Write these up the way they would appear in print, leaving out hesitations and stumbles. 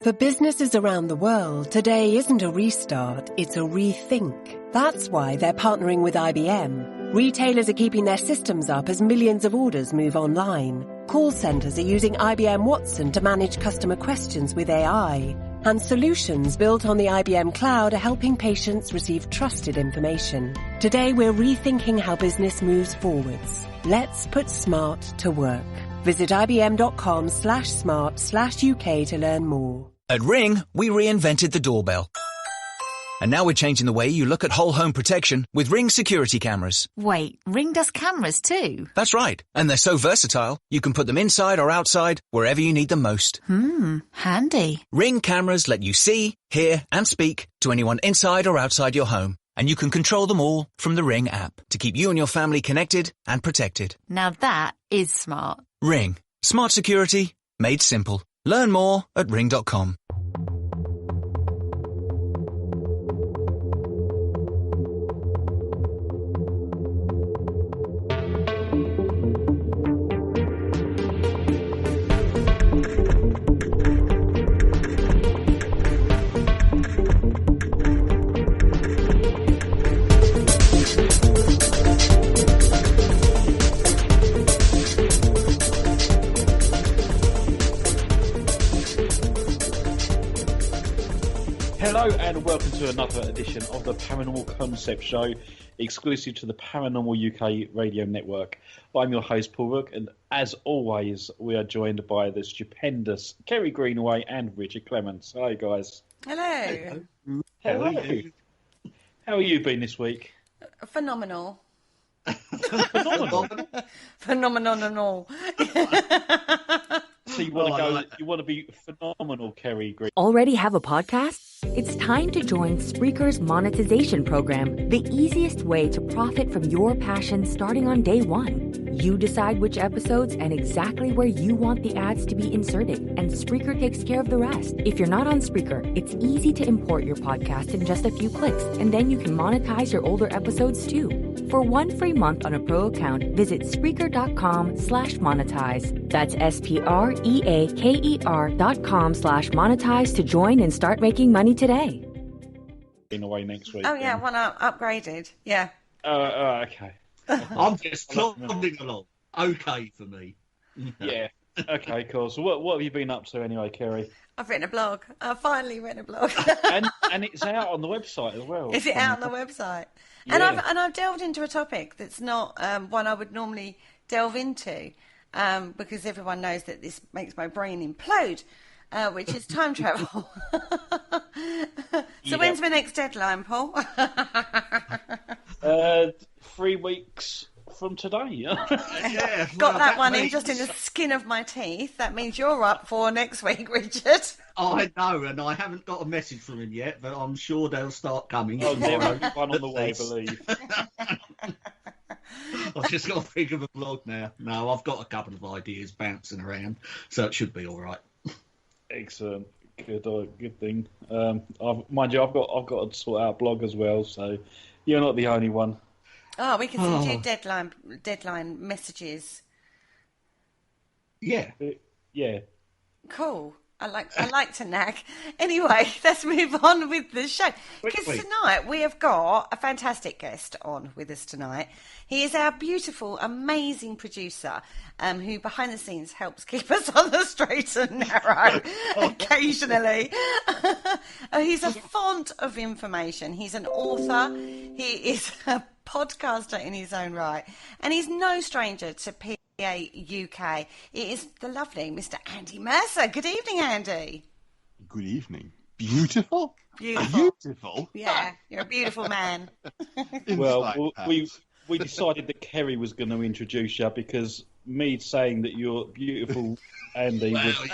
For businesses around the world, today isn't a restart, it's a rethink. That's why they're partnering with IBM. Retailers are keeping their systems up as millions of orders move online. Call centers are using IBM Watson to manage customer questions with AI. And solutions built on the IBM cloud are helping patients receive trusted information. Today we're rethinking how business moves forwards. Let's put smart to work. Visit ibm.com/smart/UK to learn more. At Ring, we reinvented the doorbell. And now we're changing the way you look at whole home protection with Ring security cameras. Wait, Ring does cameras too? That's right. And they're so versatile, you can put them inside or outside, wherever you need them most. Handy. Ring cameras let you see, hear, and speak to anyone inside or outside your home. And you can control them all from the Ring app to keep you and your family connected and protected. Now that is smart. Ring. Smart security made simple. Learn more at ring.com. Hello and welcome to another edition of the Paranormal Concept Show, exclusive to the Paranormal UK radio network. I'm your host, Paul Rook, and as always, we are joined by the stupendous Kerry Greenaway and Richard Clements. Hi, guys. Hello. Hello. How are you been this week? Phenomenal. Phenomenal. Phenomenal. So you want to go? You want to be phenomenal, Kerry Green? Already have a podcast? It's time to join Spreaker's monetization program, the easiest way to profit from your passion starting on day one. You decide which episodes and exactly where you want the ads to be inserted, and Spreaker takes care of the rest. If you're not on Spreaker, it's easy to import your podcast in just a few clicks, and then you can monetize your older episodes too. For one free month on a pro account, visit Spreaker.com/monetize. That's SPREAKER.com/monetize to join and start making money today. In away next week. Oh yeah, one upgraded. Yeah. Okay. I'm just plodding along. Okay for me. Yeah. Okay, cool. So what have you been up to anyway, Kerry? I've written a blog. I've finally written a blog. and it's out on the website as well. Is it out on the website? Yeah. And I've delved into a topic that's not one I would normally delve into, because everyone knows that this makes my brain implode, which is time travel. So when's my next deadline, Paul? 3 weeks from today. Yeah, Got that one in just in the skin of my teeth. That means you're up for next week, Richard. I know, and I haven't got a message from him yet, but I'm sure they'll start coming. Oh, there will be one on the way, I believe. I've just got to think of a blog now. No, I've got a couple of ideas bouncing around, so it should be all right. Excellent. Good thing. Mind you, I've got to sort out a blog as well, so you're not the only one. Oh, we can send you deadline messages. Yeah. Yeah. Cool. I like to nag. Anyway, let's move on with the show. Because tonight we have got a fantastic guest on with us tonight. He is our beautiful, amazing producer, who behind the scenes helps keep us on the straight and narrow occasionally. He's a font of information. He's an author. He is a podcaster in his own right. And he's no stranger to PA UK. It is the lovely Mr. Andy Mercer. Good evening, Andy. Good evening. Beautiful? Beautiful. Yeah, you're a beautiful man. Well, we decided that Kerry was going to introduce you because me saying that you're beautiful, Andy, you had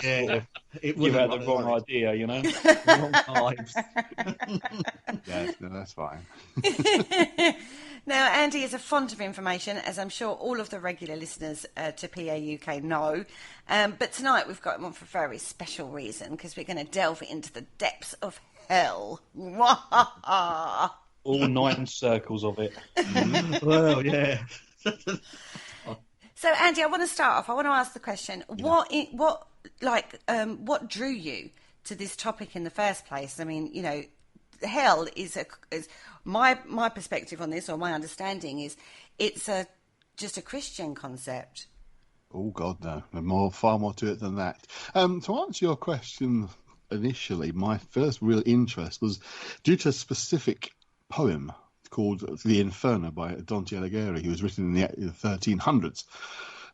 the wrong idea, you know? Wrong vibes. Yes, no, that's fine. Now, Andy is a font of information, as I'm sure all of the regular listeners to PA UK know. But tonight we've got him on for a very special reason, because we're going to delve into the depths of hell. All 9 circles of it. Well, yeah. So, Andy, I want to start off. I want to ask the question: what drew you to this topic in the first place. I mean, you know, hell is my perspective on this, or my understanding is, it's just a Christian concept. Oh God, no! There's far more to it than that. To answer your question initially, my first real interest was due to a specific poem called "The Inferno" by Dante Alighieri, who was written in the 1300s.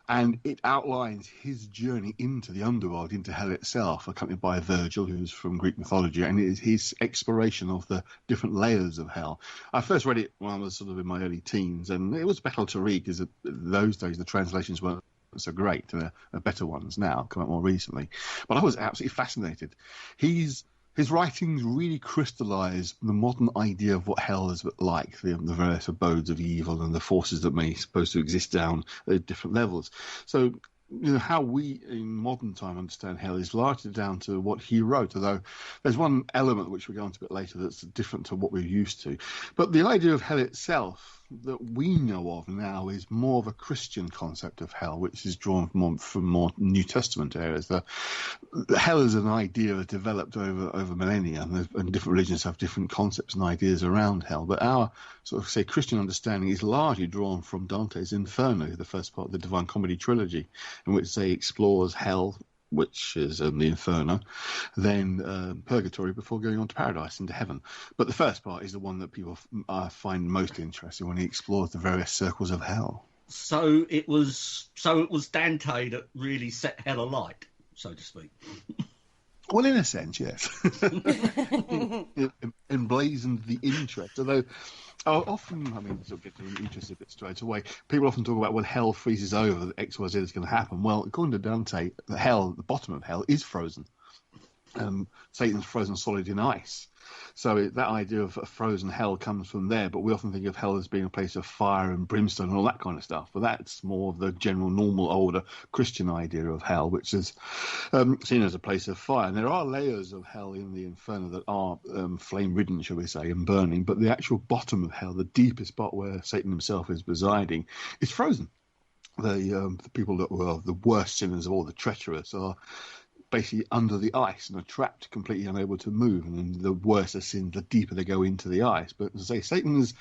And it outlines his journey into the underworld, into hell itself, accompanied by Virgil, who's from Greek mythology, and it is his exploration of the different layers of hell. I first read it when I was sort of in my early teens, and it was better to read because in those days the translations weren't so great. There are better ones now, come out more recently. But I was absolutely fascinated. His writings really crystallise the modern idea of what hell is like, the various abodes of evil and the forces that may supposed to exist down at different levels. So, you know, how we in modern time understand hell is largely down to what he wrote, although there's one element which we'll go into a bit later that's different to what we're used to. But the idea of hell itself that we know of now is more of a Christian concept of hell, which is drawn from more New Testament areas. The hell is an idea that developed over millennia, and different religions have different concepts and ideas around hell. But our sort of, say, Christian understanding is largely drawn from Dante's Inferno, the first part of the Divine Comedy trilogy, in which they explores hell, which is the Inferno, then Purgatory before going on to paradise, into heaven. But the first part is the one that people find most interesting, when he explores the various circles of hell. So it was Dante that really set hell alight, so to speak. Well, in a sense, yes. It emblazoned the interest, although often, I mean, sort of get to the interest a bit straight away, people often talk about when hell freezes over, that X, Y, Z is going to happen. Well, according to Dante, the bottom of hell is frozen. Satan's frozen solid in ice. So that idea of a frozen hell comes from there, but we often think of hell as being a place of fire and brimstone and all that kind of stuff. But that's more of the general, normal, older Christian idea of hell, which is seen as a place of fire. And there are layers of hell in the Inferno that are flame-ridden, shall we say, and burning. But the actual bottom of hell, the deepest spot where Satan himself is residing, is frozen. The people that were the worst sinners of all, the treacherous, are basically under the ice and are trapped, completely unable to move. And then the worse the sin, the deeper they go into the ice. But as I say, Satan's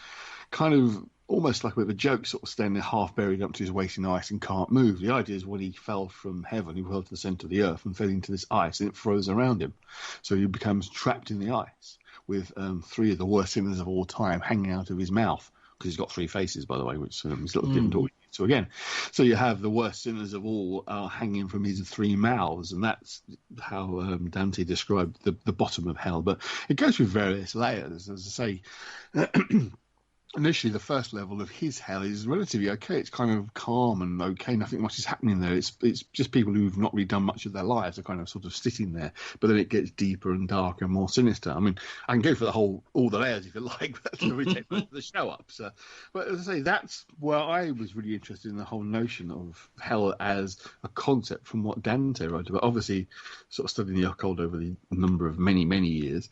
kind of almost like a bit of a joke, sort of standing there half buried up to his waist in ice and can't move. The idea is when he fell from heaven, he fell to the centre of the earth and fell into this ice, and it froze around him. So he becomes trapped in the ice with three of the worst sinners of all time hanging out of his mouth, because he's got three faces, by the way, which is a little different to what so again. So you have the worst sinners of all hanging from his three mouths, and that's how Dante described the bottom of hell. But it goes through various layers. As I say, initially the first level of his hell is relatively okay. It's kind of calm and okay. Nothing much is happening there. It's just people who've not really done much of their lives are kind of sort of sitting there. But then it gets deeper and darker and more sinister. I mean, I can go for all the layers if you like, but that's where we take most of the show up. So, but as I say, that's where I was really interested in the whole notion of hell as a concept from what Dante wrote about. Obviously, sort of studying the occult over the number of many years,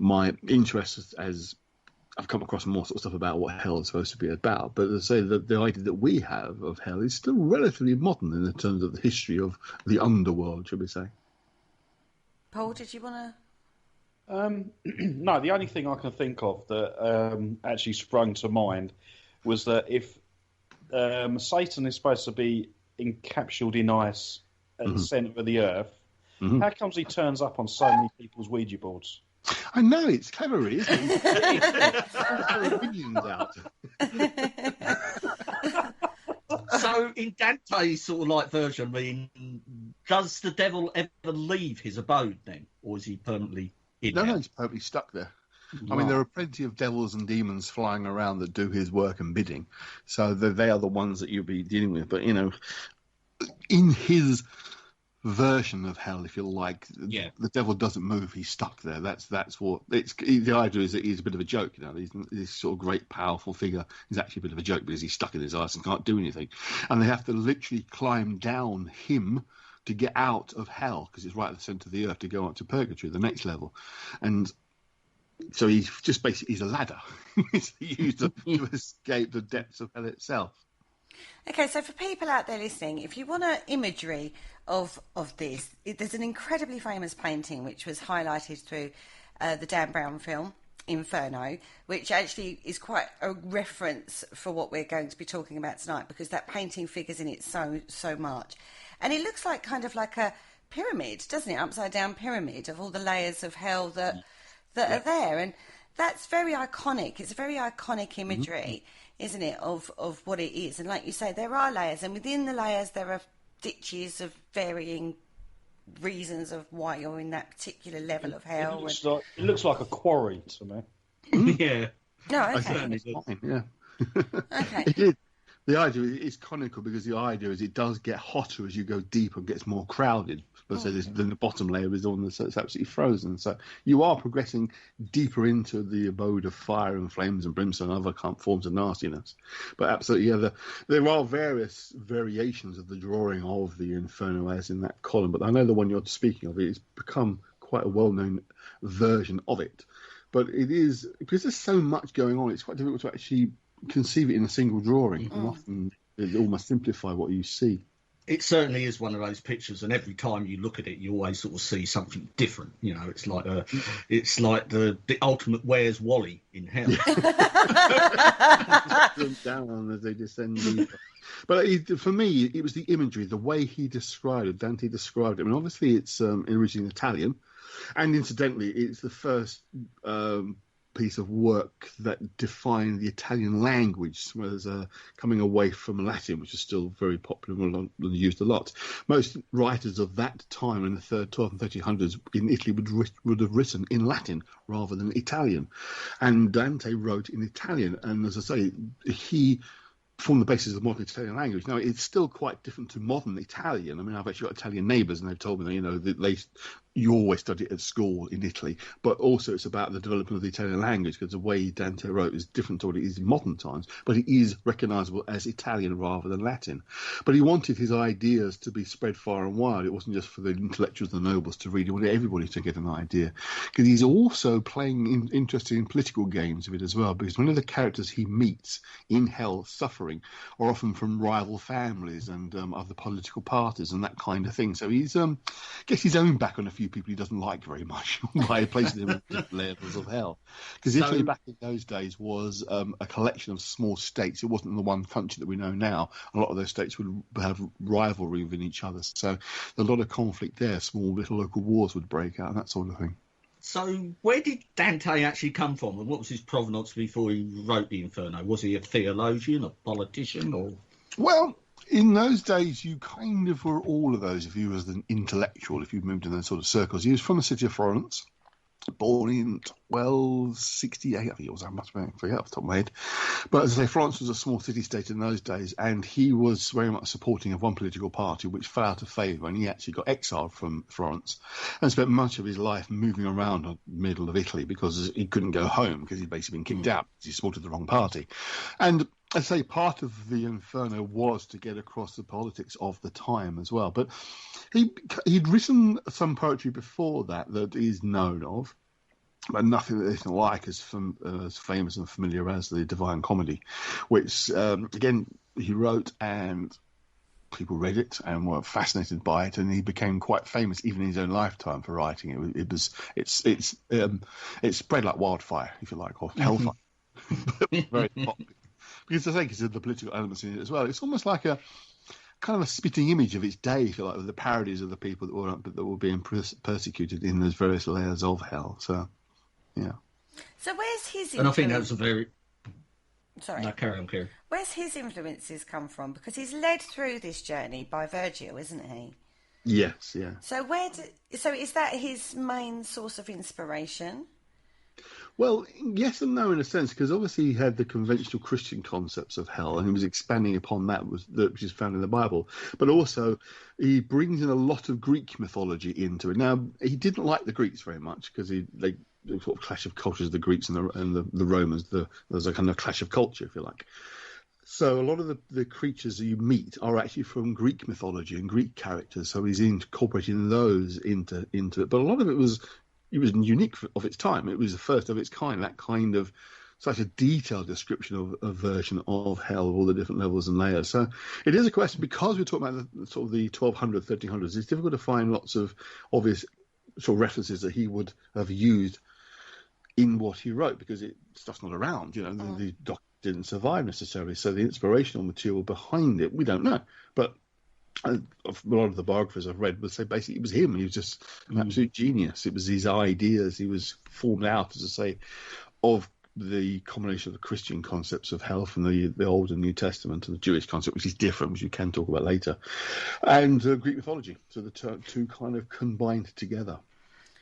my interest as I've come across more sort of stuff about what hell is supposed to be about, but as I say, the idea that we have of hell is still relatively modern in terms of the history of the underworld, should we say? Paul, did you want to? No, the only thing I can think of that actually sprung to mind was that if Satan is supposed to be encapsulated in ice at the centre of the earth, how comes he turns up on so many people's Ouija boards? I know, it's clever, isn't it? Opinions out. So, in Dante's sort of like version, I mean, does the devil ever leave his abode then, or is he permanently in there? No, he's permanently stuck there. Right. I mean, there are plenty of devils and demons flying around that do his work and bidding, so they are the ones that you'll be dealing with. But, you know, in his version of hell, if you like, the devil doesn't move, he's stuck there. That's what it's. The idea is that he's a bit of a joke, you know. This sort of great powerful figure is actually a bit of a joke because he's stuck in his ice and can't do anything, and they have to literally climb down him to get out of hell, because it's right at the centre of the earth, to go up to Purgatory, the next level. And so he's just basically, he's a ladder. He's used to escape the depths of hell itself. Okay, so for people out there listening, if you want an imagery of this, there's an incredibly famous painting which was highlighted through the Dan Brown film, Inferno, which actually is quite a reference for what we're going to be talking about tonight, because that painting figures in it so much. And it looks like kind of like a pyramid, doesn't it? Upside down pyramid of all the layers of hell that are there. And that's very iconic. It's a very iconic imagery, isn't it, of what it is. And like you say, there are layers, and within the layers there are ditches of varying reasons of why you're in that particular level of hell. It looks like a quarry to me. Yeah. No, I okay. certainly did. Yeah. Okay. It did. The idea is conical because the idea is it does get hotter as you go deeper and gets more crowded. But so then the bottom layer is on so it's absolutely frozen. So you are progressing deeper into the abode of fire and flames and brimstone and other forms of nastiness. But absolutely, yeah, there are various variations of the drawing of the Inferno as in that column. But I know the one you're speaking of, it's become quite a well-known version of it. But it is, because there's so much going on, it's quite difficult to actually conceive it in a single drawing. And often it almost simplify what you see. It certainly is one of those pictures, and every time you look at it, you always sort of see something different. You know, it's like the ultimate Where's Wally in hell. Down as they descend deeper. But for me, it was the imagery, the way he described it. Dante described it. I mean, obviously, it's originally Italian, and incidentally, it's the first piece of work that defined the Italian language, whereas coming away from Latin, which is still very popular and used a lot. Most writers of that time in the 12th and 1300s in Italy would have written in Latin rather than Italian. And Dante wrote in Italian, and as I say, he formed the basis of modern Italian language. Now, it's still quite different to modern Italian. I mean, I've actually got Italian neighbours, and they've told me that, you always study it at school in Italy, but also it's about the development of the Italian language, because the way Dante wrote is different to what it is in modern times, but it is recognisable as Italian rather than Latin. But he wanted his ideas to be spread far and wide. It wasn't just for the intellectuals and the nobles to read. He wanted everybody to get an idea, because he's also interested in political games of it as well, because one of the characters he meets in hell suffering are often from rival families and other political parties and that kind of thing. So he's gets his own back on a few people he doesn't like very much by placing them in different levels of hell. Because Italy back in those days was a collection of small states. It wasn't the one country that we know now. A lot of those states would have rivalry within each other. So a lot of conflict there. Small little local wars would break out and that sort of thing. So where did Dante actually come from, and what was his provenance before he wrote the Inferno? Was he a theologian, a politician, or...? Well, in those days, you kind of were all of those if you was an intellectual, if you moved in those sort of circles. He was from the city of Florence, born in 1268, I think it was, I must forget off the top of my head. But as I say, Florence was a small city-state in those days, and he was very much supporting of one political party which fell out of favour, and he actually got exiled from Florence and spent much of his life moving around the middle of Italy because he couldn't go home because he'd basically been kicked out because he supported the wrong party. And I say part of the Inferno was to get across the politics of the time as well. But he'd written some poetry before that is known of, but nothing that isn't like as famous and familiar as the Divine Comedy, which, again, he wrote and people read it and were fascinated by it, and he became quite famous even in his own lifetime for writing it. It spread like wildfire, if you like, or hellfire. Very popular. Because I think it's the political elements in it as well. It's almost like a kind of a spitting image of its day, if you like, with the parodies of the people that were being persecuted in those various layers of hell. So, yeah. So where's his influence? And I think that was a very... Sorry. No, carry on, Kieran. Where's his influences come from? Because he's led through this journey by Virgil, isn't he? Yes, yeah. So so is that his main source of inspiration? Well, yes and no in a sense, because obviously he had the conventional Christian concepts of hell, and he was expanding upon that, which is found in the Bible. But also, he brings in a lot of Greek mythology into it. Now, he didn't like the Greeks very much because they sort of clash of cultures, the Greeks and the Romans. There's a kind of clash of culture, if you like. So a lot of the creatures that you meet are actually from Greek mythology and Greek characters. So he's incorporating those into it. But a lot of it was unique of its time. It was the first of its kind, that kind of such a detailed description of a version of hell, of all the different levels and layers. So it is a question, because we're talking about the 1200s, 1300s, it's difficult to find lots of obvious sort of references that he would have used in what he wrote, because stuff's not around, the doc didn't survive necessarily. So the inspirational material behind it, we don't know. But a lot of the biographers I've read would say basically it was him. He was just an absolute genius. It was his ideas. He was formed out, as I say, of the combination of the Christian concepts of hell from the Old and New Testament, and the Jewish concept, which is different, which you can talk about later, and Greek mythology. So the two kind of combined together.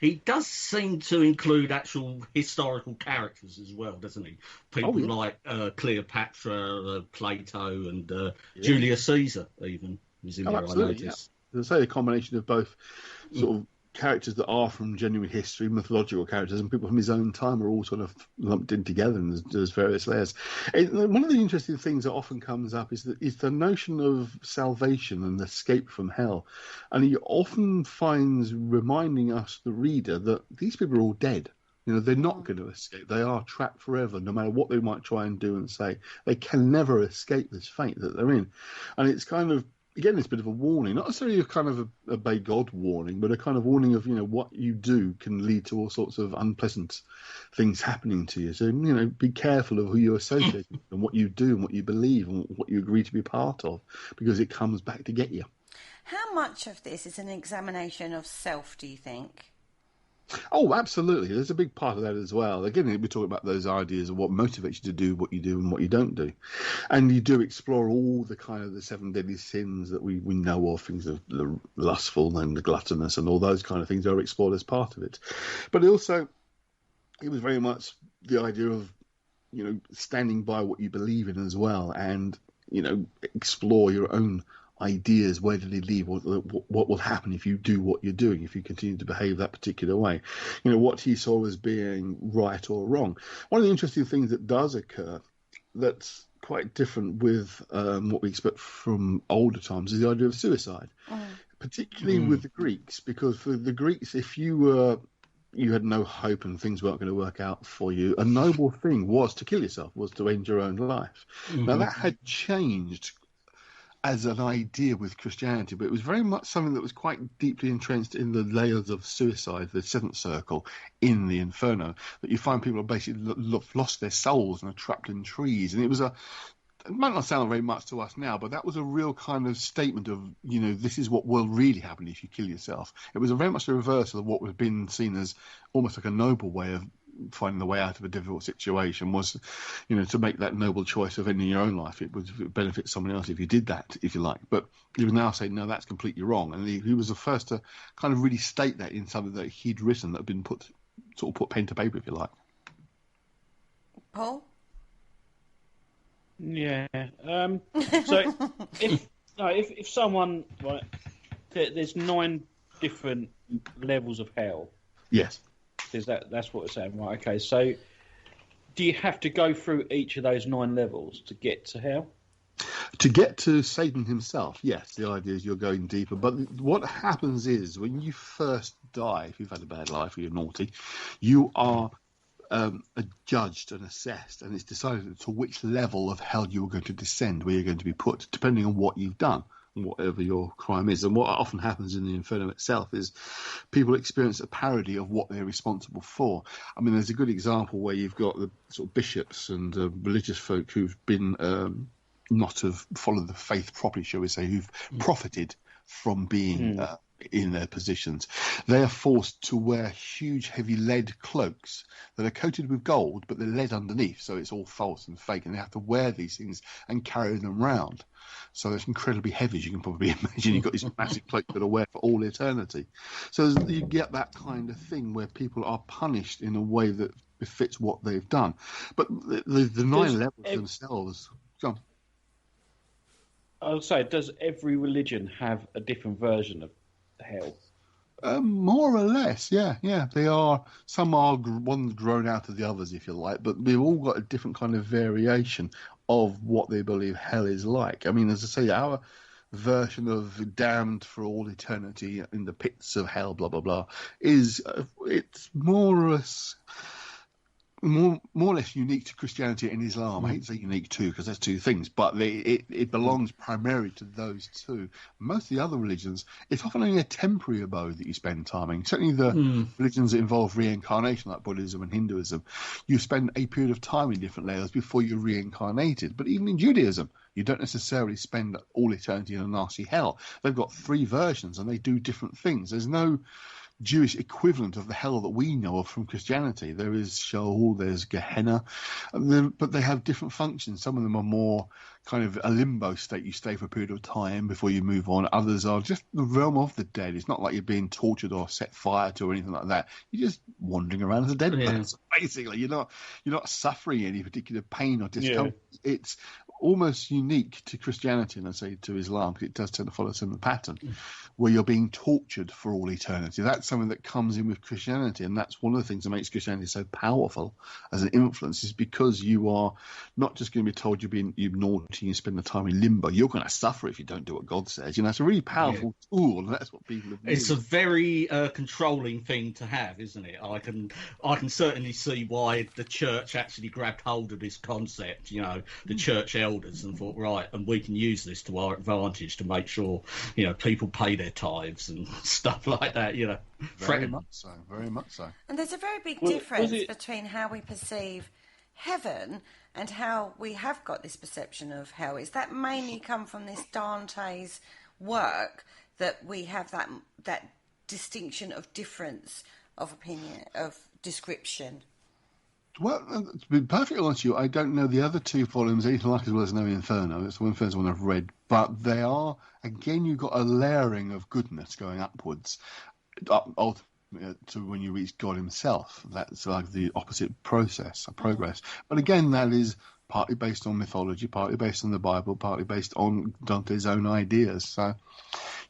He does seem to include actual historical characters as well, doesn't he? People like Cleopatra, Plato, and Julius Caesar even was in there, absolutely, I noticed. Yeah. As I say, a combination of both sort of characters that are from genuine history, mythological characters, and people from his own time are all sort of lumped in together, and there's various layers. One of the interesting things that often comes up is the notion of salvation and escape from hell. And he often finds reminding us, the reader, that these people are all dead. They're not going to escape. They are trapped forever, no matter what they might try and do and say. They can never escape this fate that they're in. And it's kind of, again, it's a bit of a warning, not necessarily a kind of a obey God warning, but a kind of warning of, what you do can lead to all sorts of unpleasant things happening to you. So, be careful of who you associate with and what you do and what you believe and what you agree to be part of, because it comes back to get you. How much of this is an examination of self, do you think? Oh, absolutely. There's a big part of that as well. Again, we're talking about those ideas of what motivates you to do what you do and what you don't do. And you do explore all the kind of the 7 deadly sins that we know of, things of the lustful and the gluttonous and all those kind of things are explored as part of it. But also, it was very much the idea of, standing by what you believe in as well, and, explore your own ideas. Where do they lead? What will happen if you do what you're doing, if you continue to behave that particular way? What he saw as being right or wrong. One of the interesting things that does occur that's quite different with what we expect from older times is the idea of suicide, particularly with the Greeks, because for the Greeks, if you had no hope and things weren't going to work out for you, a noble thing was to kill yourself, was to end your own life. Now, that had changed as an idea with Christianity, but it was very much something that was quite deeply entrenched in the layers of suicide, the seventh circle in the Inferno, that you find people have basically lost their souls and are trapped in trees. And it might not sound very much to us now, but that was a real kind of statement of, this is what will really happen if you kill yourself. It was very much the reversal of what was been seen as almost like a noble way of finding the way out of a difficult situation, was, to make that noble choice of ending your own life. It would benefit someone else if you did that, if you like. But he was now saying, no, that's completely wrong. And he was the first to kind of really state that in something that he'd written that had been put pen to paper, if you like. Paul? Yeah. So if someone, right, there's 9 different levels of hell. Yes. That's what we're saying, right? Okay. So, do you have to go through each of those 9 levels to get to hell? To get to Satan himself, yes. The idea is you're going deeper. But what happens is, when you first die, if you've had a bad life or you're naughty, you are judged and assessed, and it's decided to which level of hell you are going to descend, where you're going to be put, depending on what you've done, whatever your crime is. And what often happens in the Inferno itself is people experience a parody of what they're responsible for. I mean, there's a good example where you've got the sort of bishops and religious folk who've been not have followed the faith properly, shall we say, who've profited from being in their positions. They are forced to wear huge, heavy lead cloaks that are coated with gold, but they're lead underneath, so it's all false and fake, and they have to wear these things and carry them around. So it's incredibly heavy, as you can probably imagine. You've got this massive cloak that are wear for all eternity. So you get that kind of thing where people are punished in a way that befits what they've done. But the 9 levels themselves... Go on. I would say, does every religion have a different version of hell? More or less, yeah. They are. Some are one grown out of the others, if you like, but they've all got a different kind of variation of what they believe hell is like. I mean, as I say, our version of damned for all eternity in the pits of hell, blah blah blah, is it's more or less. more or less unique to Christianity and Islam. I hate to say unique too, because there's two things, but it belongs primarily to those two. Most of the other religions, it's often only a temporary abode that you spend time in. Certainly the religions that involve reincarnation, like Buddhism and Hinduism, you spend a period of time in different layers before you're reincarnated. But even in Judaism, you don't necessarily spend all eternity in a nasty hell. They've got 3 versions and they do different things. There's no Jewish equivalent of the hell that we know of from Christianity. There is Sheol, there's Gehenna, but they have different functions. Some of them are more kind of a limbo state. You stay for a period of time before you move on. Others are just the realm of the dead. It's not like you're being tortured or set fire to or anything like that. You're just wandering around as a dead person. Basically, you're not suffering any particular pain or discomfort. Yeah. It's almost unique to Christianity, and I say to Islam, because it does tend to follow a similar pattern, where you're being tortured for all eternity. That's something that comes in with Christianity, and that's one of the things that makes Christianity so powerful as an influence, is because you are not just going to be told you're naughty and spend the time in limbo. You're going to suffer if you don't do what God says. It's a really powerful tool, and that's what people have used. It's a very controlling thing to have, isn't it? I can certainly see why the church actually grabbed hold of this concept, the church elders, and thought, right, and we can use this to our advantage to make sure, people pay their tithes and stuff like that, Very much so, very much so. And there's a very big difference between how we perceive heaven and how we have got this perception of hell. Is that mainly come from this Dante's work, that we have that distinction of difference of opinion, of description? Well, to be perfectly honest with you, I don't know the other 2 volumes anything like as well as know Inferno. It's the first one I've read. But they are, again, you've got a layering of goodness going upwards, ultimately to when you reach God himself. That's like the opposite progress. But again, that is partly based on mythology, partly based on the Bible, partly based on Dante's own ideas. So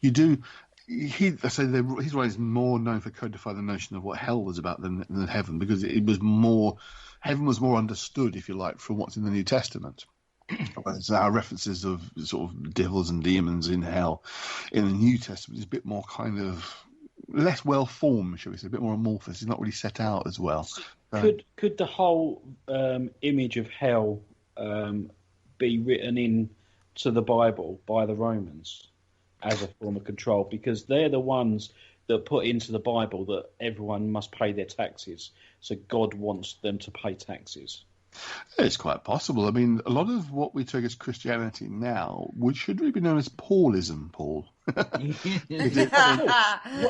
you do... his writing is more known for codifying the notion of what hell was about than heaven, because heaven was more understood, if you like, from what's in the New Testament. Whereas our references of sort of devils and demons in hell in the New Testament is a bit more kind of less well formed, shall we say, a bit more amorphous. It's not really set out as well. Could the whole image of hell be written into the Bible by the Romans as a form of control, because they're the ones that put into the Bible that everyone must pay their taxes, so God wants them to pay taxes? It's quite possible. I mean, a lot of what we take as Christianity now should really be known as Paulism, Paul. What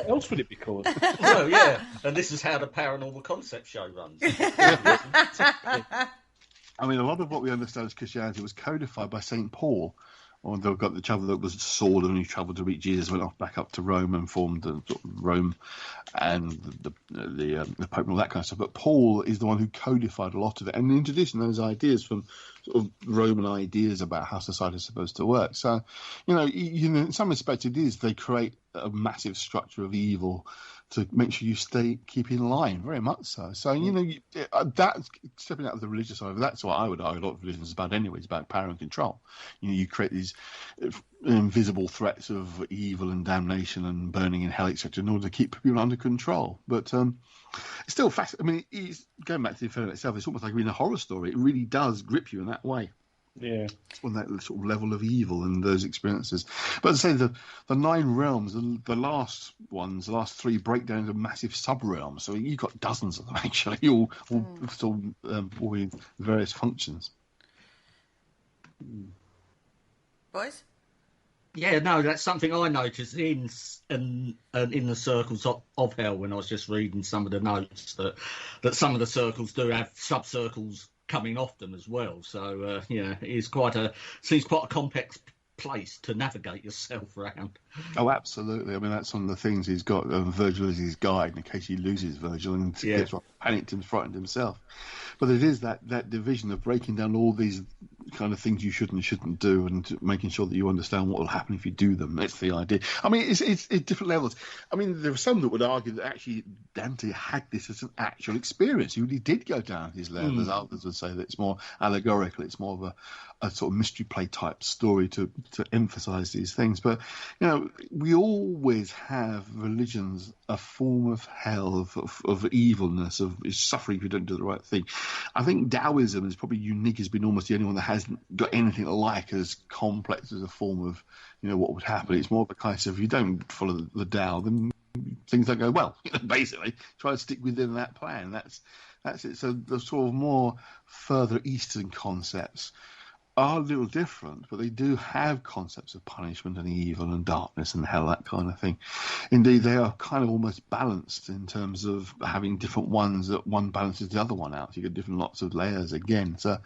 else would it be called? Well, yeah, and this is how the Paranormal Concept Show runs. I mean, a lot of what we understand as Christianity was codified by St. Paul. Or they've got the travel that was Saul, and he travelled to meet Jesus, went off back up to Rome and formed Rome and the Pope and all that kind of stuff. But Paul is the one who codified a lot of it and introducing those ideas from sort of Roman ideas about how society is supposed to work. So, in some respects it is. They create a massive structure of evil to make sure you keep in line, very much so. So, that's stepping out of the religious side. That's what I would argue a lot of religion is about anyway. It's about power and control. You create these invisible threats of evil and damnation and burning in hell, etc., in order to keep people under control. But it's still fascinating. I mean, it's going back to the Inferno itself, it's almost like reading a horror story. It really does grip you in that way. Yeah, on that sort of level of evil and those experiences. But as I say, the 9 realms, the last 3 break down into massive sub-realms. So you've got dozens of them, actually, all with various functions. Boys? Yeah, no, that's something I noticed in the circles of hell when I was just reading some of the notes, that some of the circles do have sub-circles coming off them as well. So it is seems quite a complex place to navigate yourself around. Oh, absolutely. I mean, that's one of the things he's got. Virgil as his guide in case he loses Virgil and gets panicked and frightened himself. But it is that division of breaking down all these kind of things you should and shouldn't do, and making sure that you understand what will happen if you do them. That's the idea. I mean, it's different levels. I mean, there are some that would argue that actually Dante had this as an actual experience. He really did go down his levels. Others would say that it's more allegorical. It's more of a sort of mystery play type story to to emphasise these things. But we always have religions a form of hell, of evilness, of suffering if you don't do the right thing. I think Taoism is probably unique as being almost the only one that hasn't got anything like as complex as a form of what would happen. It's more of a case of if you don't follow the Tao, then things don't go well. Basically, try to stick within that plan. That's it. So the sort of more further Eastern concepts are a little different, but they do have concepts of punishment and evil and darkness and hell, that kind of thing. Indeed, they are kind of almost balanced in terms of having different ones that one balances the other one out. You get different lots of layers again. So,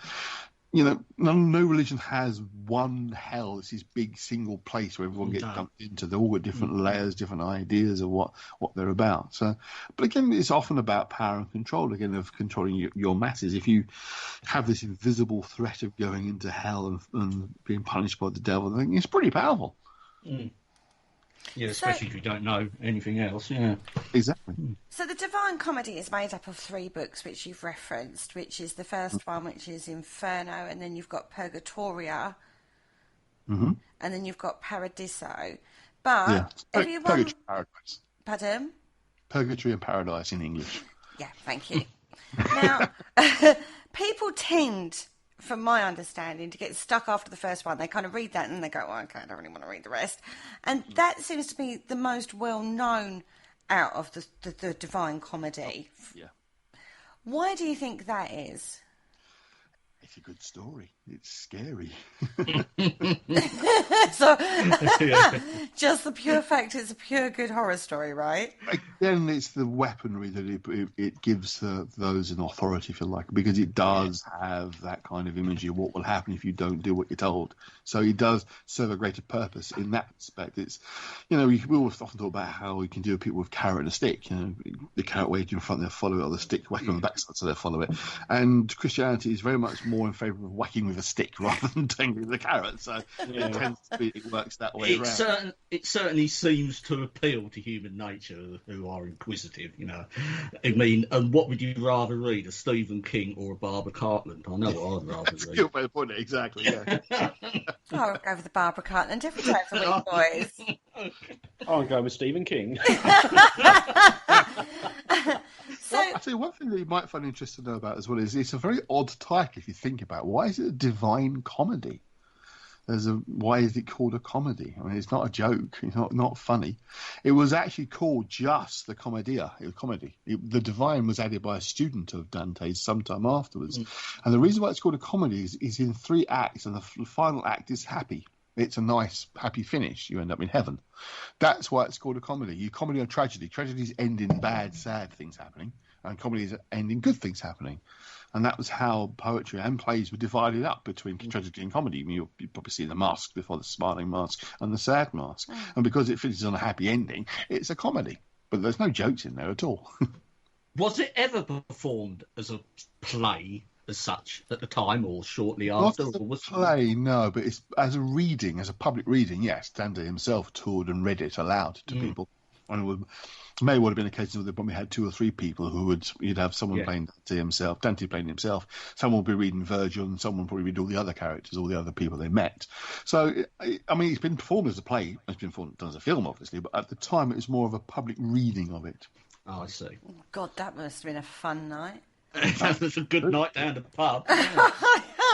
no religion has one hell. It's this big single place where everyone gets dumped into. They've all got different layers, different ideas of what they're about. So, but again, it's often about power and control. Again, of controlling your masses. If you have this invisible threat of going into hell and being punished by the devil, then it's pretty powerful. Mm. Yeah, especially if you don't know anything else. Yeah, exactly. So the Divine Comedy is made up of 3 books, which you've referenced, which is the first one, which is Inferno, and then you've got Purgatory, and then you've got Paradiso. But everyone... Purgatory and Paradise. Pardon? Purgatory and Paradise in English. Yeah, thank you. Now, people tend, from my understanding, to get stuck after the first one. They kind of read that and then they go, well, okay, I don't really want to read the rest. And that seems to be the most well-known out of the Divine Comedy. Yeah. Why do you think that is? It's a good story. It's scary. So, just the pure fact it's a pure good horror story, right? Again, it's the weaponry that it gives those in authority, if you like, because it does have that kind of imagery of what will happen if you don't do what you're told. So it does serve a greater purpose in that respect. It's, we always often talk about how we can deal with people with carrot and a stick. The carrot waved in front, they'll follow it, or the stick whack on the backside, so they'll follow it. And Christianity is very much more in favour of whacking with a stick rather than dangling with a carrot. So it tends to be, it works that way around. It certainly seems to appeal to human nature, who are inquisitive, I mean, and what would you rather read, a Stephen King or a Barbara Cartland? I know what I'd rather read. That's a good way to put it, exactly, yeah. I'll go with the Barbara Cartland every time for week, boys. I'll go with Stephen King. So, Actually, one thing that you might find interesting to know about as well is it's a very odd title if you think about it. Why is it a divine comedy? Why is it called a comedy? I mean, it's not a joke. It's not funny. It was actually called just the Commedia. It was comedy. The divine was added by a student of Dante's sometime afterwards. And the reason why it's called a comedy is in 3 acts, and the final act is happy. It's a nice, happy finish. You end up in heaven. That's why it's called a comedy. You comedy or tragedy. Tragedies end in bad, sad things happening, and comedies end in good things happening. And that was how poetry and plays were divided up between tragedy and comedy. I mean, you probably see the Mask before the smiling mask and the sad mask. And because it finishes on a happy ending, it's a comedy. But there's no jokes in there at all. Was it ever performed as a play as such at the time or shortly after? Not as a play, no, but it's as a reading, as a public reading, yes. Dante himself toured and read it aloud to people. And it may well have been occasions where they probably had 2 or 3 people you'd have someone playing Dante himself, Dante playing himself, someone would be reading Virgil, and someone would probably read all the other characters, all the other people they met. So, I mean, it's been performed as a play, it's been performed as a film, obviously, but at the time it was more of a public reading of it. Oh, I see. God, that must have been a fun night. That was a good night down to the pub.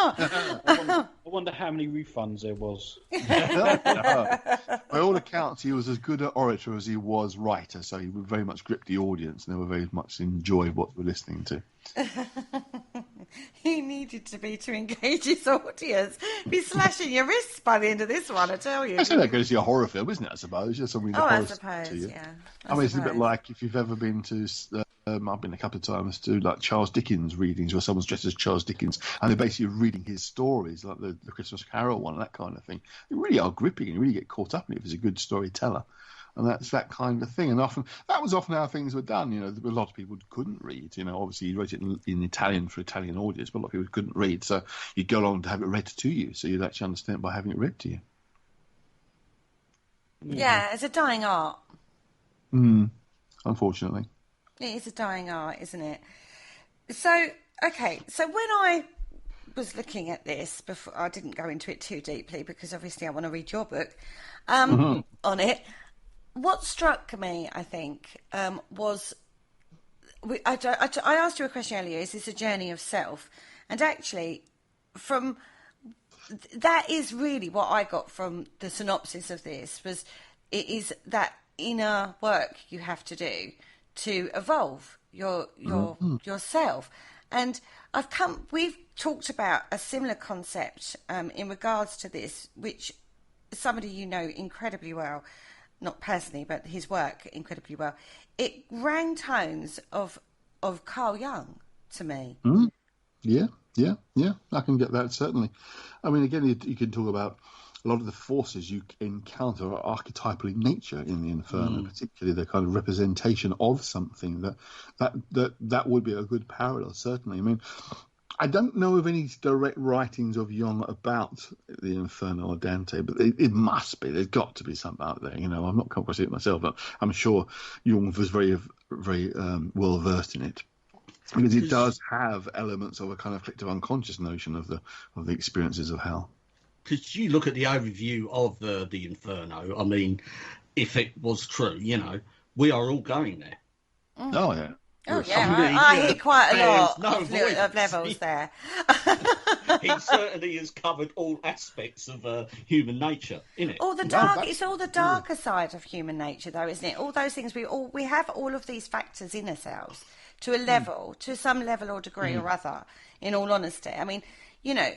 I wonder how many refunds there was. By all accounts, he was as good an orator as he was writer, so he would very much grip the audience, and they would very much enjoy what they were listening to. He needed to be to engage his audience. Be slashing your wrists by the end of this one, I tell you. I think that goes to a horror film, isn't it? I suppose. Just something. I suppose. Yeah. I mean, it's a bit like if you've ever been to. I've been a couple of times to like Charles Dickens readings where someone's dressed as Charles Dickens and they're basically reading his stories, like the Christmas Carol one and that kind of thing. They really are gripping and you really get caught up in it if he's a good storyteller. And that's that kind of thing. And that was often how things were done. A lot of people couldn't read. Obviously he wrote it in Italian for Italian audience, but a lot of people couldn't read. So you'd go along to have it read to you. So you'd actually understand it by having it read to you. Yeah, it's a dying art. Unfortunately. It is a dying art, isn't it? So, okay. So when I was looking at this before, I didn't go into it too deeply because obviously I want to read your book on it. What struck me, I think, was I asked you a question earlier: is this a journey of self? And actually, that is really what I got from the synopsis of this. It is that inner work you have to do to evolve yourself. And we've talked about a similar concept in regards to this, which somebody you know incredibly well, not personally, but his work incredibly well. It rang tones of Carl Jung to me. Yeah, I can get that, certainly. I mean, again, you can talk about a lot of the forces you encounter are archetypal in nature in the Inferno, particularly the kind of representation of something that would be a good parallel, certainly. I mean, I don't know of any direct writings of Jung about the Inferno or Dante, but it must be. There's got to be something out there. You know, I've not come across it myself, but I'm sure Jung was very, very well versed in it. Because it does have elements of a kind of collective unconscious notion of the experiences of hell. Because you look at the overview of the Inferno, I mean, if it was true, you know, we are all going there. Oh, yeah. Oh, yeah, I hear quite a lot of levels there. He certainly has covered all aspects of human nature, innit? It's all the darker side of human nature, though, isn't it? All those things, we have all of these factors in ourselves to a level, to some level or degree or other, in all honesty. I mean, you know,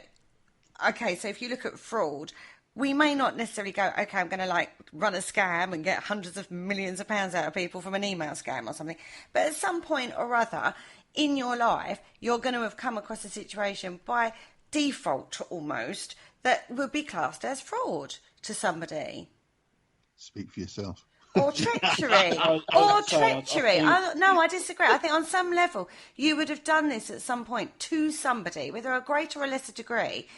okay, so if you look at fraud, we may not necessarily go, okay, I'm going to run a scam and get hundreds of millions of pounds out of people from an email scam or something. But at some point or other in your life, you're going to have come across a situation by default almost that would be classed as fraud to somebody. Speak for yourself. Or treachery. Treachery. I disagree. I think on some level you would have done this at some point to somebody, whether a greater or lesser degree.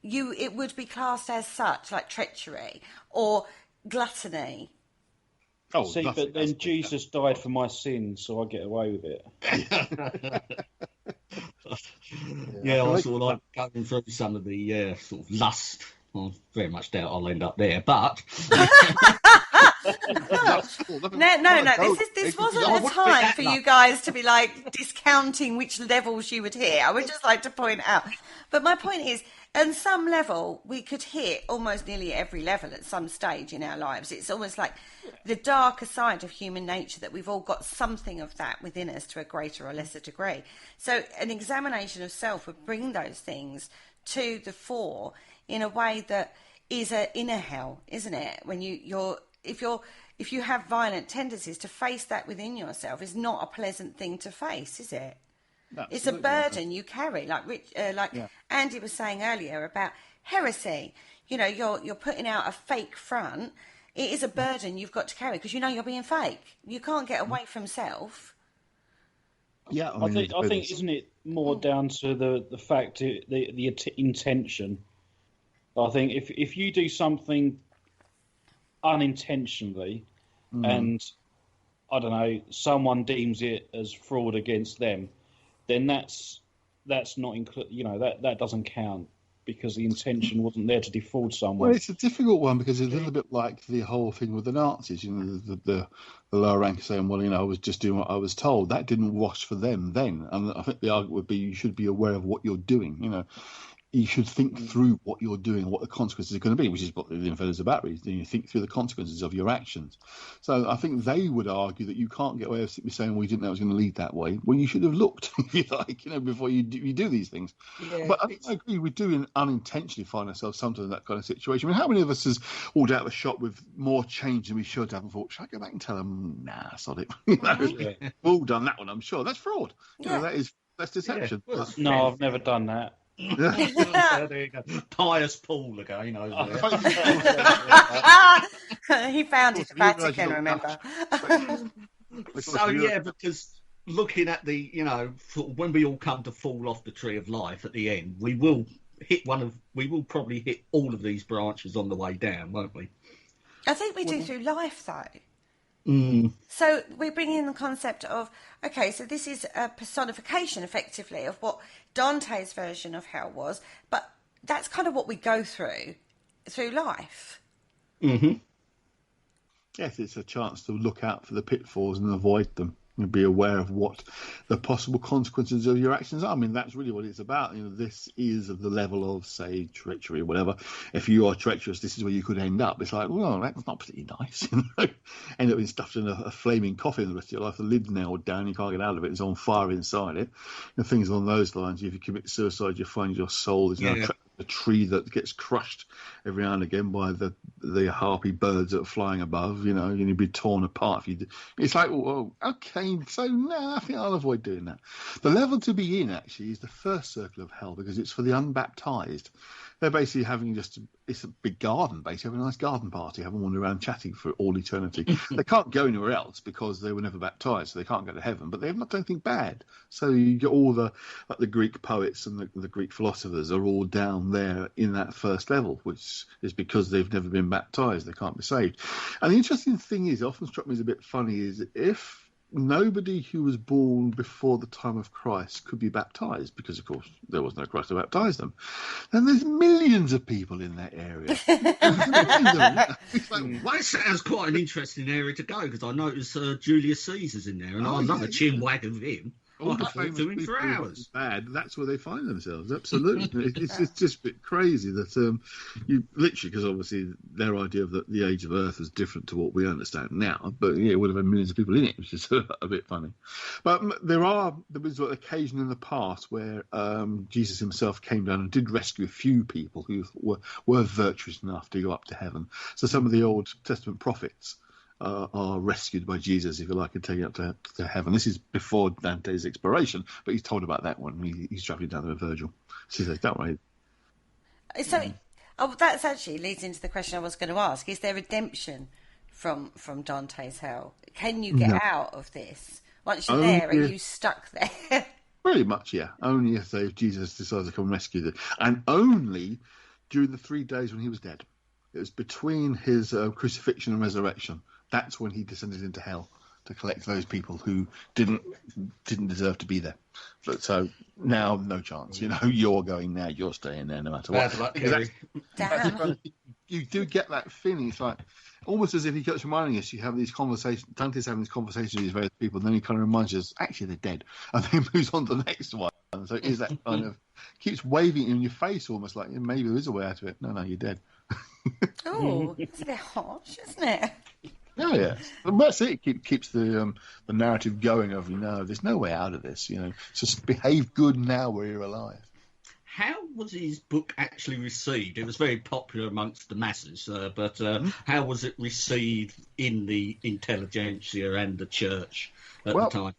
It would be classed as such, like treachery or gluttony. Oh, see, but then Jesus died for my sins, so I get away with it. I sort of like going through some of the sort of lust. Well, very much doubt I'll end up there, but... No. This wasn't the time for you guys to be discounting which levels you would hit. I would just like to point out. But my point is, on some level, we could hit almost nearly every level at some stage in our lives. It's almost like the darker side of human nature that we've all got something of that within us to a greater or lesser degree. So an examination of self would bring those things to the fore in a way that is an inner hell, isn't it? When if you have violent tendencies, to face that within yourself is not a pleasant thing to face, is it? Absolutely. It's a burden you carry, Andy was saying earlier about heresy. You know, you're putting out a fake front. It is a burden you've got to carry because you know you're being fake. You can't get away from self. Yeah, I think isn't it more down to the fact the intention? I think if you do something unintentionally, and I don't know, someone deems it as fraud against them, then that's not that doesn't count because the intention wasn't there to defraud someone. Well, it's a difficult one because it's a little bit like the whole thing with the Nazis. You know, the lower rank saying, "Well, you know, I was just doing what I was told." That didn't wash for them then, and I think the argument would be you should be aware of what you're doing. You know. You should think through what you're doing, what the consequences are going to be, which is what the Inferno is about. You think through the consequences of your actions. So I think they would argue that you can't get away with simply saying, "We didn't know it was going to lead that way." Well, you should have looked, if you like, before you do these things. Yeah, but I agree, we do unintentionally find ourselves sometimes in that kind of situation. I mean, how many of us has walked out of a shop with more change than we should have and thought, "Should I go back and tell them?" Nah, sod it. We've all done that one, I'm sure. That's fraud. Yeah. You know, that's deception. Yeah. No, I've never done that. There you go. Pious Paul again over there. He founded the Vatican, remember? So because looking at the, when we all come to fall off the tree of life at the end, we will probably hit all of these branches on the way down, won't we? I think we do through life, though. So we bring in the concept of, okay, so this is a personification, effectively, of what Dante's version of hell was, but that's kind of what we go through life. Mm-hmm. Yes, it's a chance to look out for the pitfalls and avoid them. And be aware of what the possible consequences of your actions are. I mean, that's really what it's about. This is of the level of, say, treachery or whatever. If you are treacherous, this is where you could end up. It's like, well, that's not particularly nice. End up being stuffed in a flaming coffin the rest of your life. The lid's nailed down, you can't get out of it. It's on fire inside it. Things along those lines. If you commit suicide, you find your soul is now trapped in a tree that gets crushed every now and again by the harpy birds that are flying above. And you'd be torn apart if you did. It's like, well, okay. So, no, I think I'll avoid doing that. The level to be in, actually, is the first circle of hell because it's for the unbaptized. They're basically having it's a big garden, basically, having a nice garden party, having one around chatting for all eternity. They can't go anywhere else because they were never baptized, so they can't go to heaven, but they've not done anything bad. So you get all the Greek poets and the Greek philosophers are all down there in that first level, which is because they've never been baptized. They can't be saved. And the interesting thing is, it often struck me as a bit funny, is if nobody who was born before the time of Christ could be baptized, because of course there was no Christ to baptize them, then there's millions of people in that area. That sounds quite an interesting area to go, because I noticed Julius Caesar's in there, and I love a chin wag of him. All the famous people for hours. Bad. That's where they find themselves. Absolutely, it's just a bit crazy that you literally, because obviously their idea of the age of Earth is different to what we understand now. But it would have been millions of people in it, which is a bit funny. But there was an occasion in the past where Jesus himself came down and did rescue a few people who were virtuous enough to go up to heaven. So some of the Old Testament prophets are rescued by Jesus, if you like, and taken up to heaven. This is before Dante's exploration, but he's told about that one. He's travelling down there with Virgil. So he says, don't worry. So, that's actually leads into the question I was going to ask. Is there redemption from Dante's hell? Can you get out of this? Once you're there, are you stuck there? Pretty much, yeah. Only if Jesus decides to come and rescue them. And only during the 3 days when he was dead. It was between his crucifixion and resurrection. That's when he descended into hell to collect those people who didn't deserve to be there. But so now, no chance. You're going there. You're staying there, no matter what. Damn. You do get that feeling. It's like almost as if he keeps reminding us. You have these conversations. Dante's having these conversations with these various people, and then he kind of reminds us, actually, they're dead, and then moves on to the next one. So it is that kind of keeps waving in your face, almost like maybe there is a way out of it. No, you're dead. Oh, it's a bit harsh, isn't it? Oh, yeah. But that's it. It keeps the narrative going of, there's no way out of this. Just behave good now where you're alive. How was his book actually received? It was very popular amongst the masses, but how was it received in the intelligentsia and the church at the time?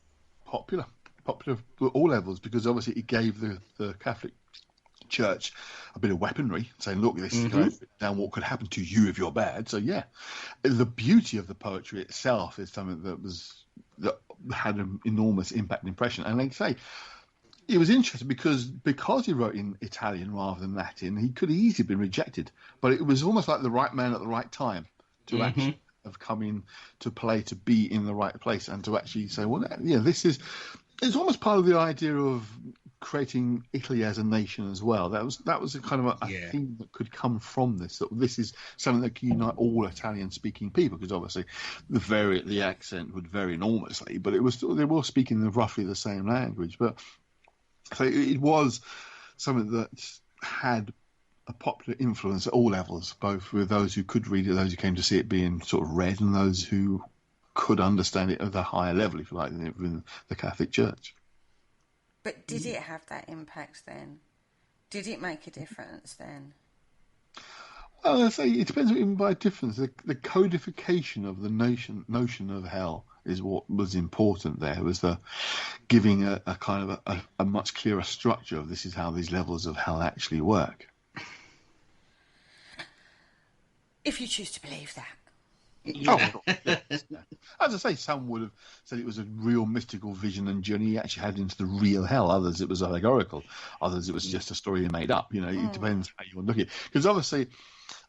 Popular at all levels, because obviously it gave the Catholic Church a bit of weaponry, saying, look, this is going down what could happen to you if you're bad. So yeah, the beauty of the poetry itself is something that had an enormous impact and impression. And like I say, it was interesting because he wrote in Italian rather than Latin, he could have easily been rejected, but it was almost like the right man at the right time to actually have come in to play, to be in the right place, and to actually say, well, it's almost part of the idea of creating Italy as a nation as well. That was a kind of a theme that could come from this. That this is something that can unite all Italian-speaking people, because obviously the accent would vary enormously, but it was still, they were speaking roughly the same language. But so it was something that had a popular influence at all levels, both with those who could read it, those who came to see it being sort of read, and those who could understand it at a higher level, if you like, in the Catholic Church. But did it have that impact then? Did it make a difference then? Well, I say it depends what you mean by difference. The codification of the notion of hell is what was important there. It was the giving a kind of a much clearer structure of this is how these levels of hell actually work. If you choose to believe that. Yeah. Oh, yes. As I say, some would have said it was a real mystical vision and journey he actually had into the real hell. Others, it was allegorical. Others, it was just a story he made up. It depends how you want to look at it. Because obviously,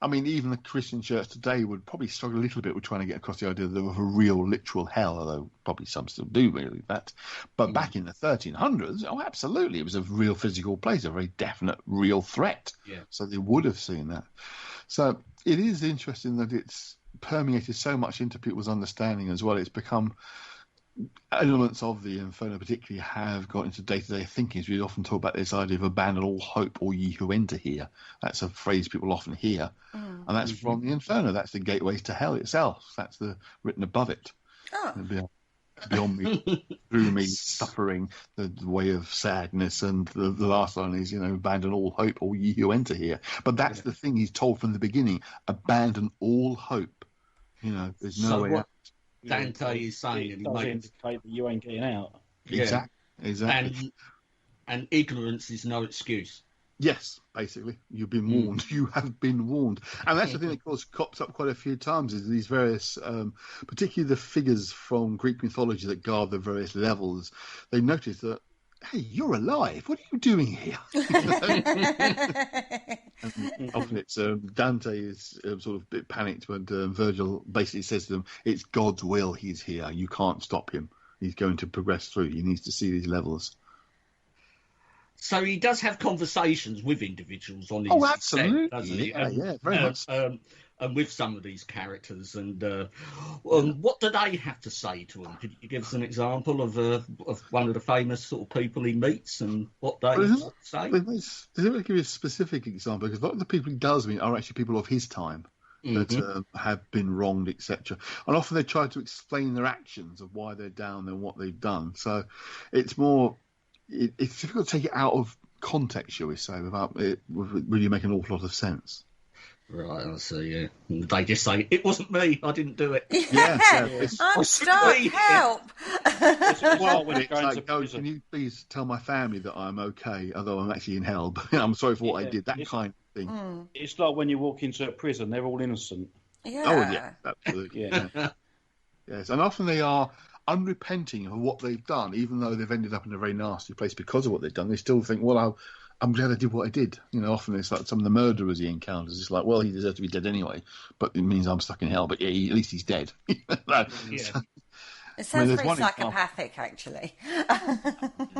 I mean, even the Christian church today would probably struggle a little bit with trying to get across the idea of a real, literal hell, although probably some still do really that. But back in the 1300s, oh, absolutely, it was a real physical place, a very definite, real threat. Yeah. So they would have seen that. So it is interesting that it's permeated so much into people's understanding as well. It's become elements of the Inferno particularly have got into day-to-day thinking. We often talk about this idea of abandon all hope, all ye who enter here. That's a phrase people often hear, and that's from the Inferno. That's the gateways to hell itself. That's the written above it. Beyond me, through me, suffering, the way of sadness, and the last line is, abandon all hope, all ye who enter here. But that's the thing he's told from the beginning: abandon all hope. There's no way out. Dante is saying, it does indicate that you ain't getting out. Yeah. Exactly. And ignorance is no excuse. Yes, basically, you've been warned. You have been warned, and that's the thing that, of course, crops up quite a few times. Is these various, particularly the figures from Greek mythology that guard the various levels. They notice that, hey, you're alive. What are you doing here? Often it's Dante is sort of a bit panicked when Virgil basically says to them, "It's God's will. He's here. You can't stop him. He's going to progress through. He needs to see these levels." So he does have conversations with individuals on his absolutely, extent, doesn't he? Yeah, very much. And with some of these characters, and what do they have to say to him? Could you give us an example of one of the famous sort of people he meets and what they say? They don't give you a specific example, because a lot of the people he does meet are actually people of his time that have been wronged, etc. And often they try to explain their actions of why they're down and what they've done. So it's more. It's difficult to take it out of context, shall we say, without it really making an awful lot of sense. Right, I see, yeah. They just say, "It wasn't me, I didn't do it." I'm stuck, help! Can you please tell my family that I'm okay, although I'm actually in hell, but I'm sorry for what I did, that kind of thing. It's like when you walk into a prison, they're all innocent. Yeah. Oh, yeah, absolutely. Yes, and often they are unrepenting of what they've done, even though they've ended up in a very nasty place because of what they've done. They still think, well, I'm glad I did what I did. Often it's like some of the murderers he encounters. It's like, well, he deserves to be dead anyway, but it means I'm stuck in hell. But yeah, at least he's dead. It sounds very psychopathic, actually.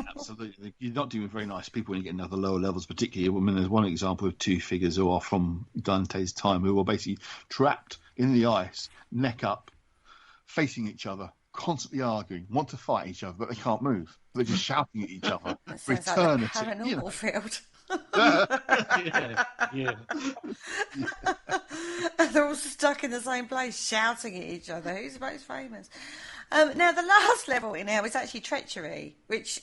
Absolutely. You're not dealing with very nice people when you get into the lower levels, particularly. I mean, there's one example of two figures who are from Dante's time who are basically trapped in the ice, neck up, facing each other, constantly arguing, want to fight each other, but they can't move. They're just shouting at each other for eternity. Like the paranormal field. They're all stuck in the same place, shouting at each other. Who's the most famous? Now, the last level in hell is actually Treachery, which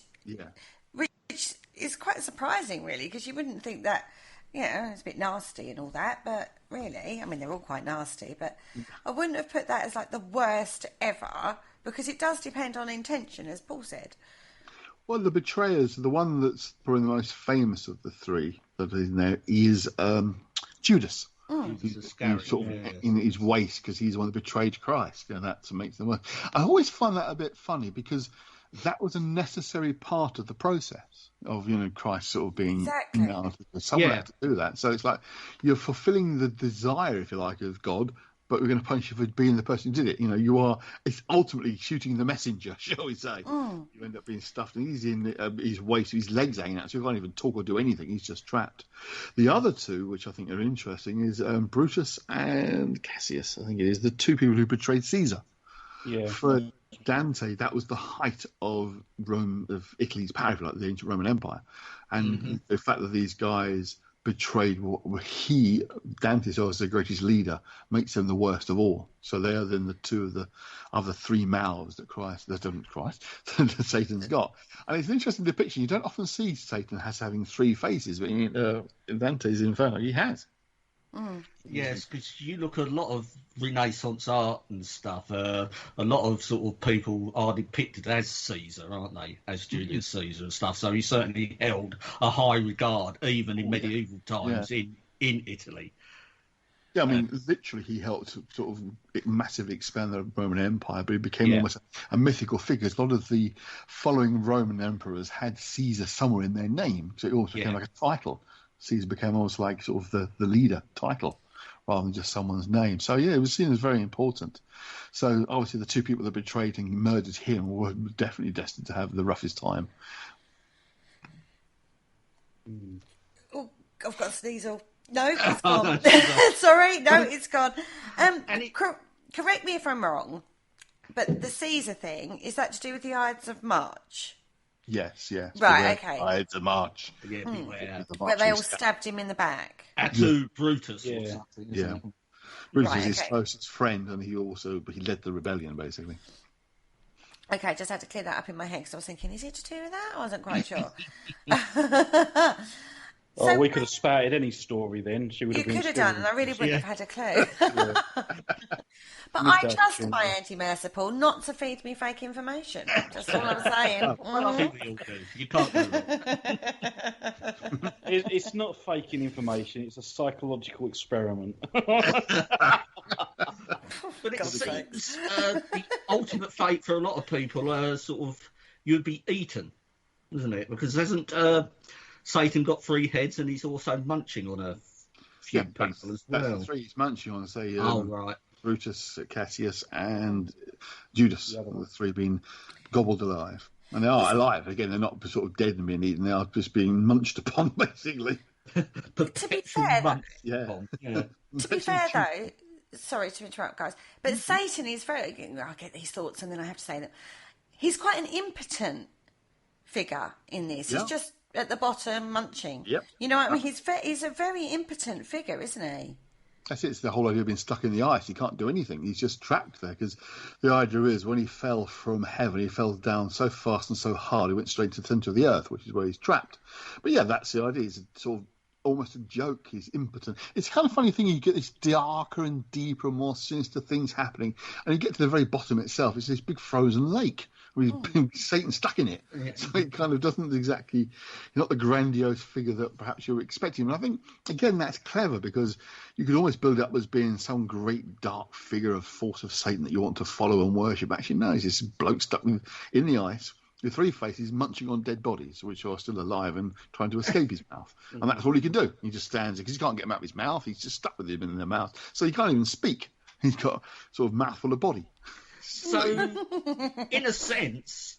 is quite surprising, really, because you wouldn't think that. It's a bit nasty and all that, but really, I mean, they're all quite nasty, but I wouldn't have put that as like the worst ever, because it does depend on intention, as Paul said. Well, the betrayers, the one that's probably the most famous of the three that is in there is Judas. He's sort of in his waist because he's the one that betrayed Christ. That makes them worse. I always find that a bit funny because that was a necessary part of the process of Christ sort of being someone had to do that. So it's like you're fulfilling the desire, if you like, of God, but we're going to punish you for being the person who did it. It's ultimately shooting the messenger, shall we say. You end up being stuffed, and he's in his waist, his legs hanging out, so he can't even talk or do anything. He's just trapped. The other two, which I think are interesting, is Brutus and Cassius. I think it is the two people who betrayed Caesar. Yeah. For Dante, that was the height of Rome, of Italy's power, if you like, the ancient Roman Empire, and the fact that these guys betrayed what Dante saw as the greatest leader, makes them the worst of all. So they are then the two of the other three mouths that Satan's got. And it's an interesting depiction. You don't often see Satan as having three faces, but in Dante's Inferno, he has. Yes, because you look at a lot of Renaissance art and stuff. A lot of sort of people are depicted as Caesar, aren't they? As Julius Caesar and stuff. So he certainly held a high regard, even in medieval times in Italy. Yeah, I mean, literally, he helped sort of massively expand the Roman Empire, but he became almost a mythical figure. A lot of the following Roman emperors had Caesar somewhere in their name, so it almost became like a title. Caesar became almost like sort of the leader title, rather than just someone's name. So, yeah, it was seen as very important. So, obviously, the two people that betrayed and murdered him were definitely destined to have the roughest time. Oh, I've got a sneeze all. No, it's gone. Sorry, no, it's gone. Correct me if I'm wrong, but the Caesar thing, is that to do with the Ides of March? Yes. Right, okay. Ides of March. Yeah, beware. Where they all stabbed him in the back. To Brutus or Yeah. something. Yeah. It? Brutus was his closest friend, and he led the rebellion, basically. Okay, just had to clear that up in my head because I was thinking, is it to do with that? I wasn't quite sure. So we could have spouted any story then. She would have been. You could have done, and I really wouldn't have had a clue. But I trust my anti-Mercer, Paul, not to feed me fake information. That's all I'm saying. I think we all do. You can't do it. It's not faking information. It's a psychological experiment. But it seems the ultimate fate for a lot of people, sort of, you'd be eaten, isn't it? Because hasn't Satan got 3 heads, and he's also munching on a few people as well. That's the 3 he's munching on, say. Right. Brutus, Cassius, and Judas. The 3 being gobbled alive. And they are alive. Again, they're not sort of dead and being eaten. They are just being munched upon, basically. To be fair, To be fair, though, sorry to interrupt, guys, but Satan is very... I get these thoughts and then I have to say them. He's quite an impotent figure in this. He's just at the bottom munching. Yep. You know what I mean? He's a very impotent figure, isn't he? That's it. It's the whole idea of being stuck in the ice. He can't do anything. He's just trapped there, because the idea is when he fell from heaven, he fell down so fast and so hard, he went straight to the centre of the earth, which is where he's trapped. But yeah, that's the idea. It's sort of almost a joke. He's impotent. It's kind of funny thing. You get this darker and deeper, more sinister things happening, and you get to the very bottom itself. It's this big frozen lake with Satan stuck in it. So it kind of doesn't exactly, not the grandiose figure that perhaps you're expecting. And I think, again, that's clever, because you could almost build it up as being some great dark figure of force of Satan that you want to follow and worship. Actually, no, he's this bloke stuck in the ice with 3 faces munching on dead bodies, which are still alive and trying to escape his mouth. And that's all he can do. He just stands there, because he can't get him out of his mouth. He's just stuck with him in their mouth. So he can't even speak. He's got sort of mouthful of body. So, in a sense,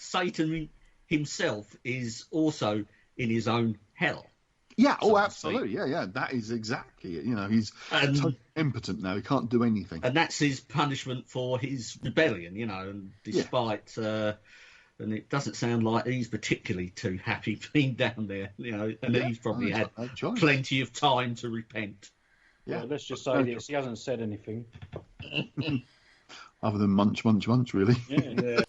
Satan himself is also in his own hell. Yeah, absolutely. Yeah. That is exactly it. You know, he's totally impotent now. He can't do anything. And that's his punishment for his rebellion, you know, and despite... and it doesn't sound like he's particularly too happy being down there, you know, and he's probably had plenty of time to repent. Yeah, let's just say this. He hasn't said anything. Other than munch, really. Yeah.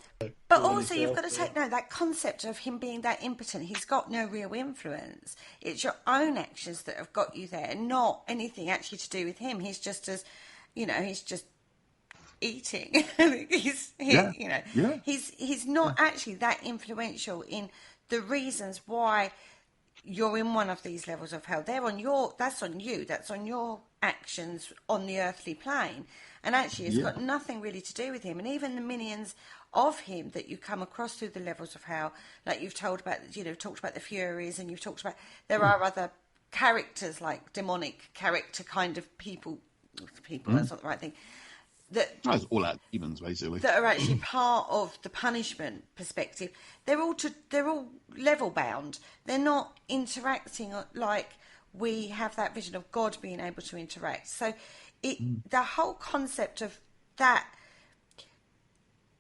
But also, you've got to take note, that concept of him being that impotent, he's got no real influence. It's your own actions that have got you there, not anything actually to do with him. He's just he's just eating. He's not actually that influential in the reasons why you're in one of these levels of hell. That's on you. That's on your actions on the earthly plane. And actually, it's got nothing really to do with him. And even the minions of him that you come across through the levels of hell, like you've talked about the Furies, and you've talked about there are other characters, like demonic character kind of people. That's not the right thing. That's all out demons, basically. That are actually part of the punishment perspective. They're all level bound. They're not interacting like we have that vision of God being able to interact. So the whole concept of that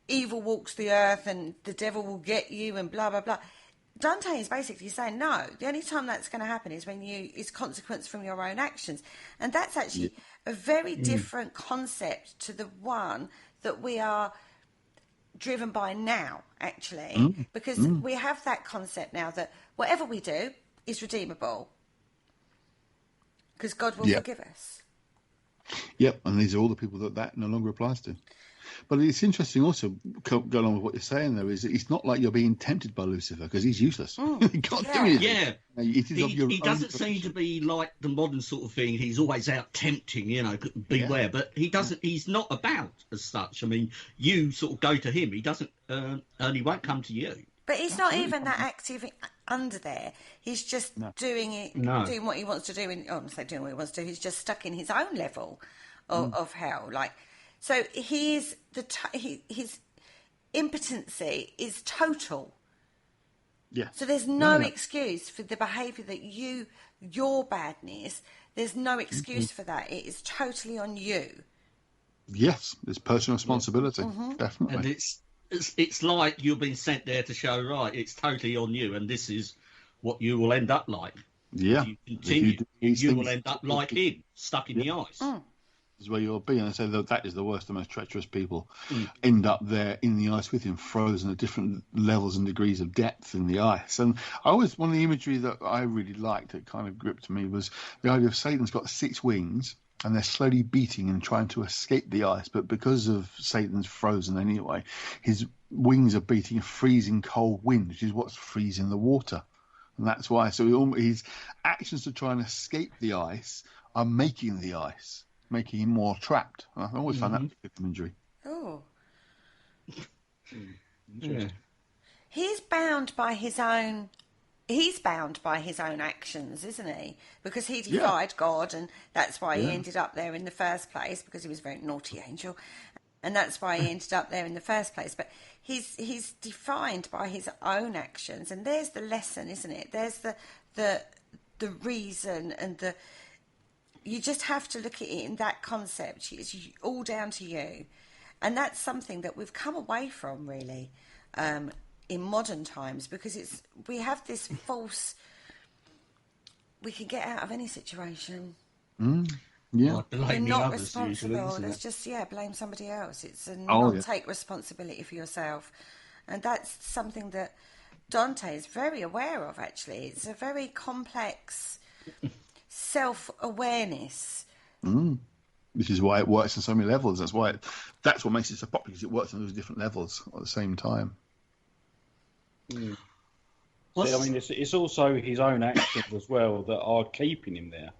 evil walks the earth and the devil will get you and blah blah blah. Dante is basically saying no. The only time that's going to happen is when is consequence from your own actions, and that's actually a very different concept to the one that we are driven by now. Actually, because we have that concept now that whatever we do is redeemable, because God will forgive us. Yep, and these are all the people that no longer applies to. But it's interesting also, going on with what you're saying, though, is that it's not like you're being tempted by Lucifer, because he's useless. He can't do anything. Yeah. He doesn't seem to be like the modern sort of thing. He's always out tempting, beware. Yeah. But he doesn't. He's not about as such. I mean, you sort of go to him. He doesn't, and he won't come to you. But he's not even that active under there. He's just doing it, doing what he wants to do. I'm saying doing what he wants to do. He's just stuck in his own level of hell. So his impotency is total. Yeah. So there's no excuse for the behaviour that your badness. There's no excuse for that. It is totally on you. Yes, it's personal responsibility, definitely. And it's like you've been sent there to show, right, it's totally on you, and this is what you will end up like. Yeah. If you continue, you will end up like him, stuck in the ice. Is where you'll be, and I say that is the worst, the most treacherous people end up there in the ice with him, frozen at different levels and degrees of depth in the ice. And one of the imagery that I really liked, that kind of gripped me, was the idea of Satan's got 6 wings, and they're slowly beating and trying to escape the ice, but because of Satan's frozen anyway, his wings are beating a freezing cold wind, which is what's freezing the water. And that's why, so his actions to try and escape the ice are making the ice, making him more trapped. I always found that good imagery. Oh. Yeah. He's bound by his own actions, isn't he? Because he defied God, and that's why he ended up there in the first place, because he was a very naughty angel. And that's why he ended up there in the first place. But he's defined by his own actions, and there's the lesson, isn't it? There's the reason, and you just have to look at it in that concept. It's all down to you, and that's something that we've come away from, really, in modern times, because we have this false. We can get out of any situation. Yeah, you're not responsible. Usually, Let's just blame somebody else. It's not take responsibility for yourself, and that's something that Dante is very aware of. Actually, it's a very complex self-awareness. Which is why it works on so many levels. That's what makes it so popular, because it works on those different levels at the same time. I mean, it's also his own actions as well that are keeping him there.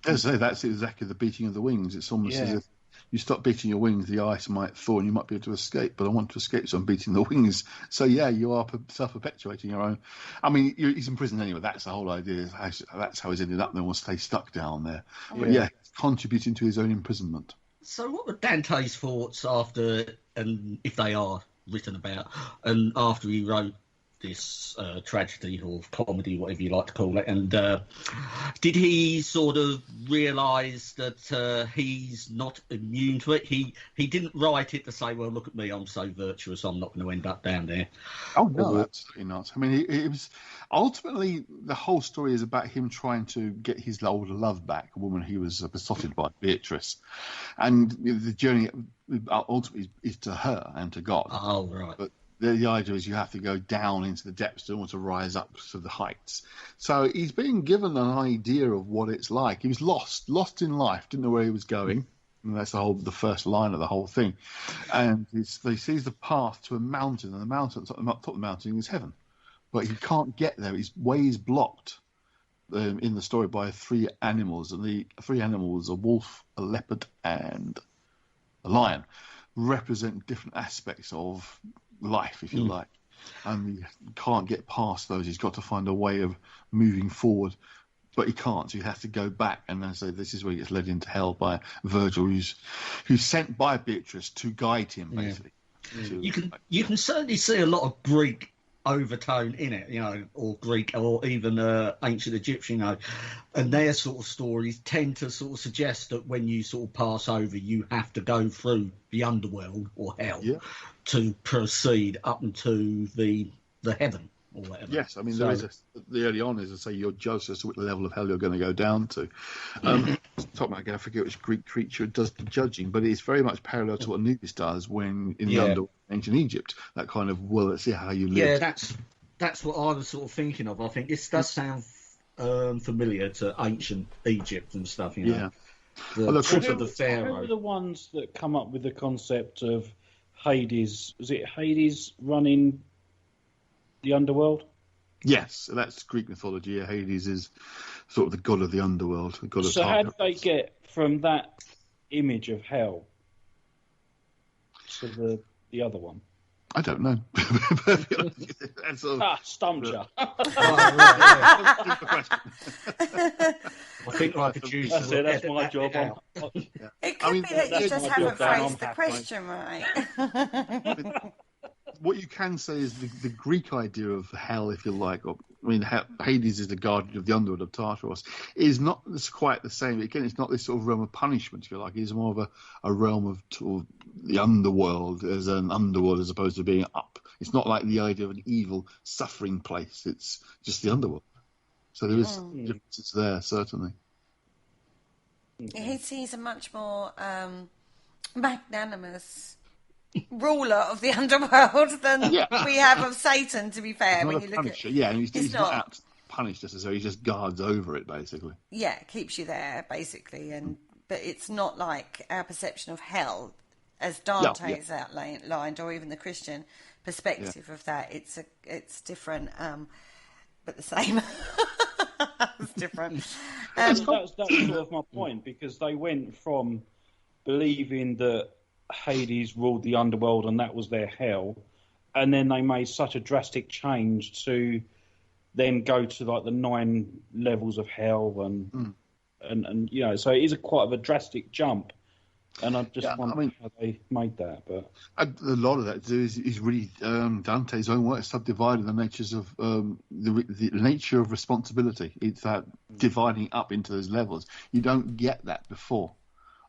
As I say, that's exactly the beating of the wings. It's almost as if you stop beating your wings, the ice might thaw and you might be able to escape, but I want to escape, so I'm beating the wings. So you are self-perpetuating your own. I mean, he's in prison anyway. That's the whole idea. That's how he's ended up there. Will stay stuck down there. But contributing to his own imprisonment. So what were Dante's thoughts after, and if they are written about, and after he wrote this tragedy or comedy, whatever you like to call it, and did he sort of realise that he's not immune to it? He didn't write it to say, well, look at me, I'm so virtuous, I'm not going to end up down there. Oh, no, absolutely not. I mean, it was ultimately, the whole story is about him trying to get his old love back, a woman he was besotted by, Beatrice. And the journey ultimately is to her and to God. Oh, right. But the idea is you have to go down into the depths in order to rise up to the heights. So he's being given an idea of what it's like. He was lost in life, didn't know where he was going. And that's the first line of the whole thing. And he sees the path to a mountain, and the mountain, top of the mountain is heaven. But he can't get there. His way is blocked in the story by 3 animals. And the 3 animals, a wolf, a leopard, and a lion, represent different aspects of life, if you like, and he can't get past those. He's got to find a way of moving forward, but he can't, so he has to go back, and then say this is where he gets led into hell by Virgil, who's sent by Beatrice to guide him, basically. You can certainly see a lot of Greek overtone in it, or Greek, or even ancient Egyptian, and their sort of stories tend to sort of suggest that when you sort of pass over, you have to go through the underworld or hell to proceed up into the heaven or whatever. Yes, I mean, there is the early on is to say you're judged as to what level of hell you're going to go down to. Talking about again, I forget which Greek creature does the judging, but it's very much parallel to what Anubis does when in the underworld in ancient Egypt. That kind of, well, let's see how you live. Yeah, that's what I was sort of thinking of. I think this does sound familiar to ancient Egypt and stuff, The Trip of the Who Pharaoh. are the ones that come up with the concept of Hades? Was it Hades running the underworld? Yes, that's Greek mythology. Yeah, Hades is sort of the god of the underworld, the god of So how Tartarus. did they get from that image of hell to the other one? I don't know. That's sort of, Stumped you. I think our producer. That's it. That's my job. It could be that you just haven't phrased the happy. question right. what you can say is the Greek idea of hell, if you like, or I mean, Hades is the guardian of the underworld of Tartarus, is not quite the same. Again, it's not this sort of realm of punishment, if you like. It's more of a realm of the underworld as an underworld as opposed to being up. It's not like the idea of an evil, suffering place. It's just the underworld. So there is differences there, certainly. He sees a much more magnanimous ruler of the underworld than we have of Satan, to be fair. When you look at yeah, and he's not out to punish necessarily, he just guards over it, basically. Yeah, keeps you there, basically. But it's not like our perception of hell, as Dante has outlined, or even the Christian perspective of that. It's different, but the same. It's different. That's sort of my point, because they went from believing that Hades ruled the underworld and that was their hell, and then they made such a drastic change to then go to like the 9 levels of hell and you know, so it is quite of a drastic jump, and I just wonder how they made that. But a lot of that is really Dante's own work, subdividing the natures of the nature of responsibility. It's that dividing up into those levels. You don't get that before.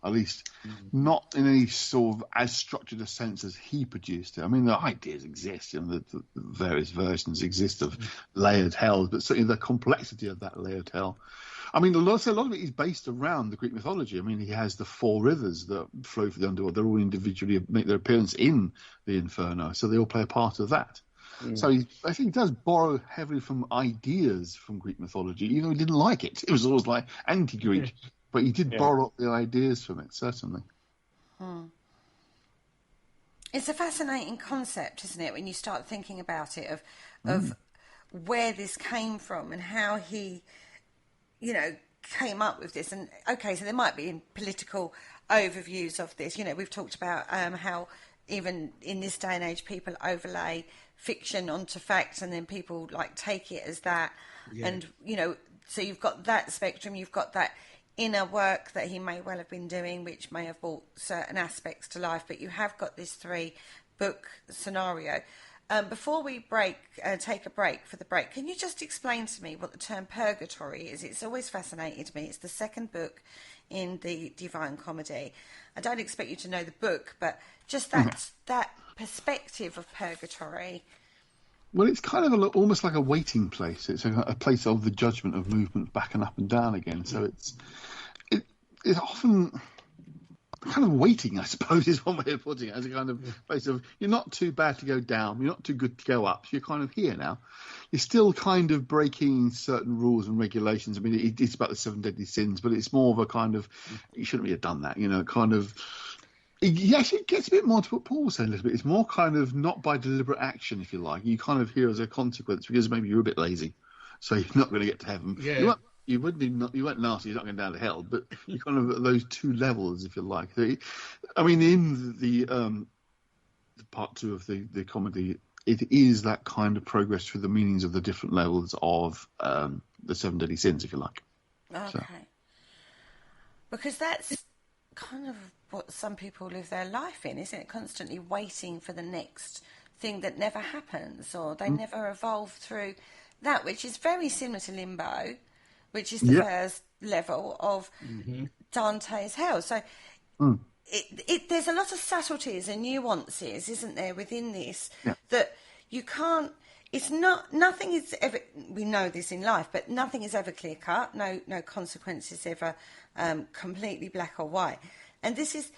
At least not in any sort of as structured a sense as he produced it. I mean, the ideas exist, and the various versions exist of layered hells, but certainly the complexity of that layered hell. I mean, a lot of it is based around the Greek mythology. I mean, he has the 4 rivers that flow through the underworld. They're all individually make their appearance in the Inferno, so they all play a part of that. So I think he does borrow heavily from ideas from Greek mythology, even though he didn't like it. It was always like anti-Greek. But he did borrow the ideas from it, certainly. It's a fascinating concept, isn't it, when you start thinking about it, of where this came from and how he, you know, came up with this. And, okay, so there might be political overviews of this. You know, we've talked about how even in this day and age people overlay fiction onto facts, and then people, like, take it as that. Yeah. And, you know, so you've got that spectrum, you've got that inner work that he may well have been doing, which may have brought certain aspects to life, but you have got this 3-book scenario. Before we take a break for the break, can you just explain to me what the term purgatory is? It's always fascinated me. It's the 2nd book in the Divine Comedy. I don't expect you to know the book, but just that perspective of purgatory. Well, it's kind of almost like a waiting place. It's a place of the judgment of movement back and up and down again. So it's often kind of waiting, I suppose, is one way of putting it, as a kind of place of you're not too bad to go down, you're not too good to go up. So you're kind of here now. You're still kind of breaking certain rules and regulations. I mean, it's about the 7 deadly sins, but it's more of a kind of you shouldn't really have done that, you know, kind of. Yes, it gets a bit more to what Paul was saying a little bit. It's more kind of not by deliberate action, if you like. You kind of hear as a consequence because maybe you're a bit lazy, so you're not going to get to heaven. Yeah. You weren't nasty. You're not going down to hell, but you kind of at those 2 levels, if you like. I mean, in the part 2 of the comedy, it is that kind of progress through the meanings of the different levels of the 7 deadly sins, if you like. Okay, so. Because that's kind of what some people live their life in, isn't it? Constantly waiting for the next thing that never happens, or they never evolve through that, which is very similar to Limbo, which is the first level of Dante's hell. So there's a lot of subtleties and nuances, isn't there, within this that you can't. It's not. Nothing is ever. We know this in life, but nothing is ever clear cut. No consequences ever completely black or white. And this is,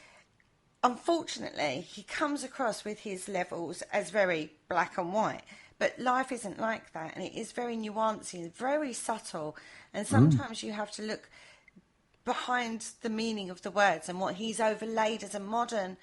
unfortunately, he comes across with his levels as very black and white. But life isn't like that, and it is very nuanced and very subtle. And sometimes you have to look behind the meaning of the words and what he's overlaid as a modern,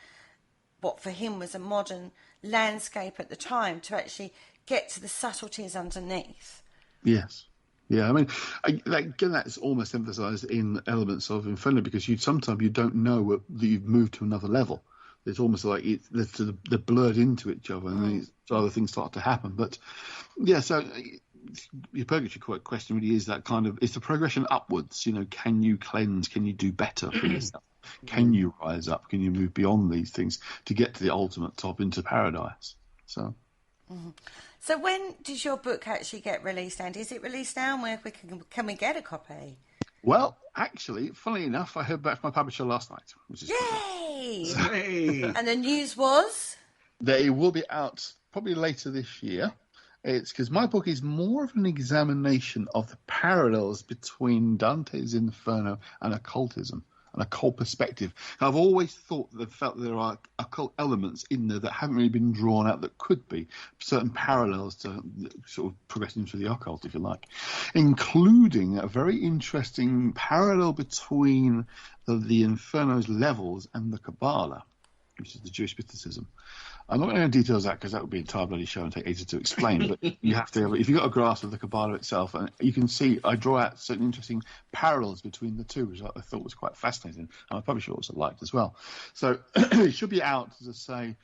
what for him was a modern landscape at the time, to actually get to the subtleties underneath. Yes. Yeah, I mean, again, that's almost emphasised in elements of Inferno, because sometimes you don't know that you've moved to another level. It's almost like they're blurred into each other, and then other things start to happen. But yeah, so your Purgatory question really is that kind of, it's the progression upwards. Can you cleanse? Can you do better for yourself? Can you rise up? Can you move beyond these things to get to the ultimate top, into paradise? So. Mm-hmm. So when does your book actually get released, Andy? Is it released now, and where can we get a copy? Well, actually, funnily enough, I heard back from my publisher last night, which is yay! And the news was? They will be out probably later this year. It's because my book is more of an examination of the parallels between Dante's Inferno and occultism, an occult perspective. I've always thought that there are occult elements in there that haven't really been drawn out that could be certain parallels to sort of progressing through the occult, if you like, including a very interesting parallel between the Inferno's levels and the Kabbalah, which is the Jewish mysticism. I'm not going to go into details of that because that would be an entire bloody show and take ages to explain. But you have to, if you've got a grasp of the Kabbalah itself, and you can see I draw out certain interesting parallels between the two, which I thought was quite fascinating, and my publisher also liked as well. So it should be out, as I say,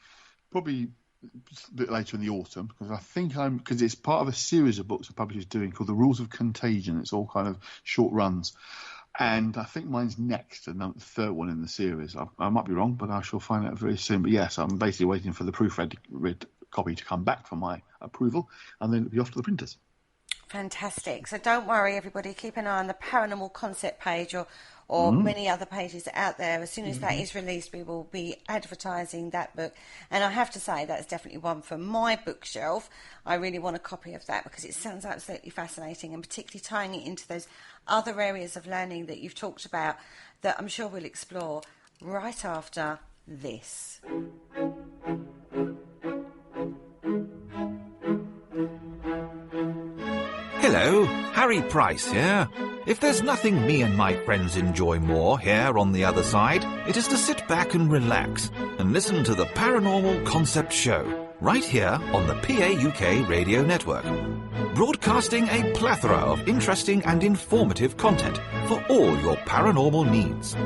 probably a bit later in the autumn, because I think because it's part of a series of books the publisher's doing called The Rules of Contagion. It's all kind of short runs. And I think mine's next, and the third one in the series. I might be wrong, but I shall find out very soon. But yes, I'm basically waiting for the proofread copy to come back for my approval, and then it'll be off to the printers. Fantastic. So don't worry, everybody. Keep an eye on the Paranormal Concept page or many other pages out there. As soon as that is released, we will be advertising that book. And I have to say, that's definitely one for my bookshelf. I really want a copy of that because it sounds absolutely fascinating, and particularly tying it into those other areas of learning that you've talked about that I'm sure we'll explore right after this. Hello, Harry Price here. If there's nothing me and my friends enjoy more here on the other side, it is to sit back and relax and listen to the Paranormal Concept Show, right here on the PAUK Radio Network. Broadcasting a plethora of interesting and informative content for all your paranormal needs.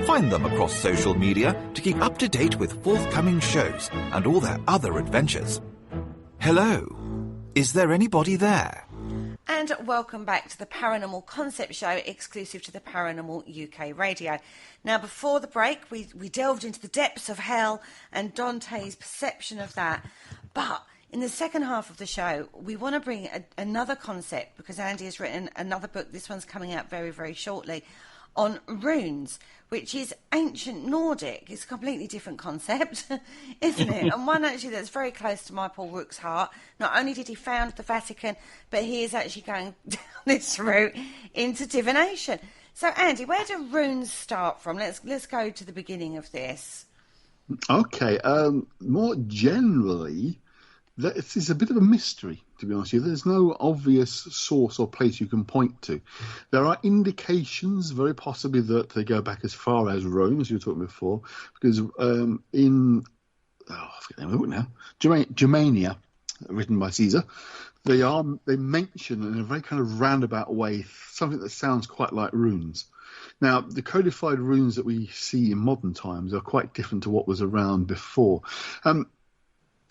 Find them across social media to keep up to date with forthcoming shows and all their other adventures. Hello, is there anybody there? And welcome back to the Paranormal Concept Show, exclusive to the Paranormal UK Radio. Now, before the break, we delved into the depths of hell and Dante's perception of that. But in the second half of the show, we want to bring another concept, because Andy has written another book. This one's coming out very, very shortly, on runes, which is ancient Nordic. It's a completely different concept, isn't it? And one actually that's very close to my Paul Rook's heart. Not only did he found the Vatican, but he is actually going down this route into divination. So, Andy, where do runes start from? Let's go to the beginning of this. Okay. More generally, this is a bit of a mystery, to be honest with you. There's no obvious source or place you can point to. There are indications, very possibly, that they go back as far as Rome, as you were talking before, because I forget the name of the book now, Germania, written by Caesar, they mention in a very kind of roundabout way something that sounds quite like runes. Now, the codified runes that we see in modern times are quite different to what was around before.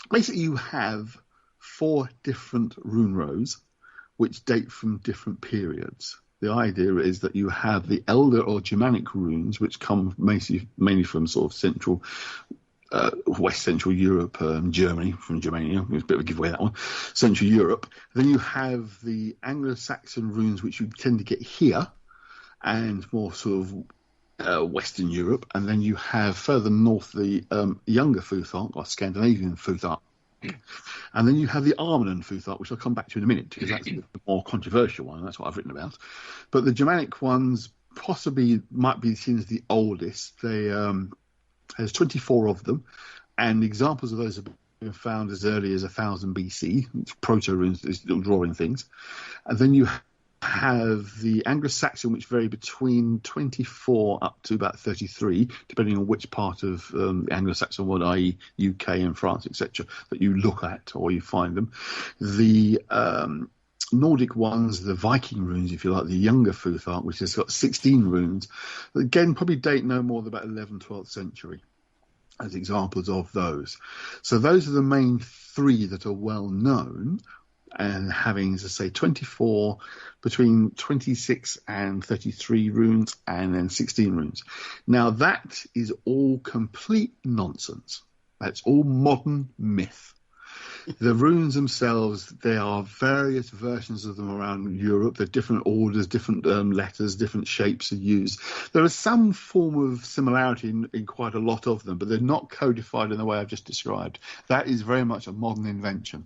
Basically, you have 4 different rune rows which date from different periods. The idea is that you have the Elder or Germanic runes, which come mainly from sort of West Central Europe, Germany, from Germania. It was a bit of a giveaway, that one. Central Europe. Then you have the Anglo-Saxon runes, which you tend to get here, and more sort of Western Europe, and then you have further north the younger Futhark, or Scandinavian Futhark, and then you have the Armenian Futhark, which I'll come back to in a minute, because that's the more controversial one, and that's what I've written about. But the Germanic ones possibly might be seen as the oldest. There's 24 of them, and examples of those have been found as early as 1000 BC. It's proto-runes, it's drawing things. And then you have the Anglo-Saxon, which vary between 24 up to about 33, depending on which part of the Anglo-Saxon world, i.e. UK and France, etc., that you look at or you find them. The Nordic ones, the Viking runes, if you like, the younger Futhark, which has got 16 runes, again, probably date no more than about 11th, 12th century as examples of those. So those are the main three that are well known, and having, as I say, 24, between 26 and 33 runes, and then 16 runes. Now, that is all complete nonsense. That's all modern myth. The runes themselves, there are various versions of them around Europe. They're different orders, different letters, different shapes are used. There is some form of similarity in quite a lot of them, but they're not codified in the way I've just described. That is very much a modern invention.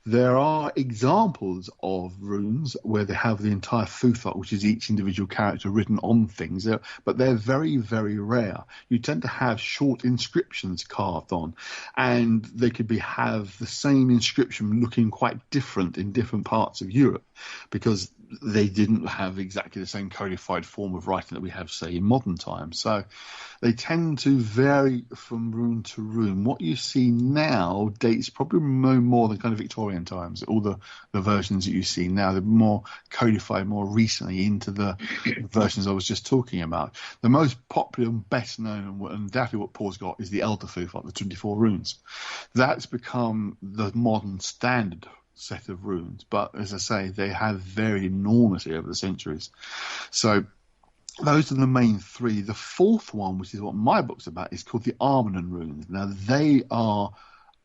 There are examples of runes where they have the entire Futhark, which is each individual character written on things, but they're very, very rare. You tend to have short inscriptions carved on, and they could have the same inscription looking quite different in different parts of Europe because they didn't have exactly the same codified form of writing that we have, say, in modern times. So they tend to vary from rune to rune. What you see now dates probably no more than kind of Victorian times. All the versions that you see now, they're more codified more recently into the versions I was just talking about. The most popular and best known, and definitely what Paul's got, is the Elder Futhark, the 24 runes. That's become the modern standard set of runes, but as I say, they have varied enormously over the centuries. So those are the main three. The fourth one, which is what my book's about, is called the Armenian Ruins. Now, they are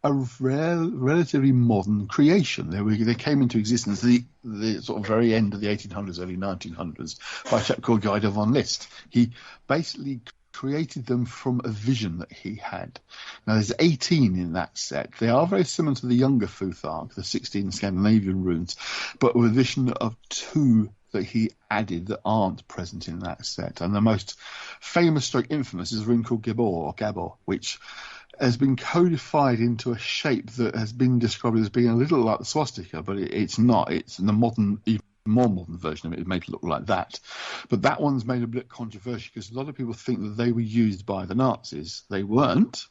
a relatively modern creation. They came into existence the sort of very end of the 1800s, early 1900s, by a chap called Guido von List. He basically created them from a vision that he had. Now, there's 18 in that set. They are very similar to the younger Futhark, the 16 Scandinavian runes, but with a vision of 2 that he added that aren't present in that set. And the most famous stroke infamous is a rune called Gabor, which has been codified into a shape that has been described as being a little like the swastika, but it's not. It's in the modern, even more modern version of it, made it look like that. But that one's made a bit controversial because a lot of people think that they were used by the Nazis. They weren't.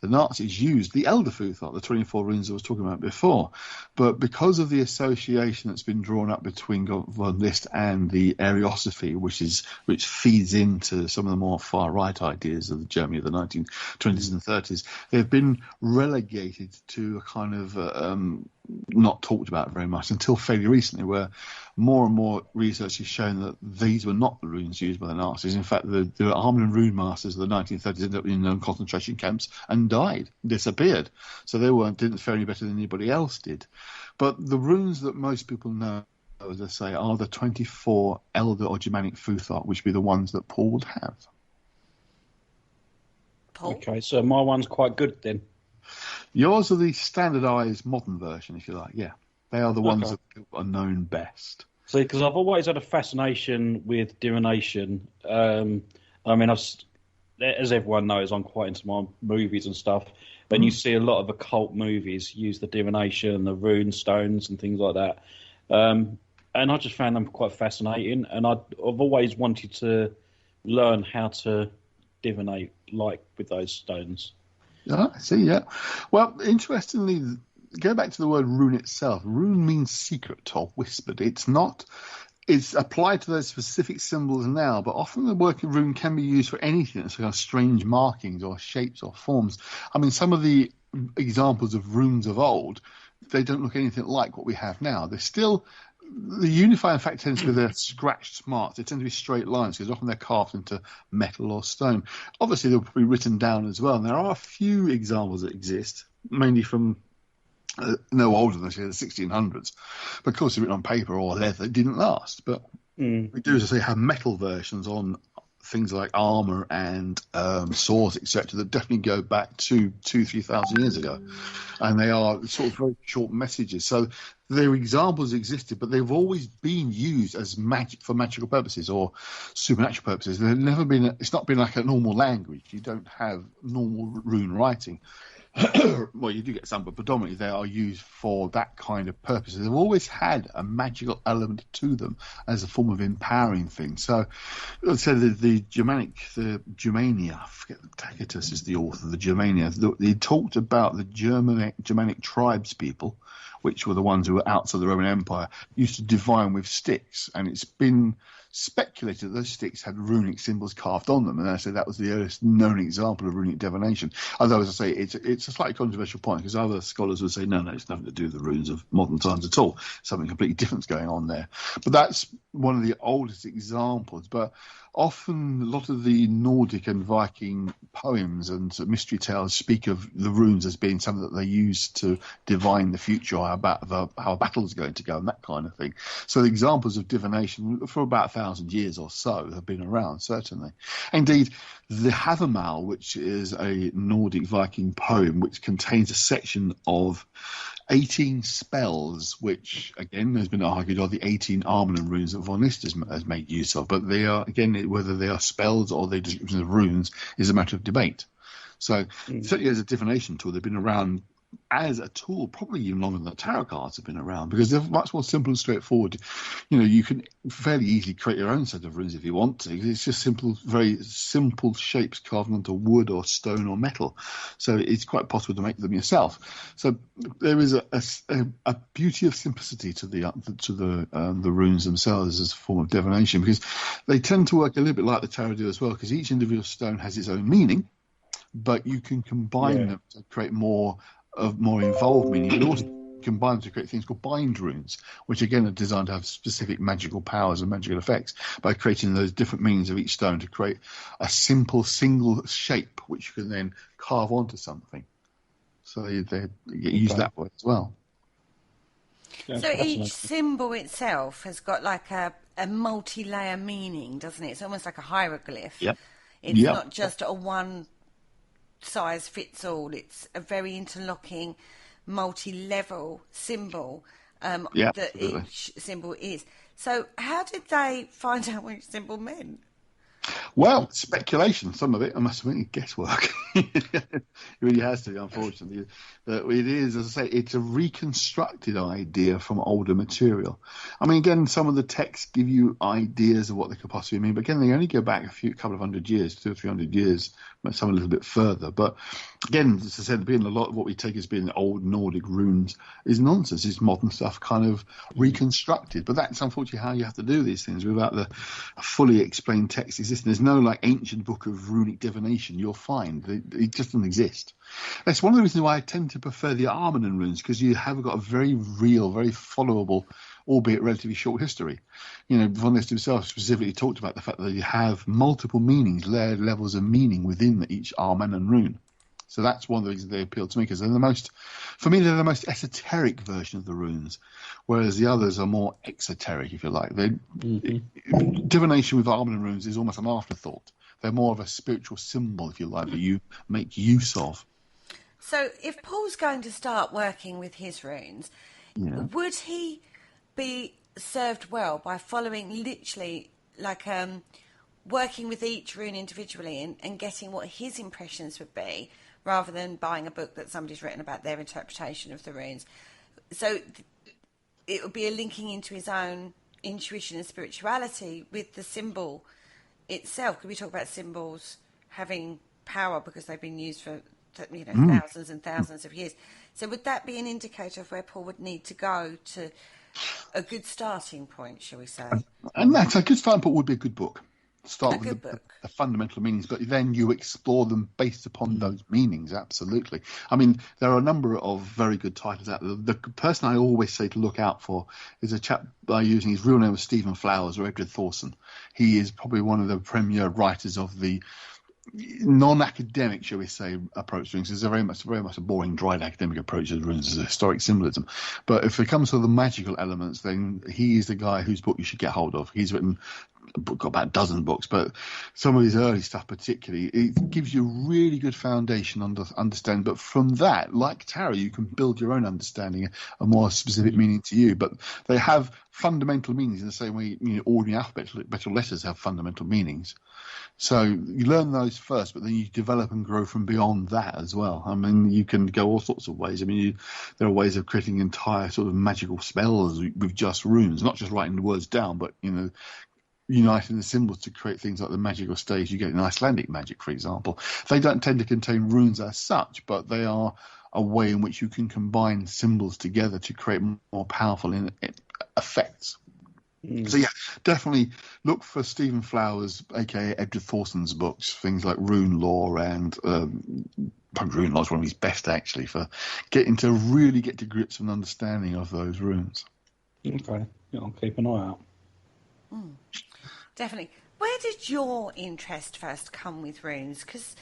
The Nazis used the Elder Futhark, the 24 runes I was talking about before. But because of the association that's been drawn up between von List and the Ariosophy, which feeds into some of the more far-right ideas of the Germany of the 1920s and 30s, they've been relegated to a kind of not talked about very much until fairly recently, where more and more research has shown that these were not the runes used by the Nazis. In fact, the Armenian rune masters of the 1930s ended up in concentration camps and died, disappeared. So they didn't fare any better than anybody else did. But the runes that most people know, as I say, are the 24 Elder or Germanic Futhark, which would be the ones that Paul would have. Paul? Okay, so my one's quite good then. Yours are the standardised modern version, if you like. Yeah, they are the ones that are known best. See, because I've always had a fascination with divination. I mean, as everyone knows, I'm quite into my movies and stuff. And you see a lot of occult movies use the divination and the rune stones and things like that. And I just found them quite fascinating. And I've always wanted to learn how to divinate, like with those stones. I see, yeah. Well, interestingly, go back to the word rune itself. Rune means secret or whispered. It's applied to those specific symbols now, but often the word rune can be used for anything. It's kind of strange markings or shapes or forms. I mean, some of the examples of runes of old, they don't look anything like what we have now. They're still... The unifying fact tends to be they're scratched marks. They tend to be straight lines because often they're carved into metal or stone. Obviously, they'll be written down as well. And there are a few examples that exist, mainly from no older than the 1600s. But of course, they're written on paper or leather. It didn't last. But we do, as I say, have metal versions on things like armour and swords, etc., that definitely go back to 2,000-3,000 years ago. And they are sort of very short messages. So their examples existed, but they've always been used as for magical purposes or supernatural purposes. It's not been like a normal language. You don't have normal rune writing. well, you do get some, but predominantly they are used for that kind of purpose. They've always had a magical element to them as a form of empowering things. So, let's say the Germania, I forget, Tacitus is the author of the Germania. He talked about the Germanic tribes people, which were the ones who were outside the Roman Empire, used to divine with sticks, and it's been speculated that those sticks had runic symbols carved on them, and I say that was the earliest known example of runic divination. Although, as I say, it's a slightly controversial point, because other scholars would say, no, it's nothing to do with the runes of modern times at all. Something completely different going on there. But that's one of the oldest examples. But often, a lot of the Nordic and Viking poems and mystery tales speak of the runes as being something that they use to divine the future, or how a battle is going to go, and that kind of thing. So the examples of divination for about 1,000 years or so have been around, certainly. Indeed, the Havamal, which is a Nordic Viking poem which contains a section of 18 spells, which, again, has been argued are the 18 Armenian runes that von List has made use of. But they are, again, whether they are spells or the descriptions of runes is a matter of debate. So certainly as a divination tool, they've been around as a tool probably even longer than the tarot cards have been around, because they're much more simple and straightforward. You can fairly easily create your own set of runes if you want to. It's just very simple shapes carved onto wood or stone or metal, so it's quite possible to make them yourself. So there is a beauty of simplicity to the runes themselves as a form of divination, because they tend to work a little bit like the tarot do as well, because each individual stone has its own meaning, but you can combine them to create more involved meaning, but also combine them to create things called bind runes, which again are designed to have specific magical powers and magical effects by creating those different meanings of each stone to create a simple single shape which you can then carve onto something. So they use that way as well. So each symbol itself has got like a multi-layer meaning, doesn't it? It's almost like a hieroglyph. Yep. It's not just a one size fits all. It's a very interlocking, multi-level symbol that each symbol is. So how did they find out which symbol meant? Well, speculation, some of it, I must admit, guesswork. It really has to be, unfortunately. It is, as I say, it's a reconstructed idea from older material. I mean, again, some of the texts give you ideas of what they could possibly mean, but again, they only go back a couple of hundred years, 200 or 300 years, some a little bit further. But again, as I said, being a lot of what we take as being old Nordic runes is nonsense. It's modern stuff kind of reconstructed. But that's unfortunately how you have to do these things without the fully explained text existing. There's no like ancient book of runic divination you'll find. It just doesn't exist. That's one of the reasons why I tend to prefer the Armenian runes, because you have got a very real, very followable, albeit relatively short history. Von List himself specifically talked about the fact that you have multiple meanings, layered levels of meaning within each Armenian rune. So that's one of the reasons they appeal to me, because they're the most esoteric version of the runes, whereas the others are more exoteric, if you like. Divination with Armenian runes is almost an afterthought. They're more of a spiritual symbol, if you like, that you make use of. So if Paul's going to start working with his runes, would he be served well by following literally like working with each rune individually and getting what his impressions would be, rather than buying a book that somebody's written about their interpretation of the runes? So it would be a linking into his own intuition and spirituality with the symbol itself. Could we talk about symbols having power because they've been used for thousands and thousands of years? So would that be an indicator of where Paul would need to go to a good starting point, shall we say? And that's a good starting point. Would be a good book. Start with the fundamental meanings, but then you explore them based upon those meanings. Absolutely. I mean, there are a number of very good titles out there. The person I always say to look out for is a chap by using his real name of Stephen Flowers or Edward Thorson. He is probably one of the premier writers of the non-academic, shall we say, approach to runes. It's very much a boring, dry academic approach to runes as a historic symbolism. But if it comes to the magical elements, then he is the guy whose book you should get hold of. He's written got about a dozen books, but some of his early stuff particularly, it gives you a really good foundation understanding. But from that, like tarot, you can build your own understanding, a more specific meaning to you. But they have fundamental meanings in the same way ordinary alphabetical letters have fundamental meanings. So you learn those first, but then you develop and grow from beyond that as well. I mean, you can go all sorts of ways. I mean, there are ways of creating entire sort of magical spells with just runes, not just writing the words down, but, uniting the symbols to create things like the magical stage you get in Icelandic magic, for example. They don't tend to contain runes as such, but they are a way in which you can combine symbols together to create more powerful effects. So yeah, definitely look for Stephen Flowers, aka Edward Thorson's books, things like Rune Law and Rune Law is one of his best actually for getting to really get to grips and understanding of those runes. Okay, I'll keep an eye out. Definitely. Where did your interest first come with runes? Because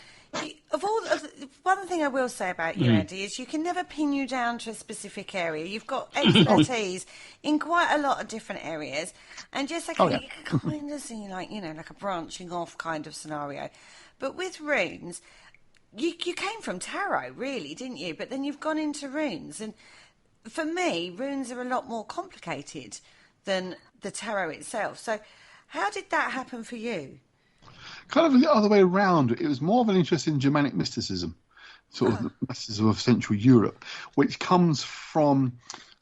one thing I will say about you, Andy, is you can never pin you down to a specific area. You've got expertise in quite a lot of different areas, and just like you can kind of see, like a branching off kind of scenario. But with runes, you came from tarot, really, didn't you? But then you've gone into runes, and for me, runes are a lot more complicated than the tarot itself. So, how did that happen for you? Kind of the other way around. It was more of an interest in Germanic mysticism, sort of the mysticism of Central Europe, which comes from,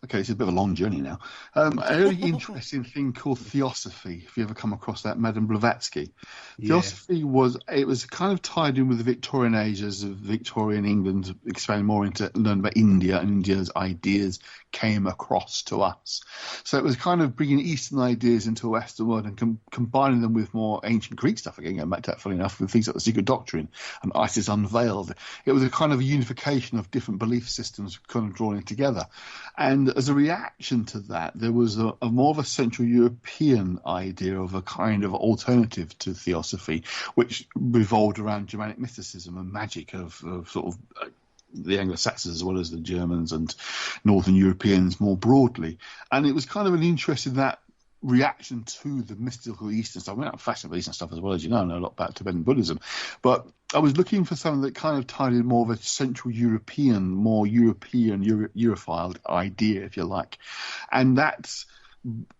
it's a bit of a long journey now, an early interesting thing called Theosophy, if you ever come across that, Madame Blavatsky. Theosophy was kind of tied in with the Victorian age as Victorian England expanded more into learning about India, and India's ideas came across to us. So it was kind of bringing Eastern ideas into a Western world and combining them with more ancient Greek stuff, again, going back to that, funny enough, with things like the Secret Doctrine and Isis Unveiled. It was a kind of a unification of different belief systems kind of drawing together. And as a reaction to that, there was a more of a Central European idea of a kind of alternative to Theosophy, which revolved around Germanic mysticism and magic of sort of the Anglo-Saxons as well as the Germans and Northern Europeans more broadly. And it was kind of an interest in that reaction to the mystical Eastern stuff. I mean, I'm fascinated with Eastern stuff as well, as you know. I know a lot about Tibetan Buddhism. But I was looking for something that kind of tied in more of a Central European, more European, Europhile idea, if you like. And that's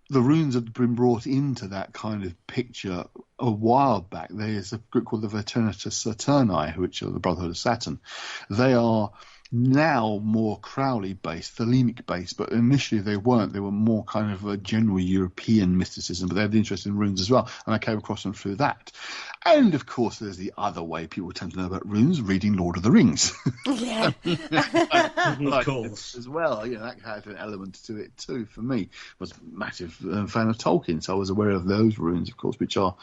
the runes have been brought into that kind of picture a while back. There's a group called the Verternitas Saturni, which are the Brotherhood of Saturn. They are now more Crowley-based, Thelemic-based, but initially they weren't. They were more kind of a general European mysticism, but they had the interest in runes as well, and I came across them through that. And, of course, there's the other way people tend to know about runes, reading Lord of the Rings. Yeah. Of course. As well, that had an element to it, too, for me. I was a massive fan of Tolkien, so I was aware of those runes, of course, which are...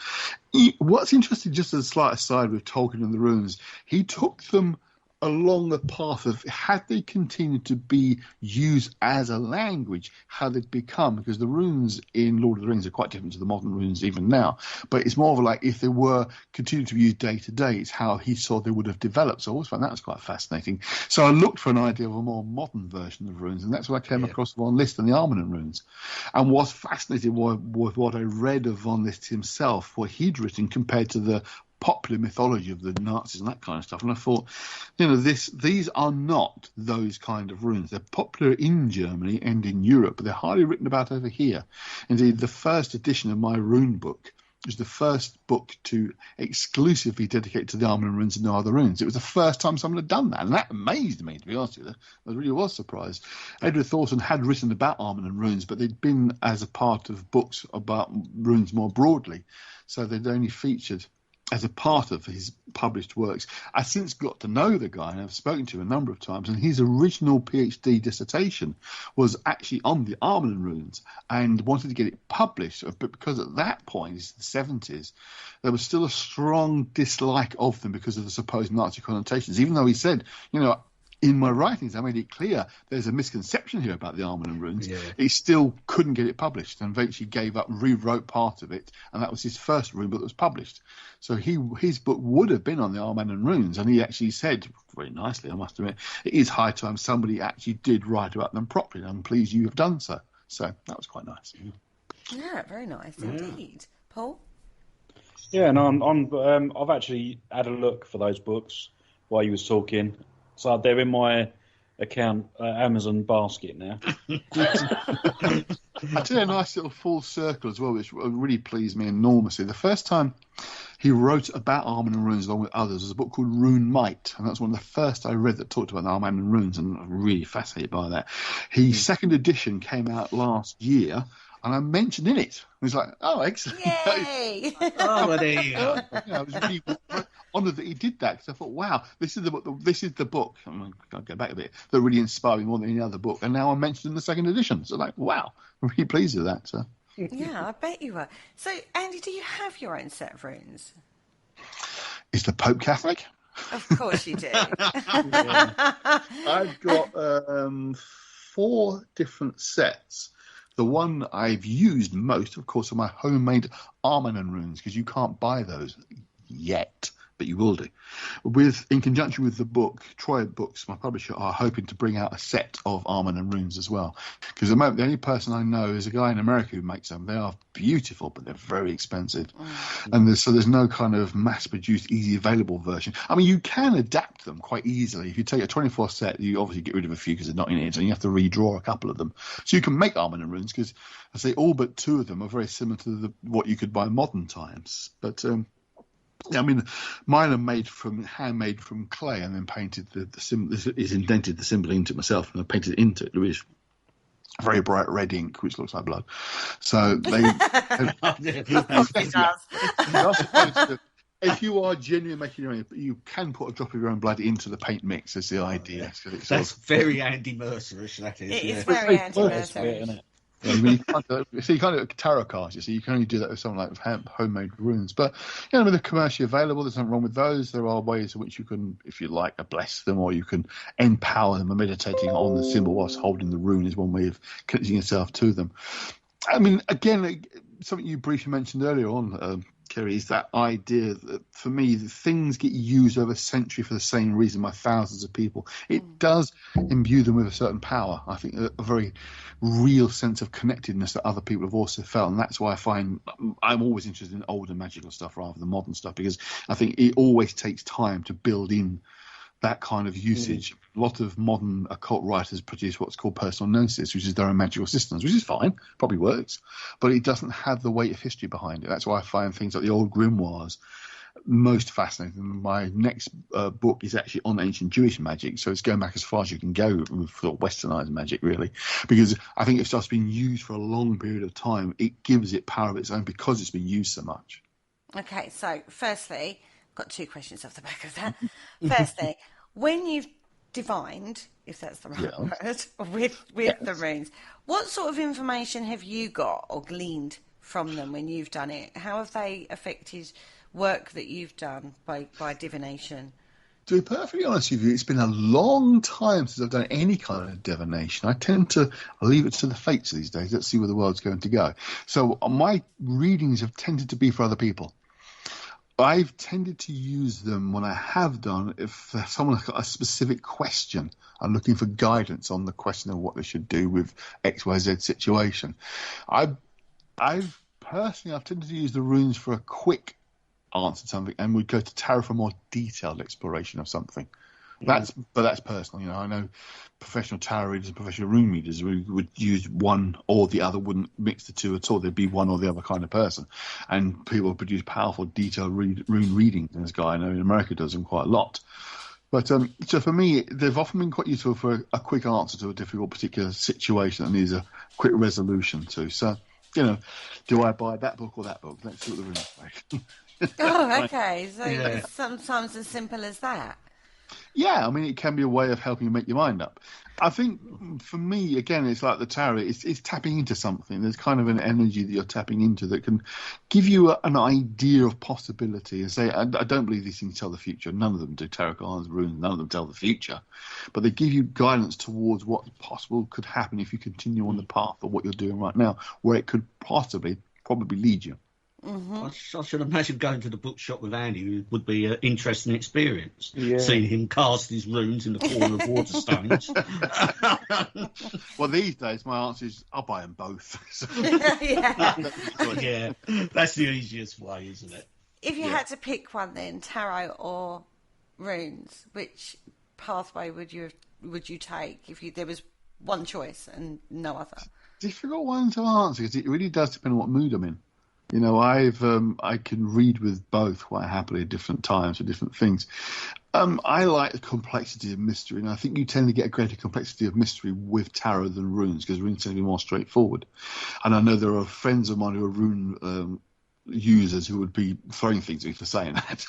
What's interesting, just as a slight aside with Tolkien and the runes, he took them along the path of, had they continued to be used as a language, how they'd become, because the runes in Lord of the Rings are quite different to the modern runes even now, but it's more of like if they were continued to be used day to day, it's how he saw they would have developed. So I always found that was quite fascinating. So I looked for an idea of a more modern version of runes, and that's what I came across Von List and the Armenian Runes. And what's fascinating was what I read of Von List himself, what he'd written compared to the popular mythology of the Nazis and that kind of stuff. And I thought, these are not those kind of runes. They're popular in Germany and in Europe, but they're hardly written about over here. Indeed, the first edition of my rune book was the first book to exclusively dedicate to the Armenian Ruins and no other runes. It was the first time someone had done that, and that amazed me, to be honest with you. I really was surprised. Edward Thorson had written about Armenian Ruins, but they'd been as a part of books about runes more broadly, so they'd only featured as a part of his published works. I've since got to know the guy, and I've spoken to him a number of times, and his original PhD dissertation was actually on the Armenian Ruins and wanted to get it published, but because at that point, it's the 70s, there was still a strong dislike of them because of the supposed Nazi connotations, even though he said, in my writings, I made it clear there's a misconception here about the Armenian Ruins. Yeah. He still couldn't get it published and eventually gave up, rewrote part of it, and that was his first rune book that was published. So his book would have been on the Armenian Ruins, and he actually said, very nicely, I must admit, it is high time somebody actually did write about them properly, and I'm pleased you have done so. So that was quite nice. Yeah, very nice indeed. Paul? Yeah, and I've actually had a look for those books while you was talking. So they're in my account Amazon basket now. I did a nice little full circle as well, which really pleased me enormously. The first time he wrote about Armenian Ruins along with others was a book called Rune Might, and that's one of the first I read that talked about the Armenian Ruins, and I'm really fascinated by that. His second edition came out last year, and I mentioned in it. He was like, "Oh, excellent! Yay!" Oh, well, there you go. I was really honoured that he did that, because I thought, "Wow, this is the book. This is the book." I'm going to go back a bit. That really inspired me more than any other book, and now I'm mentioned in the second edition. So, like, wow, I'm really pleased with that. So. Yeah, I bet you are. So, Andy, do you have your own set of runes? Is the Pope Catholic? Of course you do. I've got 4 different sets. The one I've used most, of course, are my homemade Armenian Runes, because you can't buy those yet, but you will do. In conjunction with the book, Troy Books, my publisher, are hoping to bring out a set of Armenian Runes as well. Because at the moment, the only person I know is a guy in America who makes them. They are beautiful, but they're very expensive. And there's no kind of mass-produced, easy available version. I mean, you can adapt them quite easily. If you take a 24 set, you obviously get rid of a few because they're not in it, and you have to redraw a couple of them. So you can make Armenian Runes, because I say all but 2 of them are very similar to what you could buy in modern times. But I mean, mine are handmade from clay, and then painted the symbol. Is indented the symbol into it myself, and I painted it into it with very bright red ink, which looks like blood. So they. It does. If you are genuinely making your own, you can put a drop of your own blood into the paint mix. Is the idea. That's very Andy Mercerish. That is. It is very Andy Mercer. Yeah, I mean, you can't do it with tarot cards, so you can only do that with something like homemade runes. But they're commercially available. There's nothing wrong with those. There are ways in which you can, if you like, bless them, or you can empower them. And meditating on the symbol whilst holding the rune is one way of connecting yourself to them. I mean, again, something you briefly mentioned earlier on, Kerry, is that idea that, for me, things get used over a century for the same reason by thousands of people. It does imbue them with a certain power. I think a very real sense of connectedness that other people have also felt, and that's why I find I'm always interested in older magical stuff rather than modern stuff, because I think it always takes time to build in that kind of usage. A lot of modern occult writers produce what's called personal gnosis, which is their own magical systems, which is fine, probably works, but it doesn't have the weight of history behind it. That's why I find things like the old grimoires most fascinating. My next book is actually on ancient Jewish magic, so it's going back as far as you can go with sort of westernized magic, really, because I think if stuff's been used for a long period of time, it gives it power of its own because it's been used so much. Okay, so firstly, got 2 questions off the back of that. Firstly, when you've divined, if that's the right word, with the runes, what sort of information have you got or gleaned from them when you've done it? How have they affected work that you've done by divination? To be perfectly honest with you, it's been a long time since I've done any kind of divination. I tend to leave it to the fates these days. Let's see where the world's going to go. So my readings have tended to be for other people. I've tended to use them when I have done if someone's got a specific question. I'm looking for guidance on the question of what they should do with XYZ situation. I've tended to use the runes for a quick answer to something, and would go to tarot for more detailed exploration of something. But that's personal. I know professional tarot readers and professional rune readers would use one or the other, wouldn't mix the two at all. They'd be one or the other kind of person. And people produce powerful, detailed rune readings. And this guy I know in America does them quite a lot. But so for me, they've often been quite useful for a quick answer to a difficult particular situation that needs a quick resolution to. So, do I buy that book or that book? Let's see what the runes say. Oh, okay. So it's sometimes as simple as that. Yeah, I mean, it can be a way of helping you make your mind up. I think for me, again, it's like the tarot. It's tapping into something. There's kind of an energy that you're tapping into that can give you an idea of possibility. And say, I don't believe these things tell the future. None of them do. Tarot cards, runes, none of them tell the future. But they give you guidance towards what possible could happen if you continue on the path of what you're doing right now, where it could probably lead you. Mm-hmm. I should imagine going to the bookshop with Andy would be an interesting experience. Yeah. Seeing him cast his runes in the form of Waterstones. Well, these days my answer is I'll buy them both. Yeah, that's the easiest way, isn't it? if you had to pick one, then tarot or runes, which pathway would you take if there was one choice and no other? Difficult one to answer because it really does depend on what mood I'm in. You know, I can read with both quite happily at different times for different things. I like the complexity of mystery, and I think you tend to get a greater complexity of mystery with tarot than runes, because runes tend to be more straightforward. And I know there are friends of mine who are rune users who would be throwing things at me for saying that.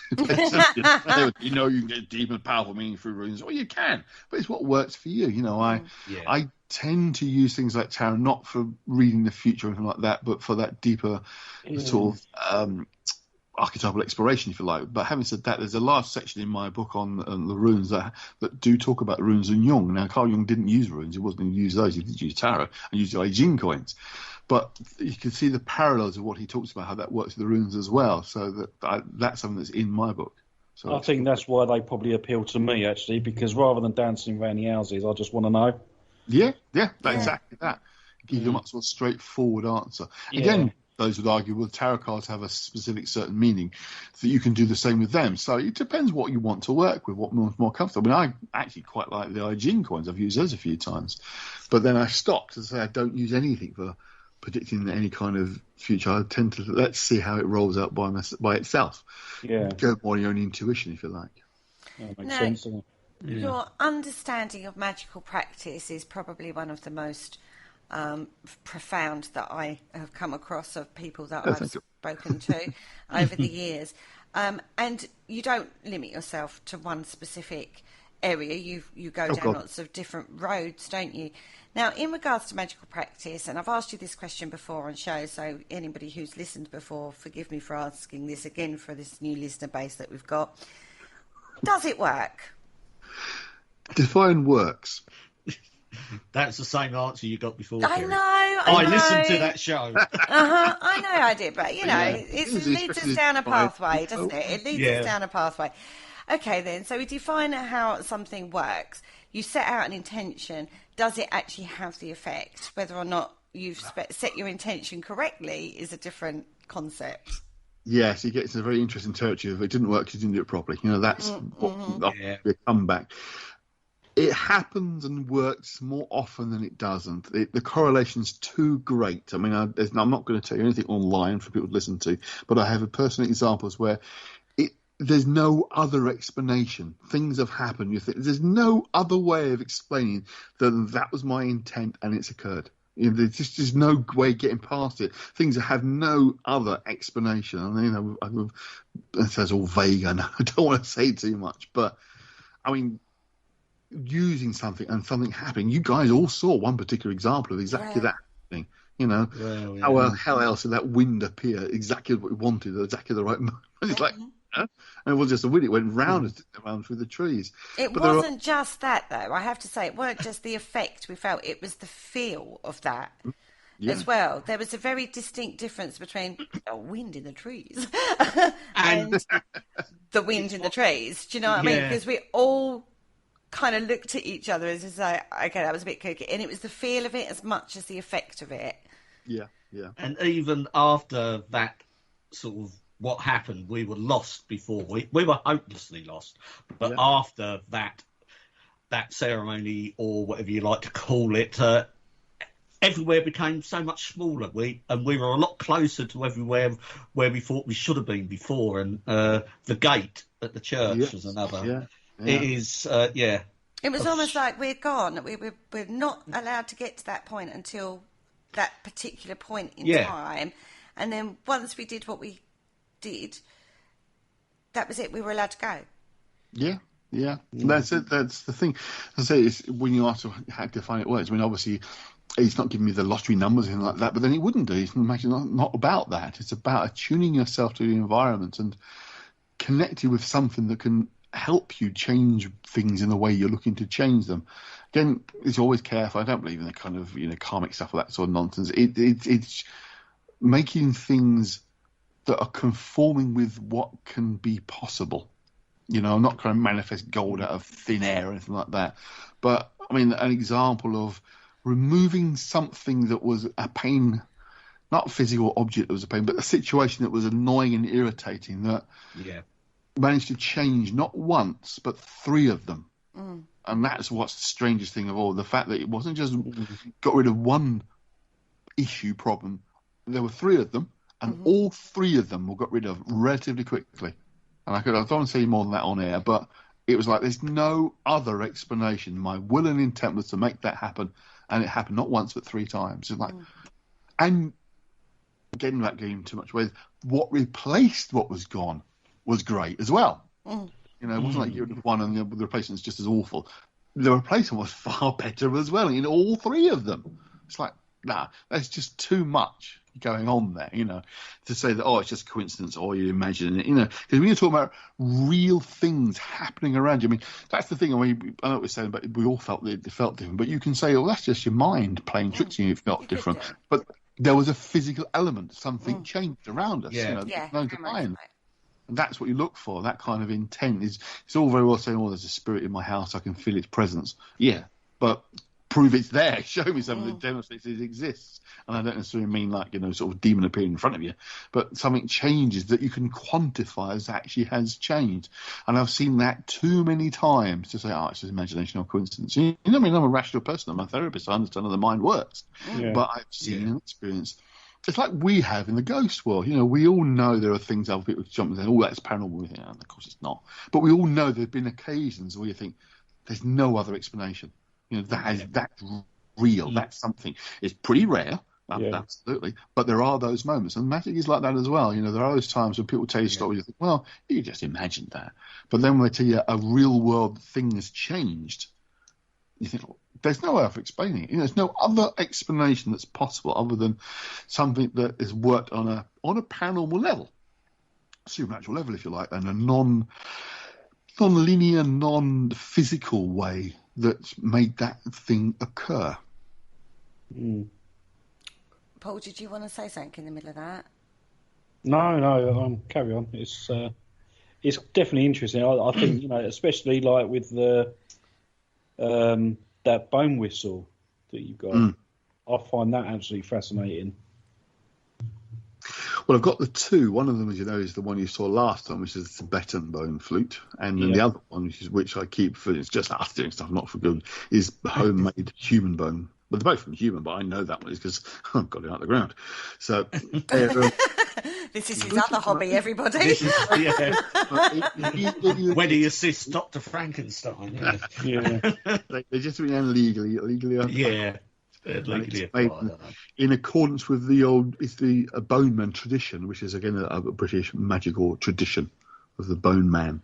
You know, you can get deep and powerful meaning through runes. Well, you can, but it's what works for you. You know, I tend to use things like tarot not for reading the future or anything like that, but for that deeper sort of archetypal exploration, if you like. But having said that, there's a large section in my book on the runes that do talk about runes and Jung. Now, Carl Jung didn't use runes. He wasn't going to use those. He did use tarot and used the I Ching coins. But you can see the parallels of what he talks about, how that works with the runes as well. So that's something that's in my book. So I think that's why they probably appeal to me, actually, because rather than dancing around the houses, I just want to know. Yeah, exactly that. Give you a much more straightforward answer. Yeah. Again, those would argue, well, tarot cards have a specific certain meaning, so you can do the same with them. So it depends what you want to work with, what more comfortable. I mean, I actually quite like the I Ching coins. I've used those a few times. But then I stopped to say I don't use anything for predicting any kind of future. I tend to let's see how it rolls out by itself. Yeah. Go more on your own intuition, if you like. That makes sense, doesn't it? Yeah. Your understanding of magical practice is probably one of the most profound that I have come across of people that I've spoken to over the years. And you don't limit yourself to one specific area. You go down lots of different roads, don't you? Now, in regards to magical practice, and I've asked you this question before on show, so anybody who's listened before, forgive me for asking this again for this new listener base that we've got. Does it work? Define works. That's the same answer you got before. I know. I listened to that show. I know I did, but you know, it leads us down a pathway, doesn't it? It leads us down a pathway. Okay, then. So we define how something works. You set out an intention. Does it actually have the effect? Whether or not you've set your intention correctly is a different concept. Yes, you get into a very interesting territory of it didn't work because you didn't do it properly. You know, that's what a comeback. It happens and works more often than it doesn't. The correlation's too great. I mean, I'm not going to tell you anything online for people to listen to, but I have personal examples where there's no other explanation. Things have happened. You think there's no other way of explaining than that was my intent and it's occurred. You know, there's just no way of getting past it. Things that have no other explanation. I mean, that sounds all vague. I know. I don't want to say too much, but I mean, using something and something happening. You guys all saw one particular example of exactly that happening. You know, how else did that wind appear exactly what we wanted at exactly the right moment? It's like. And it was just a wind. It went round through the trees. It wasn't just that, though. I have to say, it weren't just the effect we felt. It was the feel of that as well. There was a very distinct difference between a wind in the trees and the wind in the trees. Do you know what I mean? Because we all kind of looked at each other as to say, okay, that was a bit kooky. And it was the feel of it as much as the effect of it. Yeah, yeah. And even after that sort of what happened, we were lost before. We were hopelessly lost. But after that ceremony, or whatever you like to call it, everywhere became so much smaller. We were a lot closer to everywhere where we thought we should have been before. And the gate at the church was another. Yeah. It is, It was almost like we're gone. We're not allowed to get to that point until that particular point in time. And then once we did what we did, that was it. We were allowed to go. Yeah. That's it. That's the thing. I say is when you ask how to define it works. I mean, obviously, it's not giving me the lottery numbers and like that, but then it wouldn't do. It's not about that. It's about attuning yourself to the environment and connecting with something that can help you change things in the way you're looking to change them. Again, it's always careful. I don't believe in the kind of karmic stuff or that sort of nonsense. It's making things that are conforming with what can be possible. I'm not trying to manifest gold out of thin air or anything like that. But, I mean, an example of removing something that was a pain not a physical object that was a pain, but a situation that was annoying and irritating that managed to change not once, but 3 of them. And that's what's the strangest thing of all. The fact that it wasn't just got rid of one problem. There were 3 of them, and all 3 of them were got rid of relatively quickly. And I don't want to say more than that on air, but it was like there's no other explanation. My will and intent was to make that happen, and it happened not once but 3 times. It's like, and again, without getting too much away, what replaced what was gone was great as well. You know, it wasn't like you rid of one and the replacement's just as awful. The replacement was far better as well in all 3 of them. It's like, nah, that's just too much going on there, you know, to say that, oh, it's just coincidence or you imagine it, you know, because when you talk about real things happening around you, I mean, that's the thing. I mean, I know what we're saying, but we all felt different, but you can say, oh, that's just your mind playing tricks on you if not different. But there was a physical element, something changed around us, you know, known to mind. And that's what you look for, that kind of intent. It's all very well saying, oh, there's a spirit in my house, I can feel its presence. Yeah, but prove it's there. Show me something that demonstrates it exists. And I don't necessarily mean like, you know, sort of demon appearing in front of you, but something changes that you can quantify as actually has changed. And I've seen that too many times to say, oh, it's just imagination or coincidence. You know, I mean, I'm a rational person. I'm a therapist. I understand how the mind works. But I've seen and experienced. It's like we have in the ghost world. You know, we all know there are things other people jump and say, oh, that's paranormal. We think, oh, of course it's not. But we all know there have been occasions where you think there's no other explanation. You know, that's real. That's something. It's pretty rare, absolutely. But there are those moments. And magic is like that as well. You know, there are those times when people tell you stories, you think, well, you just imagined that. But then when they tell you a real world thing has changed, you think, there's no way of explaining it. You know, there's no other explanation that's possible other than something that is worked on a paranormal level, supernatural level, if you like, and a non-linear, non-physical way that's made that thing occur. Paul, did you want to say something in the middle of that? No, carry on. It's definitely interesting. I think, you know, especially like with the that bone whistle that you've got. I find that absolutely fascinating. Well, I've got the 2. One of them, as you know, is the one you saw last time, which is the Tibetan bone flute. And then the other one, which I keep for, it's just us doing stuff, not for good, is homemade human bone. Well, they're both from human, but I know that one is because I've got it out of the ground. So this is his other hobby, everybody. When he assists Dr. Frankenstein. They're just doing them legally. Legally in accordance with the bone man tradition, which is again a British magical tradition of the bone man,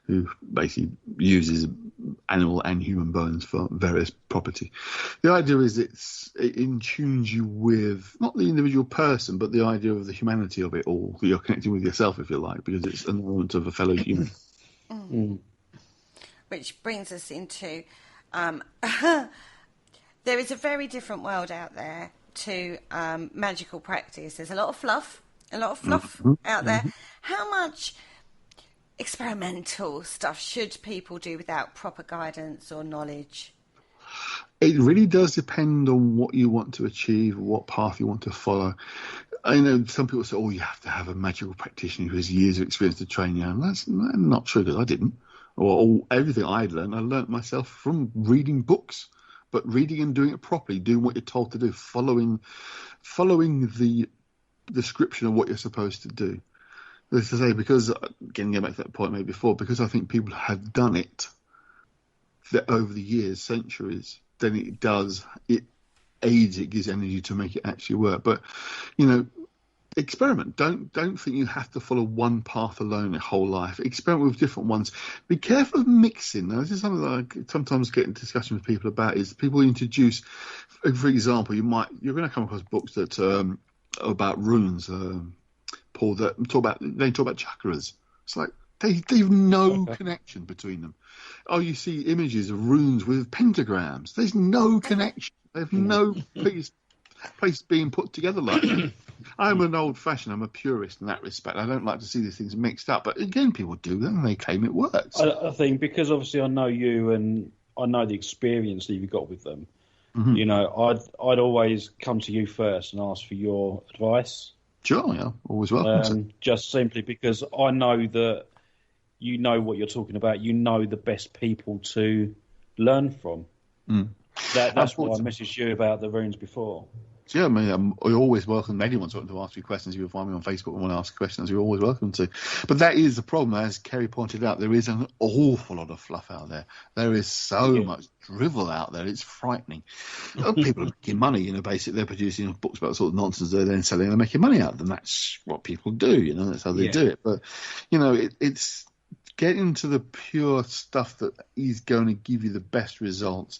who basically uses animal and human bones for various property. The idea is it in-tunes you with not the individual person, but the idea of the humanity of it all. You're connecting with yourself, if you like, because it's an element of a fellow human. Which brings us into there is a very different world out there to magical practice. There's a lot of fluff out there. How much experimental stuff should people do without proper guidance or knowledge? It really does depend on what you want to achieve, what path you want to follow. I know some people say, oh, you have to have a magical practitioner who has years of experience to train you. And that's not true, because I didn't. Or everything I learned myself from reading books. But reading and doing it properly, doing what you're told to do, following the description of what you're supposed to do. As I say, because, again, going back to that point I made before, because I think people have done it over the years, centuries, then it aids, it gives energy to make it actually work. But, you know, experiment. Don't think you have to follow one path alone your whole life. Experiment with different ones. Be careful of mixing. Now, this is something that I sometimes get in discussion with people about, is people introduce, for example, you're going to come across books that about runes, Paul, they talk about chakras. It's like they have no connection between them. Oh, you see images of runes with pentagrams. There's no connection. They have no place being put together like that. I'm an old-fashioned. I'm a purist in that respect. I don't like to see these things mixed up. But again, people do them and they claim it works. I think because obviously I know you and I know the experience that you've got with them. You know, I'd always come to you first and ask for your advice. Sure, yeah, always welcome. Just simply because I know that you know what you're talking about. You know the best people to learn from. That's why I messaged you about the runes before. Yeah, I mean, I always welcome anyone to ask you questions. If you find me on Facebook and want to ask questions, you're always welcome to. But that is the problem, as Kerry pointed out. There is an awful lot of fluff out there. There is so much drivel out there. It's frightening. People are making money. You know, basically they're producing books about the sort of nonsense they're then selling. They're making money out of them. That's what people do. You know, that's how they do it. But you know, it's getting to the pure stuff that is going to give you the best results.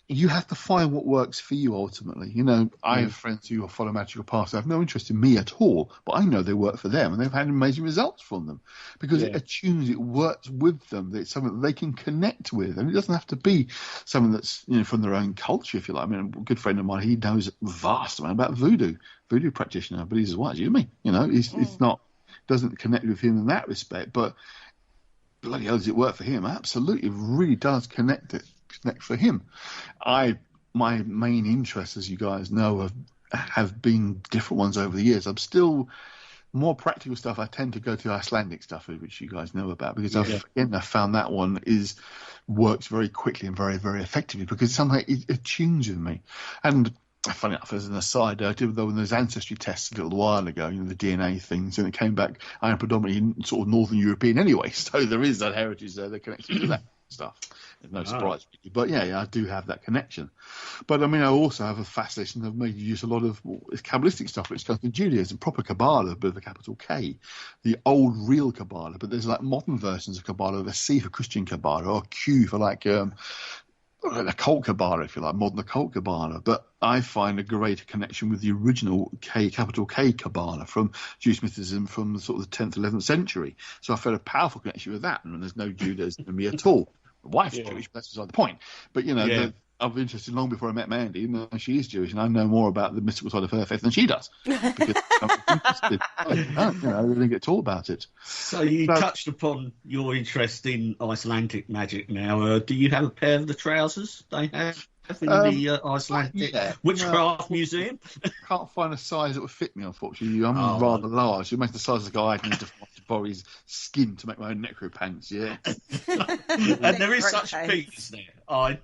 You have to find what works for you ultimately. You know, I have friends who follow magical paths. They have no interest in me at all, but I know they work for them and they've had amazing results from them because it attunes, it works with them. It's something that they can connect with, and it doesn't have to be something that's, you know, from their own culture, if you like. I mean, a good friend of mine, he knows a vast amount about voodoo practitioner, but he's as white as you, me. You know, it's not, doesn't connect with him in that respect, but bloody hell, does it work for him? Absolutely, it really does connect for him. My main interests, as you guys know, have been different ones over the years. I'm still more practical stuff. I tend to go to Icelandic stuff, which you guys know about, because I found that one works very quickly and very, very effectively because somehow it attunes with me. And funny enough, as an aside, I did those ancestry tests a little while ago, you know, the DNA things, and it came back I am predominantly sort of Northern European anyway, so there is that heritage there that connects to that stuff. There's no surprise, but yeah, I do have that connection. But I mean, I also have a fascination. I've made use a lot of Kabbalistic stuff, which comes from Judaism, proper Kabbalah, but with a capital K, the old real Kabbalah. But there's like modern versions of Kabbalah, with a C for Christian Kabbalah, or a Q for like occult Kabbalah, if you like, modern occult Kabbalah. But I find a greater connection with the original K, capital K Kabbalah from Jewish mysticism from the sort of the 10th, 11th century. So I felt a powerful connection with that, and there's no Judaism in me at all. My wife's Jewish, but that's beside the point. But, you know, I've been interested long before I met Mandy, and she is Jewish, and I know more about the mystical side of her faith than she does. Because I'm interested. I didn't get told about it. So you touched upon your interest in Icelandic magic now. Do you have a pair of the trousers they have in the Icelandic Witchcraft Museum? Can't find a size that would fit me, unfortunately. I'm rather large. It makes the size of the guy I need to borrow his skin to make my own necro pants, And there is such peaks there. I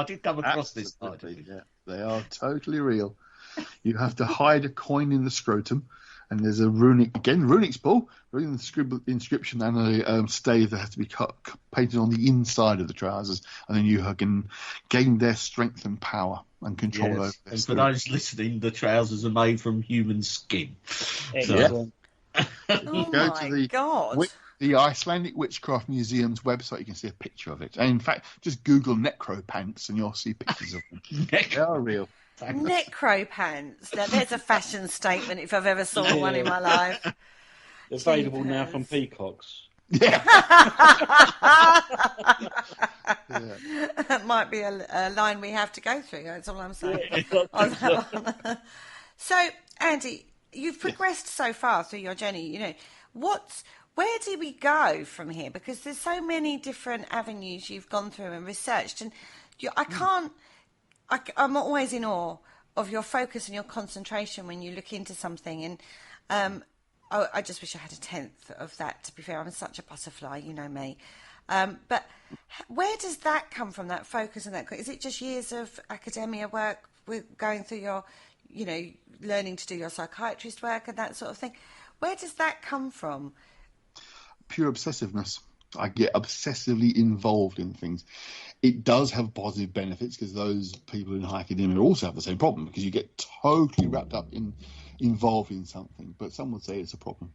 did come across this. Yeah, they are totally real. You have to hide a coin in the scrotum, and there's a runic Paul, inscription and a stave that has to be painted on the inside of the trousers, and then you can gain their strength and power and control over their And for those listening, the trousers are made from human skin. Oh my God. The Icelandic Witchcraft Museum's website, you can see a picture of it. And in fact, just Google necro pants and you'll see pictures of them. They are real. Necro pants. Now, there's a fashion statement if I've ever saw one in my life. Available now from Peacocks. That might be a line we have to go through. That's all I'm saying. So, Andy, you've progressed so far through your journey. You know, where do we go from here? Because there's so many different avenues you've gone through and researched, and I'm always in awe of your focus and your concentration when you look into something. And I just wish I had a tenth of that, to be fair. I'm such a butterfly, you know me. But where does that come from, that focus and that? Is it just years of academia work with going through your, you know, learning to do your psychiatrist work and that sort of thing? Where does that come from? Pure obsessiveness. I get obsessively involved in things. It does have positive benefits because those people in high academia also have the same problem, because you get totally wrapped up involved in something. But some would say it's a problem.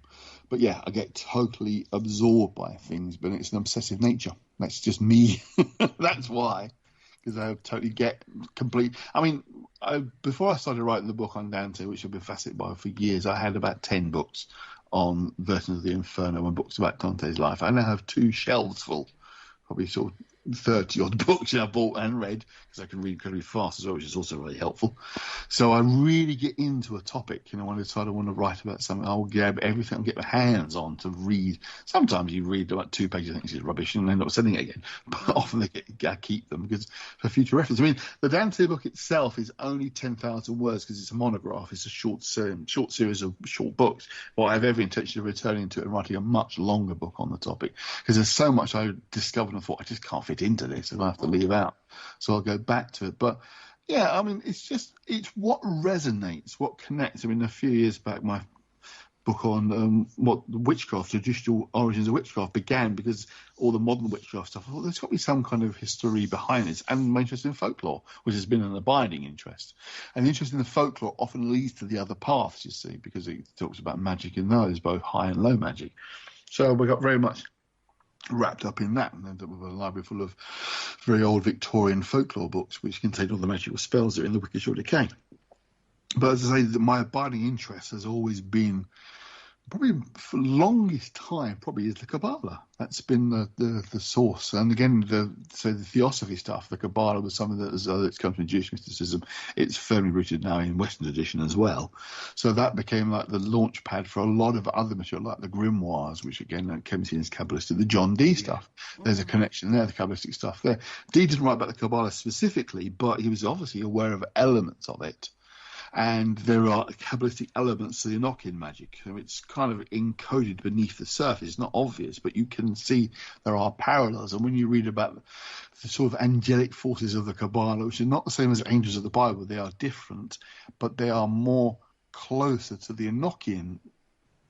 But yeah, I get totally absorbed by things, but it's an obsessive nature. That's just me. That's why. Because I totally get complete. I mean, before I started writing the book on Dante, which I've been fascinated by for years, I had about 10 books on versions of the Inferno and books about Dante's life. I now have 2 shelves full, probably sort of 30-odd books I've bought and read, because I can read incredibly fast as well, which is also really helpful. So I really get into a topic. When I decide I want to write about something, I'll grab everything I get my hands on to read. Sometimes you read about 2 pages and think it's rubbish and end up sending it again. But often I keep them because for future reference. I mean, the Dante book itself is only 10,000 words because it's a monograph. It's a short series of short books. Well, I have every intention of returning to it and writing a much longer book on the topic, because there's so much I discovered and thought I just can't fit into this and I have to leave out. So I'll go back to it. But yeah, I mean, it's what resonates, what connects. I mean, a few years back, my book on what witchcraft, traditional origins of witchcraft, began because all the modern witchcraft stuff, I thought there's got to be some kind of history behind this, and my interest in folklore, which has been an abiding interest. And the interest in the folklore often leads to the other paths, you see, because it talks about magic in those, both high and low magic. So we got very much wrapped up in that, and ended up with a library full of very old Victorian folklore books, which contain all the magical spells that are in the Wicked Short Decay. But as I say, my abiding interest has always been, probably for the longest time, probably is the Kabbalah. That's been the source. And again, the theosophy stuff, the Kabbalah was something that it's come from Jewish mysticism. It's firmly rooted now in Western tradition as well. So that became like the launch pad for a lot of other material, like the grimoires, which again came seen as Kabbalistic, the John Dee stuff. There's a connection there, the Kabbalistic stuff there. Dee didn't write about the Kabbalah specifically, but he was obviously aware of elements of it. And there are Kabbalistic elements to the Enochian magic. So it's kind of encoded beneath the surface. It's not obvious, but you can see there are parallels. And when you read about the sort of angelic forces of the Kabbalah, which are not the same as angels of the Bible, they are different, but they are more closer to the Enochian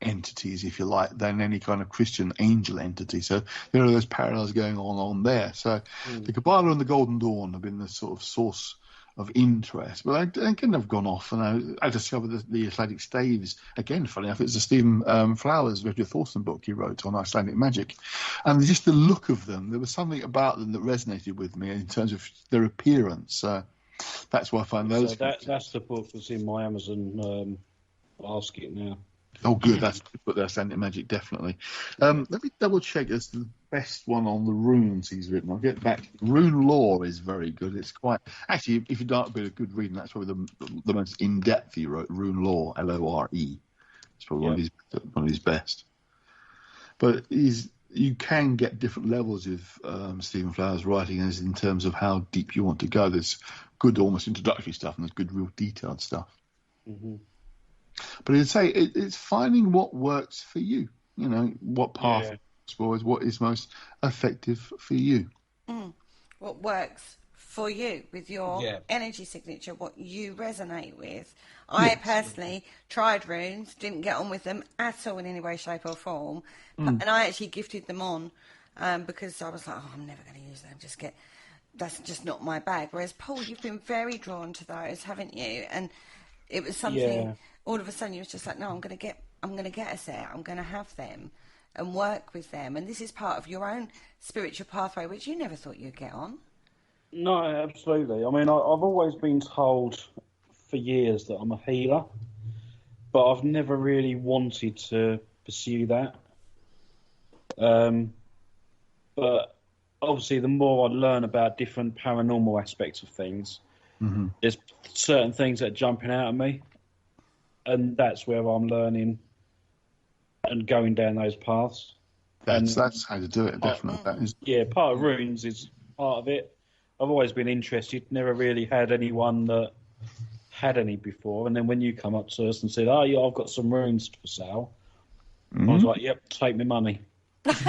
entities, if you like, than any kind of Christian angel entity. So there are those parallels going on there. So the Kabbalah and the Golden Dawn have been the sort of source of interest, but I couldn't have gone off, and I discovered the Icelandic staves again. Funny enough, it's a Stephen Flowers, Richard Thorson book he wrote on Icelandic magic, and just the look of them. There was something about them that resonated with me in terms of their appearance. That's why I find those. So that's the book that's in my Amazon basket now. Oh, good. That's put the Icelandic magic, definitely. Let me double check. It's the best one on the runes he's written. I'll get back. Rune lore is very good. It's quite actually, if you don't be a good reading, that's probably the most in depth he wrote. Rune lore, Lore. It's probably one of his best. But you can get different levels of Stephen Flowers' writing as in terms of how deep you want to go. There's good, almost introductory stuff, and there's good, real detailed stuff. Mm-hmm. But I'd say it's finding what works for you. What path explores, what is most effective for you. What works for you with your energy signature, what you resonate with. I personally tried runes, didn't get on with them at all in any way, shape or form. And I actually gifted them on because I was like, I'm never going to use them. That's just not my bag. Whereas, Paul, you've been very drawn to those, haven't you? And it was something... All of a sudden, you was just like, no, I'm going to get a set. I'm going to have them and work with them. And this is part of your own spiritual pathway, which you never thought you'd get on. No, absolutely. I mean, I've always been told for years that I'm a healer, but I've never really wanted to pursue that. But obviously, the more I learn about different paranormal aspects of things, there's certain things that are jumping out at me. And that's where I'm learning and going down those paths. That's how to do it, definitely. Part of runes is part of it. I've always been interested, never really had anyone that had any before. And then when you come up to us and said, I've got some runes for sale, I was like, yep, take me money. That's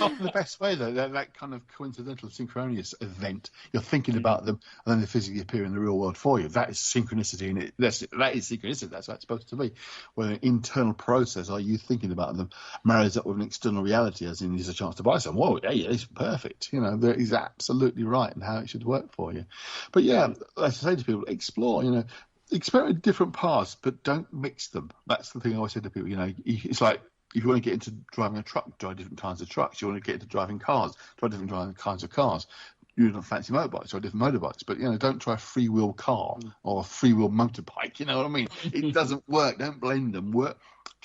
often the best way, though. That kind of coincidental synchronous event. You're thinking about them, and then they physically appear in the real world for you. That is synchronicity, and that is synchronicity. That's what it's supposed to be. Where an internal process, are you thinking about them, marries up with an external reality, as in there's a chance to buy some. Whoa, it's perfect. That is absolutely right, and how it should work for you. But as I say to people, explore. Experiment different paths, but don't mix them. That's the thing I always say to people. It's like, if you want to get into driving a truck, drive different kinds of trucks. You want to get into driving cars, drive different kinds of cars. You don't fancy motorbikes, try different motorbikes. But, don't try a free-wheel car or a free-wheel motorbike. You know what I mean? It doesn't work. Don't blend them.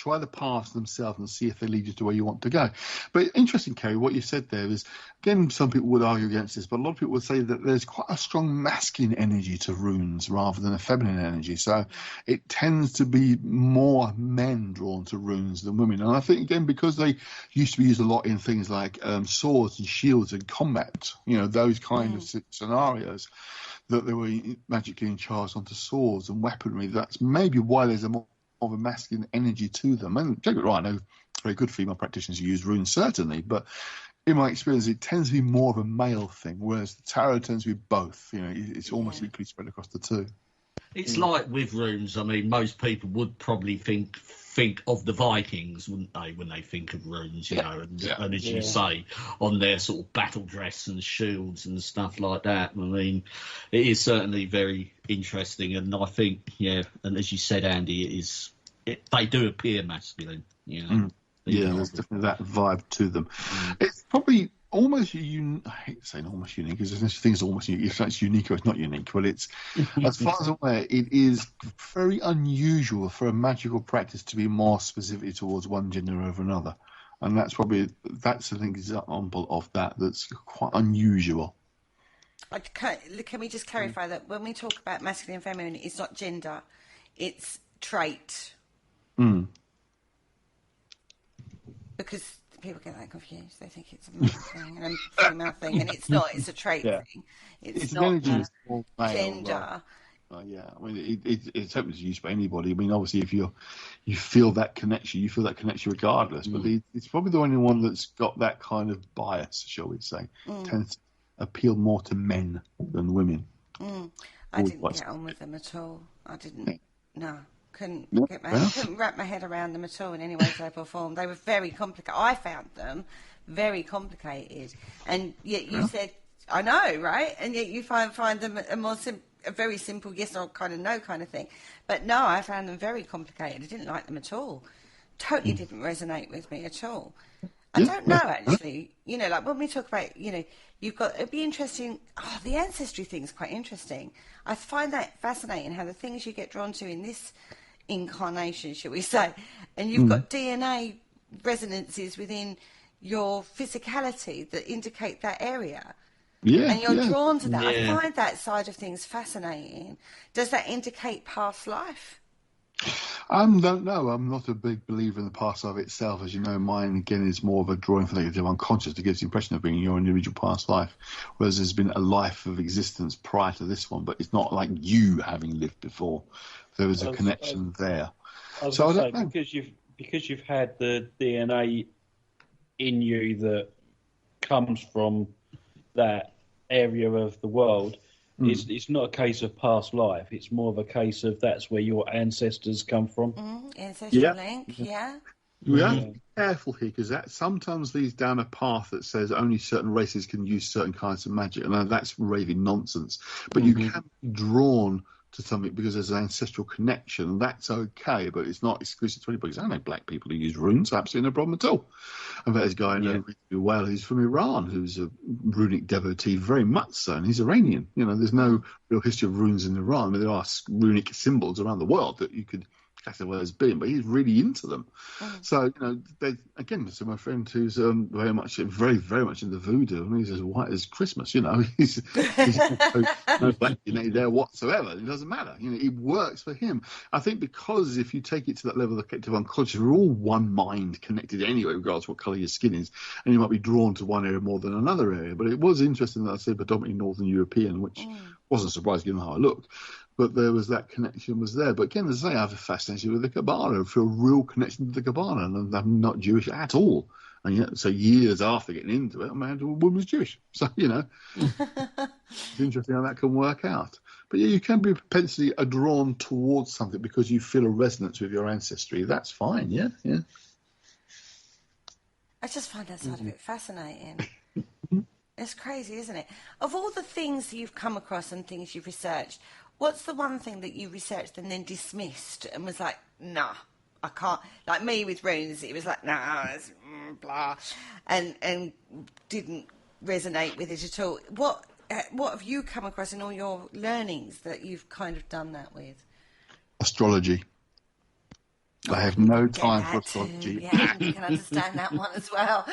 try the paths themselves and see if they lead you to where you want to go. But interesting, Kerry, what you said there is, again, some people would argue against this, but a lot of people would say that there's quite a strong masculine energy to runes rather than a feminine energy. So it tends to be more men drawn to runes than women. And I think, again, because they used to be used a lot in things like swords and shields and combat, those kind of scenarios, that they were magically encharged onto swords and weaponry. That's maybe why there's more of a masculine energy to them. And don't get me wrong, I know very good female practitioners who use runes, certainly, but in my experience, it tends to be more of a male thing, whereas the tarot tends to be both. It's almost equally spread across the two. It's like with runes. I mean, most people would probably think of the Vikings, wouldn't they, when they think of runes, and as you say, on their sort of battle dress and shields and stuff like that. I mean, it is certainly very interesting, and I think, and as you said, Andy, they do appear masculine, Yeah, there's definitely that vibe to them. It's probably almost I hate saying almost unique, because there's things almost unique. If it's unique or it's not unique, but it's, as far as I'm aware, it is very unusual for a magical practice to be more specifically towards one gender over another. And that's an example of that's quite unusual. Can we just clarify that when we talk about masculine and feminine, it's not gender, it's trait. Because people get that confused. They think it's a male thing and a female thing, and it's not. It's a trait thing. It's not energy, gender. Right. I mean, it's open to use by anybody. I mean, obviously, if you feel that connection, regardless. But it's probably the only one that's got that kind of bias, shall we say. Tends to appeal more to men than women. I didn't get on with them at all. I didn't. No. Couldn't wrap my head around them at all in any way, shape or form. They were very complicated. I found them very complicated, and yet you said, I know, right? And yet you find them a very simple yes or kind of no kind of thing. But no, I found them very complicated. I didn't like them at all. Totally didn't resonate with me at all. I don't know, actually. Like when we talk about, it'd be interesting. Oh, the ancestry thing's quite interesting. I find that fascinating, how the things you get drawn to in this incarnation, shall we say, and you've got DNA resonances within your physicality that indicate that area. And you're drawn to that. I find that side of things fascinating. Does that indicate past life? I don't know. I'm not a big believer in the past life itself. As you know, mine, again, is more of a drawing from the unconscious that gives the impression of being your individual past life, whereas there's been a life of existence prior to this one, but it's not like you having lived before. There is a connection there. I don't know. Because you've had the DNA in you that comes from that area of the world, it's not a case of past life. It's more of a case of that's where your ancestors come from. Ancestral link, We have to be careful here, because that sometimes leads down a path that says only certain races can use certain kinds of magic, and that's raving nonsense. But you can be drawn to something because there's an ancestral connection, and that's okay, but it's not exclusive to anybody. I know black people who use runes, absolutely no problem at all. I've met this guy I know really well who's from Iran, who's a runic devotee, very much so, and he's Iranian. There's no real history of runes in Iran. I mean, there are runic symbols around the world that you could classify where there's been, but he's really into them. So, so my friend who's very much into voodoo, and he's as white as Christmas, he's no black there whatsoever. It doesn't matter. It works for him. I think because if you take it to that level of the collective unconscious, we're all one mind connected anyway, regardless of what colour your skin is, and you might be drawn to one area more than another area. But it was interesting that I said predominantly Northern European, which wasn't surprised given how I looked. But there was that connection was there. But again, as I say, I have a fascination with the Kabbalah. I feel a real connection to the Kabbalah, and I'm not Jewish at all. And yet, so years after getting into it, I'm married to a woman who's Jewish. So, it's interesting how that can work out. But you can be potentially drawn towards something because you feel a resonance with your ancestry. That's fine, yeah. I just find that side of it fascinating. It's crazy, isn't it? Of all the things that you've come across and things you've researched, what's the one thing that you researched and then dismissed and was like, nah, I can't? Like me with runes, it was like, nah, it's blah, and didn't resonate with it at all. What have you come across in all your learnings that you've kind of done that with? Astrology. I have no time for astrology. Yeah, I can understand that one as well.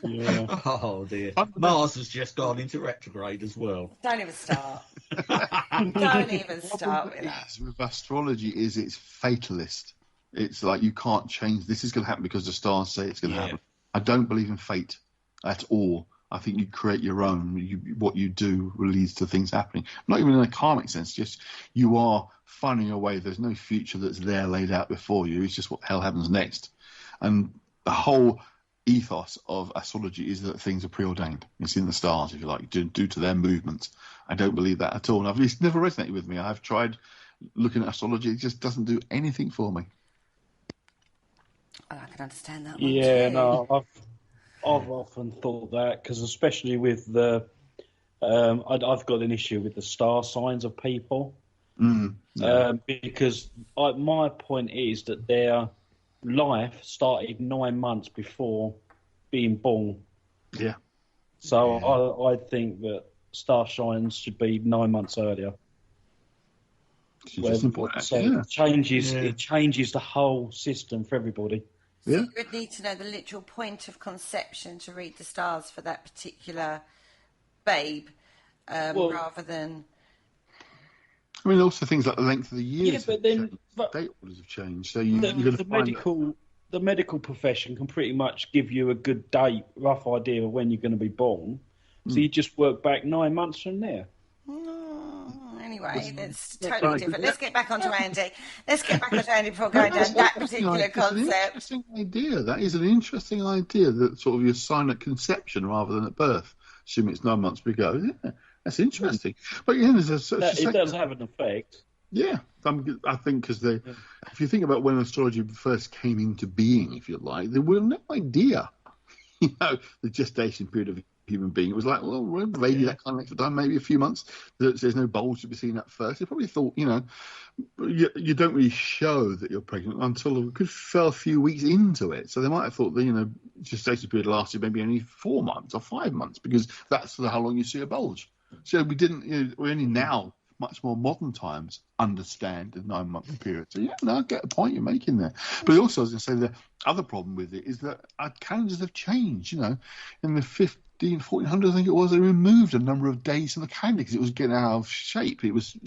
Yeah. Oh dear. Mars has just gone into retrograde as well. Don't even start. Don't even start with that. With astrology is it's fatalist. It's like you can't change. This is going to happen because the stars say it's going to happen. I don't believe in fate at all. I think you create your own. What you do leads to things happening. Not even in a karmic sense. Just you are finding a way. There's no future that's there laid out before you. It's just what the hell happens next. And the whole ethos of astrology is that things are preordained. It's in the stars, if you like, due to their movements. I don't believe that at all. And it's never resonated with me. I've tried looking at astrology. It just doesn't do anything for me. Oh, I can understand that one Yeah, too. no, I've often thought that, because especially with the, I've got an issue with the star signs of people, because my point is that their life started 9 months before being born. Yeah. So I think that star signs should be 9 months earlier. It changes the whole system for everybody. So you would need to know the literal point of conception to read the stars for that particular babe, rather than... I mean, also things like the length of the years. Yeah, but then... date orders have changed. So the medical profession can pretty much give you a good date, rough idea of when you're going to be born. So you just work back 9 months from there. Anyway, that's totally different. Let's get back onto Andy. Before going down that particular concept. An interesting idea. That is an interesting idea, that sort of your sign at conception rather than at birth. Assuming it's 9 months ago. Yeah, that's interesting. But there's it does have an effect. Yeah, I think because if you think about when astrology first came into being, if you like, they would have no idea, the gestation period of a human being. It was like, well, maybe that kind of length of time, maybe a few months. There's no bulge to be seen at first. They probably thought, you don't really show that you're pregnant until a good few weeks into it. So they might have thought the gestation period lasted maybe only 4 months or 5 months, because that's how long you see a bulge. So we didn't. We only now, much more modern times, understand the 9 month period. So I get the point you're making there. But also, I was going to say, the other problem with it is that our calendars have changed. In the 1400s, I think it was, they removed a number of days from the calendar because it was getting out of shape. It was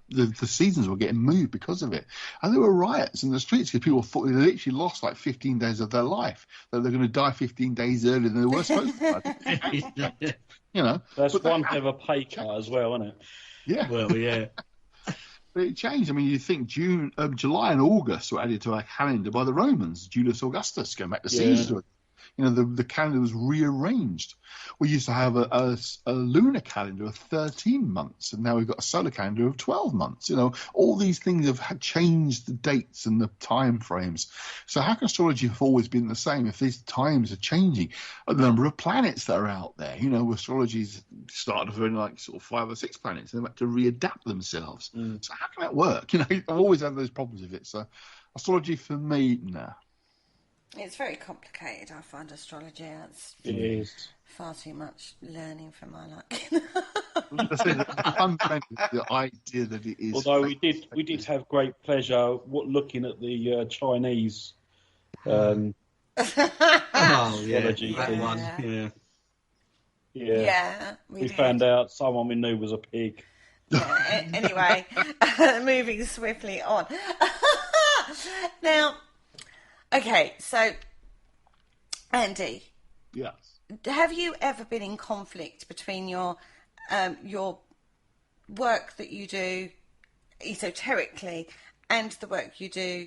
the seasons were getting moved because of it, and there were riots in the streets because people thought they literally lost like 15 days of their life, that they're going to die 15 days earlier than they were supposed to. That's one hell of a pay cut as well, isn't it? Yeah. Well, yeah. But it changed. I mean, you think July and August were added to our calendar by the Romans, Julius Augustus, going back to Caesar. The calendar was rearranged. We used to have a lunar calendar of 13 months, and now we've got a solar calendar of 12 months. All these things have changed the dates and the time frames. So how can astrology have always been the same if these times are changing? The number of planets that are out there. Astrology's started with only like sort of 5 or 6 planets, and they've had to readapt themselves. So how can that work? I've always had those problems with it. So astrology for me, nah. It's very complicated, I find astrology. It is. Far too much learning for my liking. Fundamentally, the idea that it is... Although we did have great pleasure looking at the Chinese that one. Yeah. Yeah, we found out someone we knew was a pig. Yeah, anyway, moving swiftly on. Now... Okay, so, Andy. Yes. Have you ever been in conflict between your work that you do esoterically and the work you do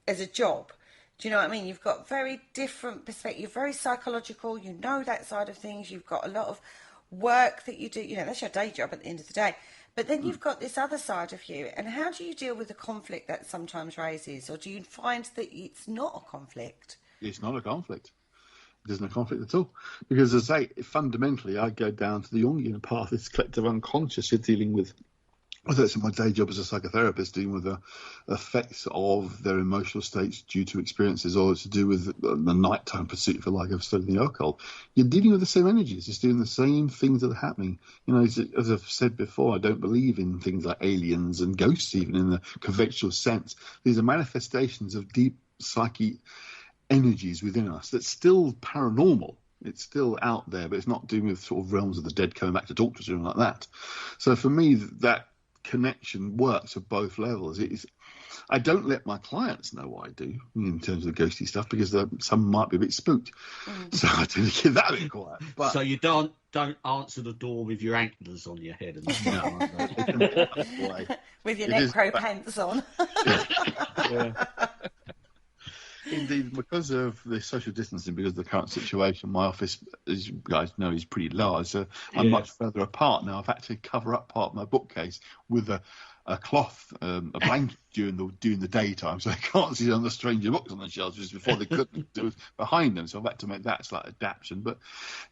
as a job? Do you know what I mean? You've got very different perspectives. You're very psychological. You know that side of things. You've got a lot of work that you do. That's your day job at the end of the day. But then you've got this other side of you. And how do you deal with the conflict that sometimes raises? Or do you find that it's not a conflict? It's not a conflict. There's no conflict at all. Because, as I say, fundamentally, I go down to the Jungian path. It's collective unconscious. You're dealing with whether it's in my day job as a psychotherapist, dealing with the effects of their emotional states due to experiences, or it's to do with the nighttime pursuit, if you like, of studying the occult, you're dealing with the same energies. It's doing the same things that are happening. You know, as I've said before, I don't believe in things like aliens and ghosts, even in the conventional sense. These are manifestations of deep psychic energies within us that's still paranormal. It's still out there, but it's not dealing with sort of realms of the dead coming back to talk to us or anything like that. So for me, that connection works at both levels. I don't let my clients know what I do in terms of the ghosty stuff, because some might be a bit spooked. So I tend to keep that a bit quiet. But so you don't answer the door with your antlers on your head and stuff. With your necro pants on. Yeah. Indeed, because of the social distancing, because of the current situation, my office, as you guys know, is pretty large. So I'm much further apart now. I've had to cover up part of my bookcase with a cloth, a blanket during the daytime, so they can't see on the stranger books on the shelves, just before they couldn't do it behind them. So I've had to make that slight adaptation. But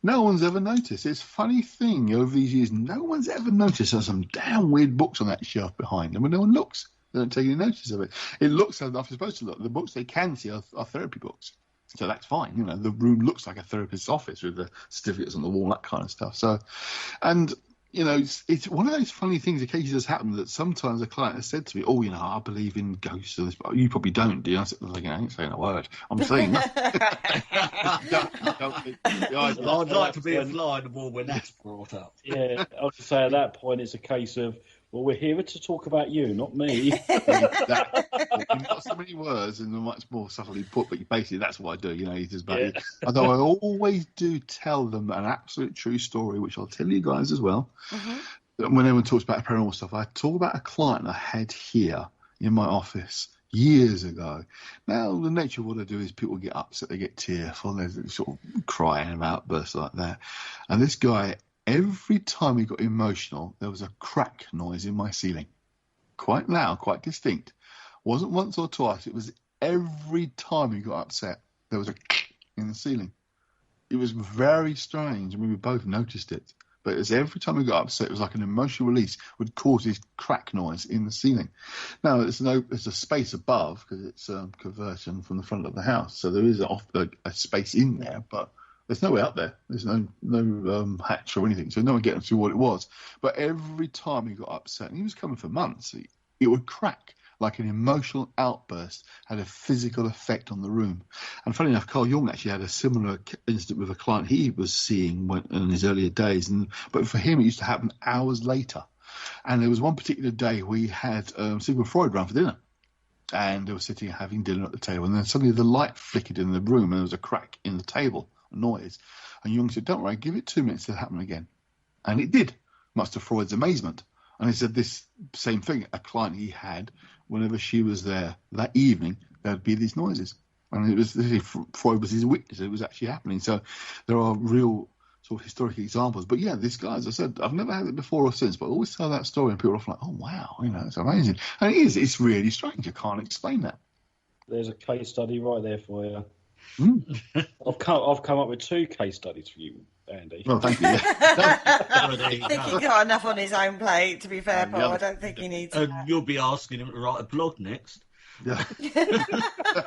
no one's ever noticed. It's a funny thing over these years. No one's ever noticed there's some damn weird books on that shelf behind them, and no one looks. They don't take any notice of it. It looks as it's supposed to look. The books they can see are therapy books. So that's fine. You know, the room looks like a therapist's office with the certificates on the wall, that kind of stuff. So, and, you know, it's one of those funny things occasionally has happened that sometimes a client has said to me, oh, you know, I believe in ghosts. Or this. You probably don't, do you? I said, I ain't saying a word. I'm saying that. I'd like to be a fly in the wall when that's brought up. Yeah, I would say at that point it's a case of, well, we're here to talk about you, not me. Not so many words and much more subtly put, but basically that's what I do. You know, it's about it. Although I always do tell them an absolute true story, which I'll tell you guys as well. Mm-hmm. When everyone talks about paranormal stuff, I talk about a client I had here in my office years ago. Now, the nature of what I do is people get upset, they get tearful, they're sort of crying and outbursts like that. And this guy, every time he got emotional, there was a crack noise in my ceiling. Quite loud, quite distinct. Wasn't once or twice. It was every time he got upset, there was a in the ceiling. It was very strange, and we both noticed it. But as every time he got upset, it was like an emotional release would cause this crack noise in the ceiling. Now, there's a space above because it's a conversion from the front of the house. So there is a space in there, but there's no way out there. There's no hatch or anything, so no one getting through what it was. But every time he got upset, and he was coming for months, it would crack like an emotional outburst, had a physical effect on the room. And funny enough, Carl Jung actually had a similar incident with a client he was seeing in his earlier days. But for him, it used to happen hours later. And there was one particular day we had Sigmund Freud round for dinner. And they were sitting having dinner at the table. And then suddenly the light flickered in the room and there was a crack in the table. Noise. And Jung said, don't worry, give it 2 minutes to happen again. And it did, much to Freud's amazement. And he said this same thing, a client he had, whenever she was there that evening, there'd be these noises. And it was Freud was his witness. It was actually happening. So there are real sort of historic examples. But yeah, this guy, as I said, I've never had it before or since, but I always tell that story and people are often like, oh, wow, you know, it's amazing. And it is. It's really strange. I can't explain that. There's a case study right there for you. I've come up with 2 case studies for you, Andy. Well, thank you. I think he's got enough on his own plate, to be fair, Paul. I don't think he needs you'll be asking him to write a blog next. Yeah.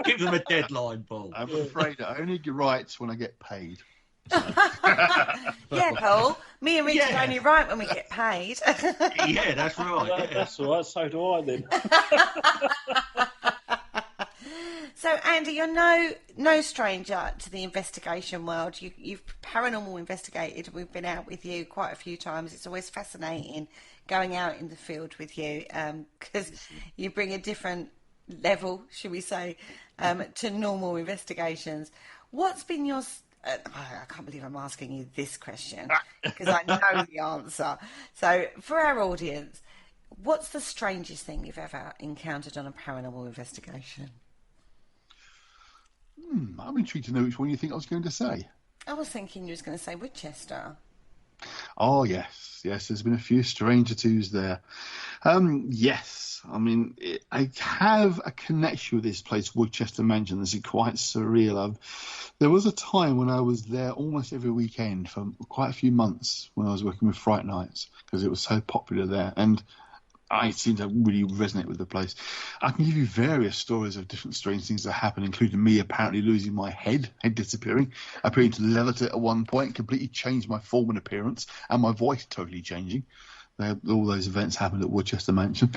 Give them a deadline, Paul. I'm afraid I only write when I get paid. Yeah, Paul. Me and Richard only write when we get paid. Yeah, that's right. Yeah. That's all right. So do I then. So, Andy, you're no stranger to the investigation world. You've paranormal investigated. We've been out with you quite a few times. It's always fascinating going out in the field with you because you bring a different level, should we say, to normal investigations. What's been your... I can't believe I'm asking you this question because I know the answer. So, for our audience, what's the strangest thing you've ever encountered on a paranormal investigation? I'm intrigued to know which one you think I was going to say. I was thinking you was going to say Winchester. Oh, yes. There's been a few stranger twos there. Yes. I mean, I have a connection with this place, Woodchester Mansion. This is quite surreal. There was a time when I was there almost every weekend for quite a few months when I was working with Fright Nights because it was so popular there. And I seem to really resonate with the place. I can give you various stories of different strange things that happen, including me apparently losing my head disappearing, appearing to levitate at one point, completely changed my form and appearance, and my voice totally changing. All those events happened at Woodchester Mansion.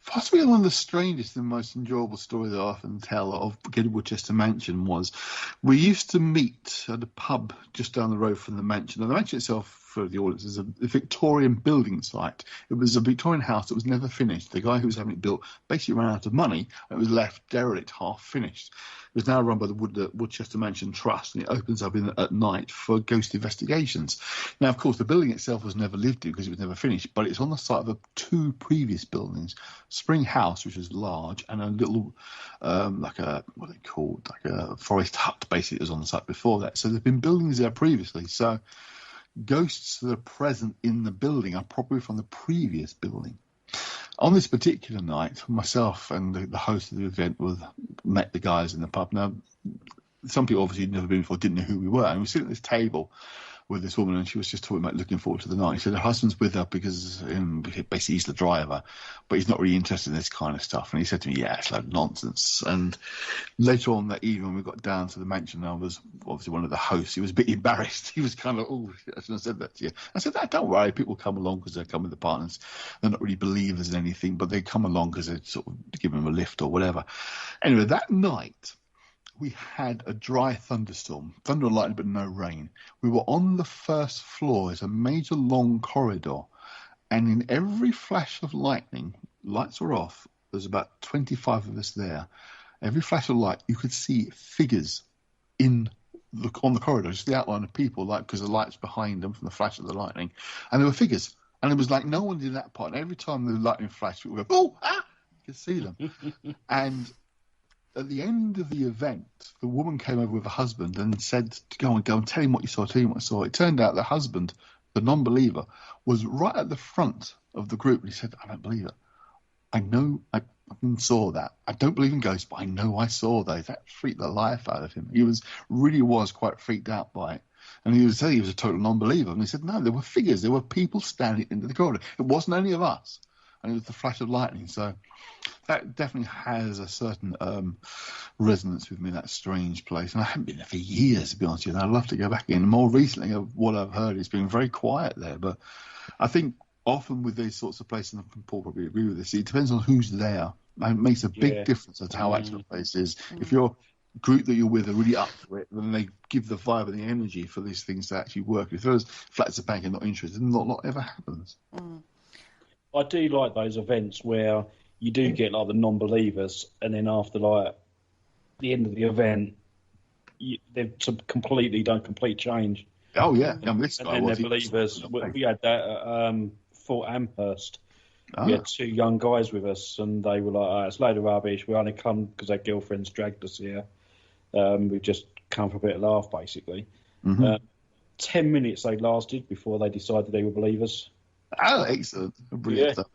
Possibly one of the strangest and most enjoyable stories I often tell of Woodchester Mansion was we used to meet at a pub just down the road from the mansion. Now, the mansion itself, for the audience, is a Victorian building site. It was a Victorian house that was never finished. The guy who was having it built basically ran out of money and it was left derelict, half finished. It was now run by the Woodchester Mansion Trust, and it opens up at night for ghost investigations. Now, of course, the building itself was never lived in because it was never finished, but it's on the site of the two previous buildings, Spring House, which was large, and a little, like a forest hut, basically, that was on the site before that. So there've been buildings there previously. So ghosts that are present in the building are probably from the previous building. On this particular night, myself and the host of the event met the guys in the pub. Now, some people obviously had never been before, didn't know who we were. And we were sitting at this table with this woman, and she was just talking about looking forward to the night. She said her husband's with her because basically he's the driver, but he's not really interested in this kind of stuff. And he said to me, yeah, it's like nonsense. And later on that evening, when we got down to the mansion, I was obviously one of the hosts. He was a bit embarrassed. He was kind of, oh, I shouldn't have said that to you. I said, don't worry, people come along because they come with the partners. They're not really believers in anything, but they come along because they sort of give them a lift or whatever. Anyway, that night, we had a dry thunderstorm, thunder and lightning, but no rain. We were on the first floor. It's a major long corridor. And in every flash of lightning, lights were off. There's about 25 of us there. Every flash of light, you could see figures on the corridor, just the outline of people, like because the light's behind them from the flash of the lightning. And there were figures. And it was like no one did that part. And every time the lightning flashed, people would go, oh, ah! You could see them. And at the end of the event, the woman came over with her husband and said to go and tell him what you saw, tell him what I saw. It turned out the husband, the non-believer, was right at the front of the group. And he said, I don't believe it. I know I saw that. I don't believe in ghosts, but I know I saw those. That freaked the life out of him. He really was quite freaked out by it. And he was saying he was a total non-believer. And he said, no, there were figures. There were people standing in the corridor. It wasn't any of us. And it was the flash of lightning. So that definitely has a certain resonance with me, that strange place. And I haven't been there for years, to be honest with you. And I'd love to go back in. More recently, what I've heard, it's been very quiet there. But I think often with these sorts of places, and Paul probably agree with this, it depends on who's there. And it makes a big difference as to how active a place is. If your group that you're with are really up for it, then they give the vibe and the energy for these things to actually work. If there's flat as a bank and not interested, not a lot ever happens. I do like those events where you do get like the non-believers, and then after like the end of the event, they've done complete change. Oh yeah, this guy and then they're believers. We had that at Fort Amherst. We had two young guys with us, and they were like, "It's a load of rubbish. We only come because our girlfriends dragged us here. We've just come for a bit of laugh, basically." 10 minutes they lasted before they decided they were believers. Oh, excellent. Brilliant stuff.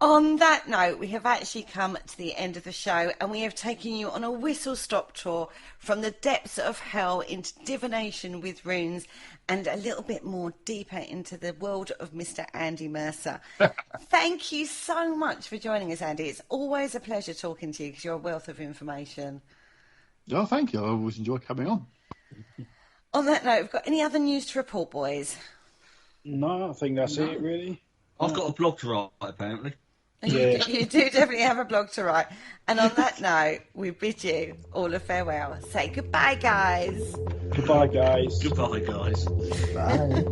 On that note, we have actually come to the end of the show, and we have taken you on a whistle-stop tour from the depths of hell into divination with runes and a little bit more deeper into the world of Mr. Andy Mercer. Thank you so much for joining us, Andy. It's always a pleasure talking to you because you're a wealth of information. Oh, thank you. I always enjoy coming on. On that note, have got any other news to report, boys? No, I think that's it, really. I've got a blog to write, apparently. You do definitely have a blog to write. And on that note, we bid you all a farewell. Say goodbye, guys. Goodbye, guys. Goodbye, guys. Bye.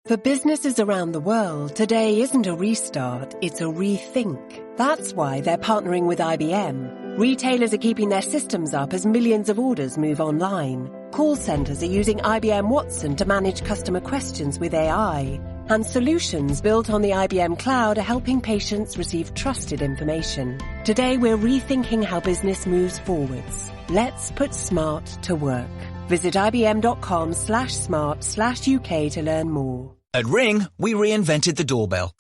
For businesses around the world, today isn't a restart, it's a rethink. That's why they're partnering with IBM. Retailers are keeping their systems up as millions of orders move online. Call centers are using IBM Watson to manage customer questions with AI. And solutions built on the IBM cloud are helping patients receive trusted information. Today we're rethinking how business moves forwards. Let's put smart to work. Visit ibm.com/smart/UK to learn more. At Ring, we reinvented the doorbell.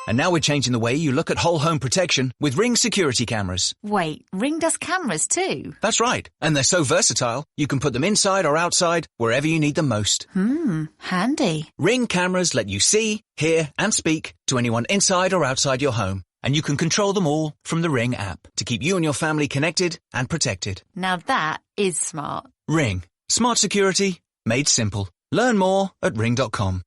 And now we're changing the way you look at whole home protection with Ring security cameras. Wait, Ring does cameras too? That's right. And they're so versatile, you can put them inside or outside, wherever you need them most. Handy. Ring cameras let you see, hear, and speak to anyone inside or outside your home. And you can control them all from the Ring app to keep you and your family connected and protected. Now that is smart. Ring. Smart security made simple. Learn more at ring.com.